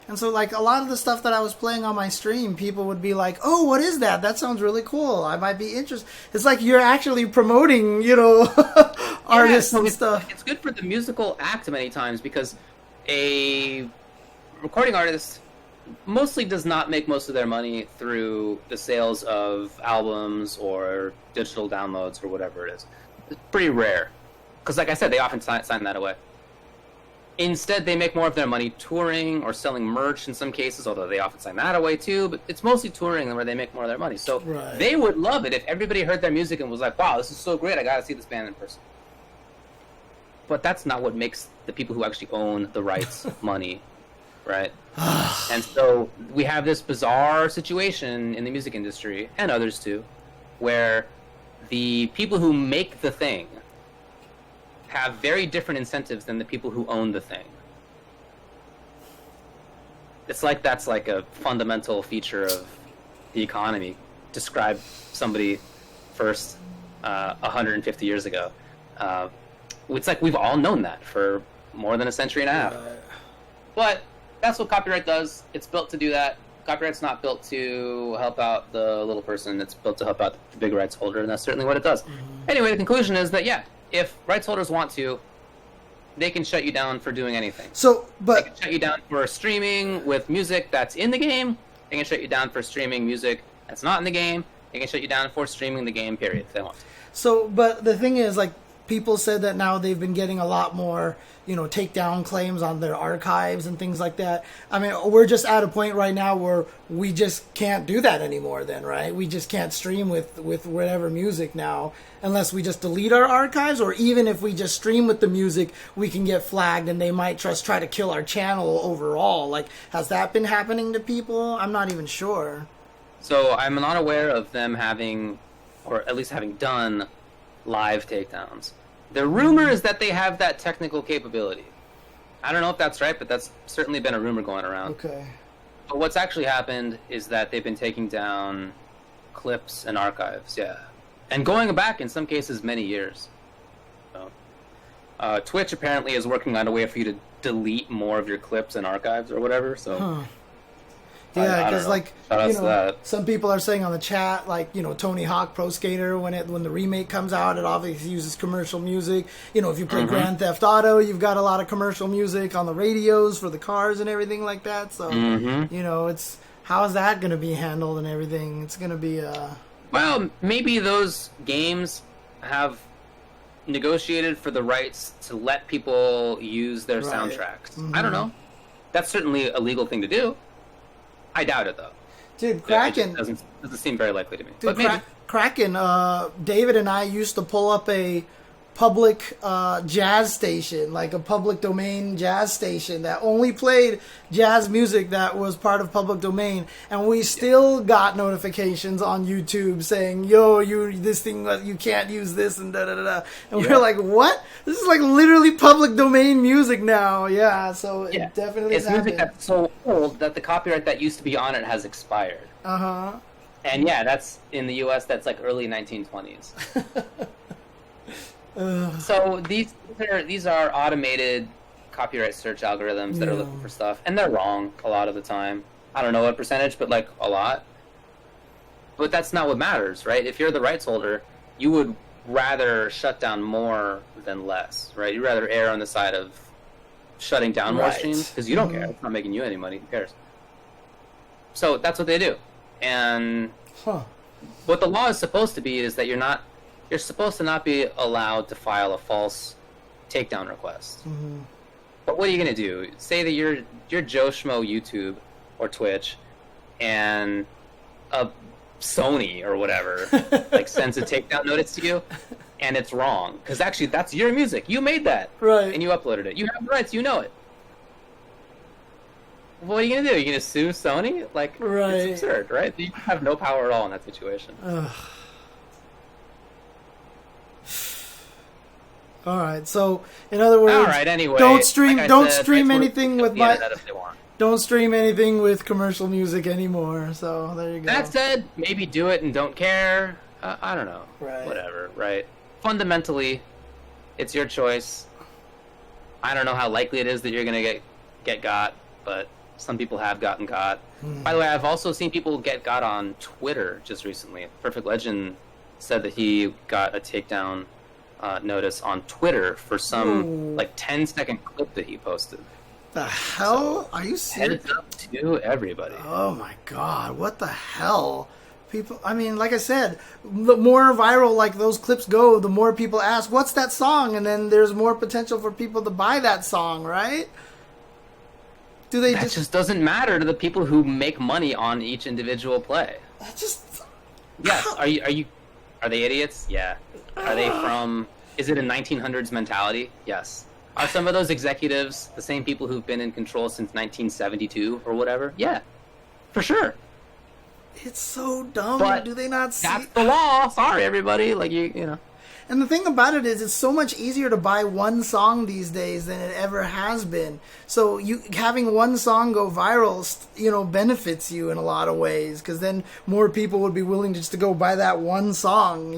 and so like a lot of the stuff that I was playing on my stream, people would be like, "Oh, what is that? That sounds really cool. I might be interested." It's like you're actually promoting, you know, artists and stuff. It's good for the musical act many times, because a recording artist mostly does not make most of their money through the sales of albums or digital downloads or whatever it is. It's pretty rare, because like I said, they often sign that away. Instead, they make more of their money touring or selling merch in some cases, although they often sign that away too, but it's mostly touring where they make more of their money. So they would love it if everybody heard their music and was like, wow, this is so great, I gotta see this band in person. But that's not what makes the people who actually own the rights money, right? And so we have this bizarre situation in the music industry, and others too, where the people who make the thing have very different incentives than the people who own the thing. It's like that's like a fundamental feature of the economy. Describe somebody first 150 years ago. It's like we've all known that for more than a century and a half. But that's what copyright does. It's built to do that. Copyright's not built to help out the little person. It's built to help out the big rights holder, and that's certainly what it does. Anyway, the conclusion is that, yeah, if rights holders want to, they can shut you down for doing anything. They can shut you down for streaming with music that's in the game. They can shut you down for streaming music that's not in the game. They can shut you down for streaming the game, period, if they want to. So, but the thing is, like, people said that now they've been getting a lot more, you know, takedown claims on their archives and things like that. I mean, we're just at a point right now where we just can't do that anymore then, right? We just can't stream with whatever music now unless we just delete our archives, or even if we just stream with the music, we can get flagged and they might just try to kill our channel overall. Like, has that been happening to people? I'm not even sure. So I'm not aware of them having, or at least having done, live takedowns. The rumor is that they have that technical capability. I don't know if that's right, but that's certainly been a rumor going around. Okay. But what's actually happened is that they've been taking down clips and archives, yeah. And going back, in some cases, many years. So, Twitch apparently is working on a way for you to delete more of your clips and archives or whatever, so... Yeah, because like, you know, some people are saying on the chat, like, you know, Tony Hawk Pro Skater, when the remake comes out, it obviously uses commercial music. You know, if you play Grand Theft Auto, you've got a lot of commercial music on the radios for the cars and everything like that. So, you know, it's, how is that going to be handled and everything? It's going to be Well, maybe those games have negotiated for the rights to let people use their soundtracks. I don't know. That's certainly a legal thing to do. I doubt it, though. Dude, Kraken... It doesn't seem very likely to me. Dude, but maybe. Kraken, David and I used to pull up a public jazz station, like a public domain jazz station that only played jazz music that was part of public domain, and we still got notifications on YouTube saying, "Yo, you can't use this," and da da da da. And we're like, "What? This is like literally public domain music now." Yeah, so it definitely it's music that's so old that the copyright that used to be on it has expired. And that's in the U.S. That's like early 1920s. So these are automated copyright search algorithms that are looking for stuff, and they're wrong a lot of the time. I don't know what percentage, but like a lot. But that's not what matters, right? If you're the rights holder, you would rather shut down more than less, right? You'd rather err on the side of shutting down more streams because you don't care. It's not making you any money. Who cares? So that's what they do. And what the law is supposed to be is that you're supposed to not be allowed to file a false takedown request. But what are you going to do? Say that you're Joe Schmo YouTube or Twitch, and a Sony or whatever like sends a takedown notice to you, and it's wrong because actually that's your music. You made that, right? And you uploaded it. You have the rights. You know it. What are you going to do? Are you going to sue Sony? Like, it's absurd, right? You have no power at all in that situation. All right. So, in other words, all right, anyway, don't stream anything with don't stream anything with commercial music anymore. So there you go. That said, maybe do it and don't care. I don't know. Right. Whatever. Right. Fundamentally, it's your choice. I don't know how likely it is that you're gonna get got, but some people have gotten got. By the way, I've also seen people get got on Twitter just recently. Perfect Legend said that he got a takedown notice on Twitter for some like 10-second clip that he posted. The hell? Are you serious? Heads up to everybody. Oh my god, what the hell? People, I mean, like I said, the more viral like those clips go, the more people ask, "What's that song?" And then there's more potential for people to buy that song, right? That just doesn't matter to the people who make money on each individual play. That just... Yes. Are they idiots? Yeah. Are they from... Is it a 1900s mentality? Yes. Are some of those executives the same people who've been in control since 1972 or whatever? Yeah. For sure. It's so dumb. But do they not see... That's the law. Sorry, everybody. Like, you know... And the thing about it is, it's so much easier to buy one song these days than it ever has been. So having one song go viral, benefits you in a lot of ways, because then more people would be willing just to go buy that one song,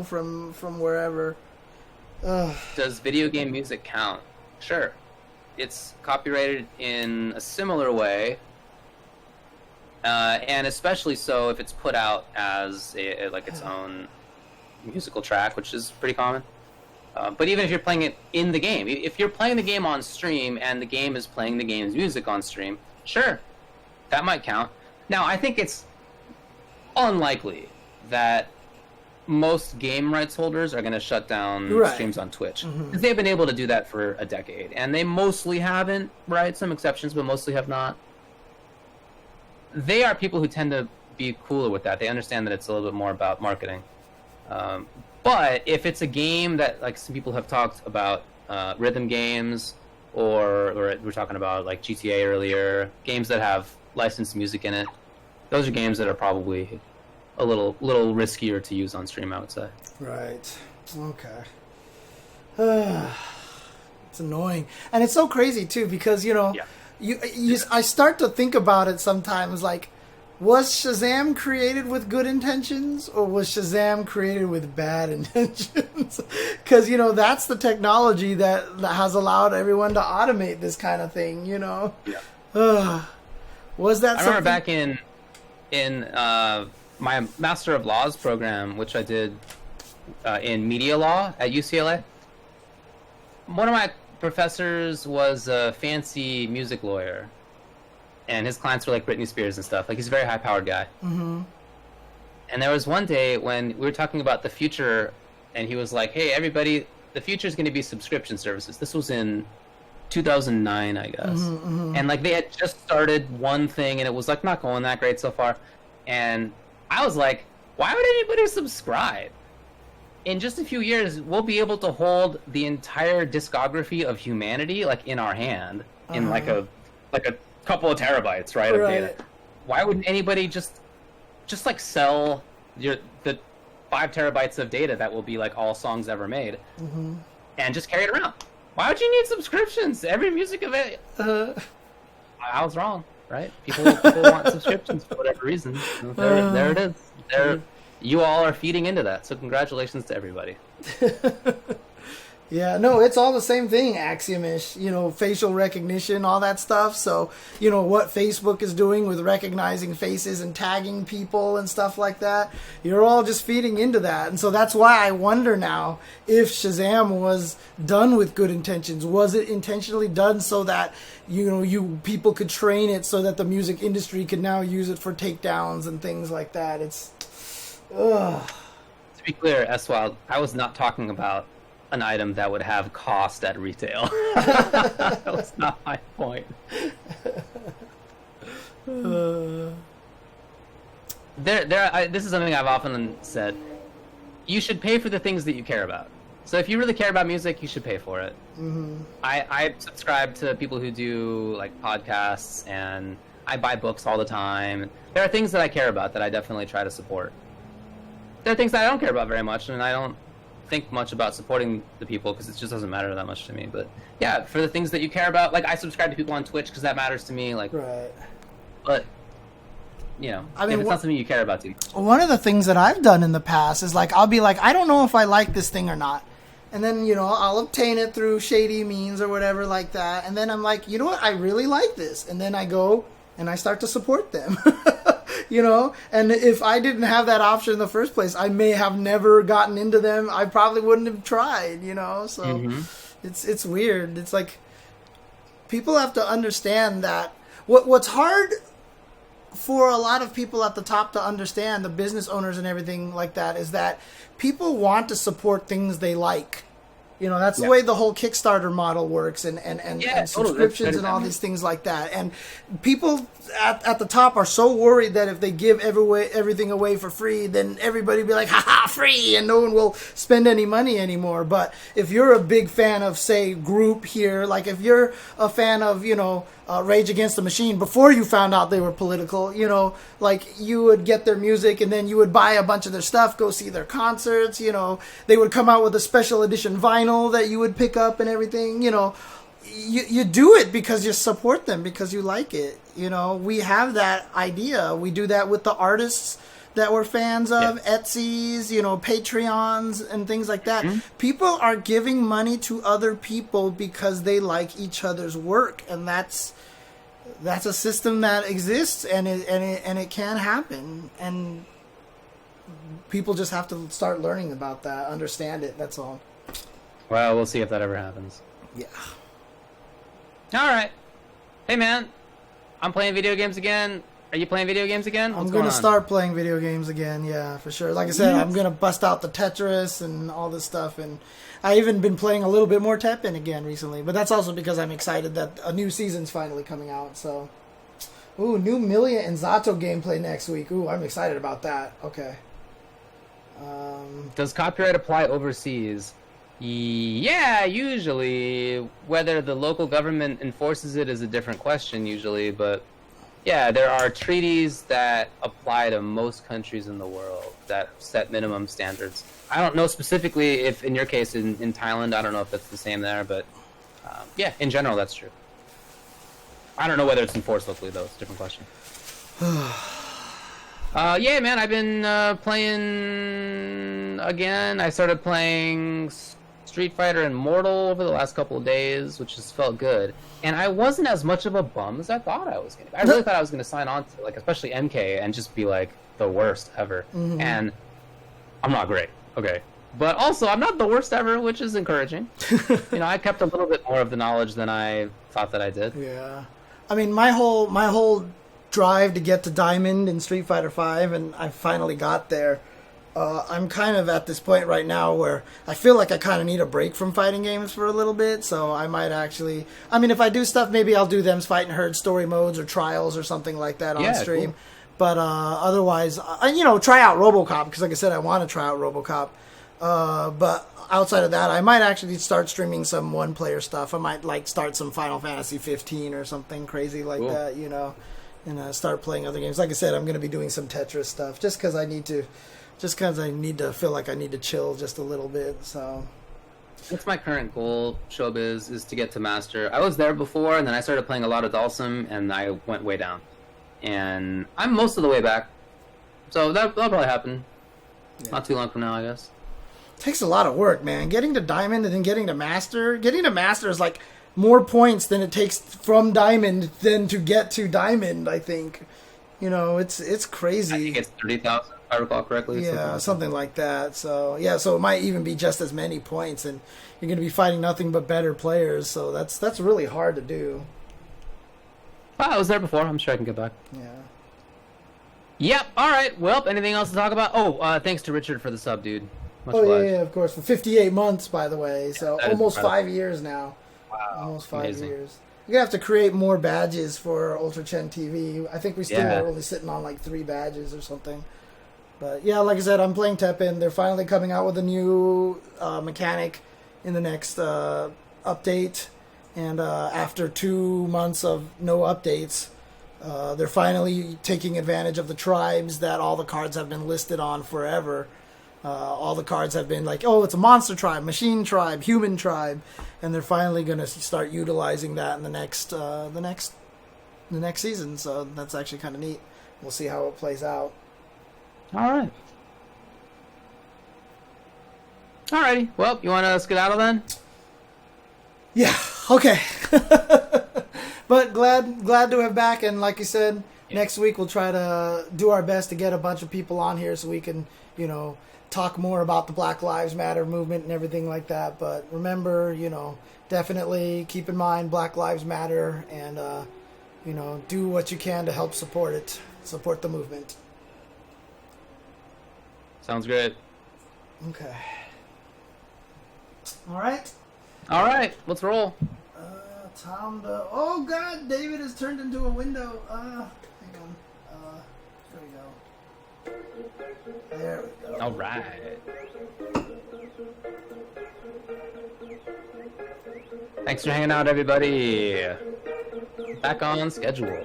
from wherever. Does video game music count? Sure. It's copyrighted in a similar way, and especially so if it's put out as its own musical track, which is pretty common. But even if you're playing it in the game, if you're playing the game on stream and the game is playing the game's music on stream, sure, that might count. Now, I think it's unlikely that most game rights holders are going to shut down streams on Twitch. Because they've been able to do that for a decade. And they mostly haven't, right? Some exceptions, but mostly have not. They are people who tend to be cooler with that. They understand that it's a little bit more about marketing. But if it's a game that, like some people have talked about, rhythm games, or we're talking about like GTA earlier, games that have licensed music in it, those are games that are probably a little riskier to use on stream, I would say. Right. Okay. It's annoying, and it's so crazy too because I start to think about it sometimes like, was Shazam created with good intentions, or was Shazam created with bad intentions? Because, that's the technology that has allowed everyone to automate this kind of thing, Yeah. Was that I remember back in my Master of Laws program, which I did in media law at UCLA, one of my professors was a fancy music lawyer. And his clients were like Britney Spears and stuff. Like, he's a very high-powered guy. And there was one day when we were talking about the future, and he was like, "Hey, everybody, the future is going to be subscription services." This was in 2009, I guess. And like, they had just started one thing, and it was like not going that great so far. And I was like, "Why would anybody subscribe?" in just a few years, we'll be able to hold the entire discography of humanity like in our hand in like a couple of terabytes, right? Of data. Why wouldn't anybody just like sell the 5 terabytes of data that will be like all songs ever made, and just carry it around? Why would you need subscriptions? Every music event. I was wrong, right? People want subscriptions for whatever reason. There it is. You all are feeding into that, so congratulations to everybody. Yeah, no, it's all the same thing, Axiom-ish, facial recognition, all that stuff. So, what Facebook is doing with recognizing faces and tagging people and stuff like that, you're all just feeding into that. And so that's why I wonder now if Shazam was done with good intentions. Was it intentionally done so that, you people could train it so that the music industry could now use it for takedowns and things like that? Ugh. To be clear, S-Wild, I was not talking about an item that would have cost at retail. That was not my point. This is something I've often said. You should pay for the things that you care about. So if you really care about music, you should pay for it. I subscribe to people who do like podcasts, and I buy books all the time. There are things that I care about that I definitely try to support. There are things that I don't care about very much, and I don't think much about supporting the people because it just doesn't matter that much to me. But yeah, for the things that you care about, like I subscribe to people on Twitch because that matters to me. Like, right. But I mean, if it's not something you care about too. One of the things that I've done in the past is like I'll be like, I don't know if I like this thing or not, and then I'll obtain it through shady means or whatever like that, and then I'm like, you know what, I really like this, and then I go and I start to support them. And if I didn't have that option in the first place, I may have never gotten into them. I probably wouldn't have tried, so it's weird. It's like people have to understand that what's hard for a lot of people at the top to understand, the business owners and everything like that, is that people want to support things they like. That's the way the whole Kickstarter model works, and subscriptions and all these things like that. And people at the top are so worried that if they give everything away for free, then everybody will be like, haha, free, and no one will spend any money anymore. But if you're a big fan of, say, Group here, like if you're a fan of, Rage Against the Machine, before you found out they were political, like you would get their music and then you would buy a bunch of their stuff, go see their concerts, they would come out with a special edition vinyl that you would pick up and everything, you do it because you support them, because you like it. We have that idea. We do that with the artists that we're fans of, Etsy's, Patreons and things like that. People are giving money to other people because they like each other's work, and that's a system that exists, and it can happen, and people just have to start learning about that, understand it. That's all. Well, we'll see if that ever happens. Yeah. All right. Hey, man. I'm playing video games again. Are you playing video games again? I'm going to start playing video games again, yeah, for sure. Like I said, I'm going to bust out the Tetris and all this stuff, and I even been playing a little bit more Tekken again recently, but that's also because I'm excited that a new season's finally coming out, so. Ooh, new Milia and Zato gameplay next week. Ooh, I'm excited about that. Okay. Does copyright apply overseas? Yeah, usually. Whether the local government enforces it is a different question usually, but yeah, there are treaties that apply to most countries in the world that set minimum standards. I don't know specifically if, in your case, in Thailand, I don't know if that's the same there, but yeah, in general, that's true. I don't know whether it's enforced locally, though. It's a different question. Yeah, man, I've been playing again. I started playing Street Fighter and Mortal over the last couple of days, which has felt good. And I wasn't as much of a bum as I thought I was going to be. I really thought I was going to sign on to, like, especially MK, and just be, like, the worst ever. And I'm not great, okay. But also, I'm not the worst ever, which is encouraging. I kept a little bit more of the knowledge than I thought that I did. Yeah. I mean, my whole drive to get to Diamond in Street Fighter V, and I finally got there. I'm kind of at this point right now where I feel like I kind of need a break from fighting games for a little bit, so I might actually... I mean, if I do stuff, maybe I'll do Them's Fighting Herd story modes or trials or something like that on stream. Cool. But otherwise, try out RoboCop, because like I said, I want to try out RoboCop. But outside of that, I might actually start streaming some one-player stuff. I might like start some Final Fantasy 15 or something crazy like that, you know, and start playing other games. Like I said, I'm going to be doing some Tetris stuff just because I need to feel like I need to chill just a little bit. So that's my current goal, Showbiz, is to get to Master. I was there before, and then I started playing a lot of Dalsum, and I went way down. And I'm most of the way back. So that'll probably happen. Yeah. Not too long from now, I guess. Takes a lot of work, man. Getting to Diamond and then getting to Master. Getting to Master is like more points than it takes from Diamond than to get to Diamond, I think. You know, it's crazy. I think it's 30,000, if I recall correctly. Yeah, something like that. So, yeah, so it might even be just as many points, and you're going to be fighting nothing but better players, so that's really hard to do. I was there before. I'm sure I can get back. Yeah. Yep, all right. Well, anything else to talk about? Oh, thanks to Richard for the sub, dude. Much yeah, of course. For 58 months, by the way. So almost 5 years now. Wow. Almost 5 years. You're going to have to create more badges for Ultra Chen TV. I think we still are only sitting on like 3 badges or something. But yeah, like I said, I'm playing Tekken. They're finally coming out with a new mechanic in the next update. And after 2 months of no updates, they're finally taking advantage of the tribes that all the cards have been listed on forever. All the cards have been like, oh, it's a monster tribe, machine tribe, human tribe, and they're finally going to start utilizing that in the next season. So that's actually kind of neat. We'll see how it plays out. All right. Alrighty. Well, you want to skedaddle then? Yeah. Okay. But glad to have back, and like you said, next week we'll try to do our best to get a bunch of people on here so we can, you know, talk more about the Black Lives Matter movement and everything like that. But remember, you know, definitely keep in mind Black Lives Matter, and you know, do what you can to help support the movement. Sounds great. Okay. All right, let's roll. Time to... Oh God, David has turned into a window. Hang on. There we go. All right. Thanks for hanging out, everybody. Back on schedule.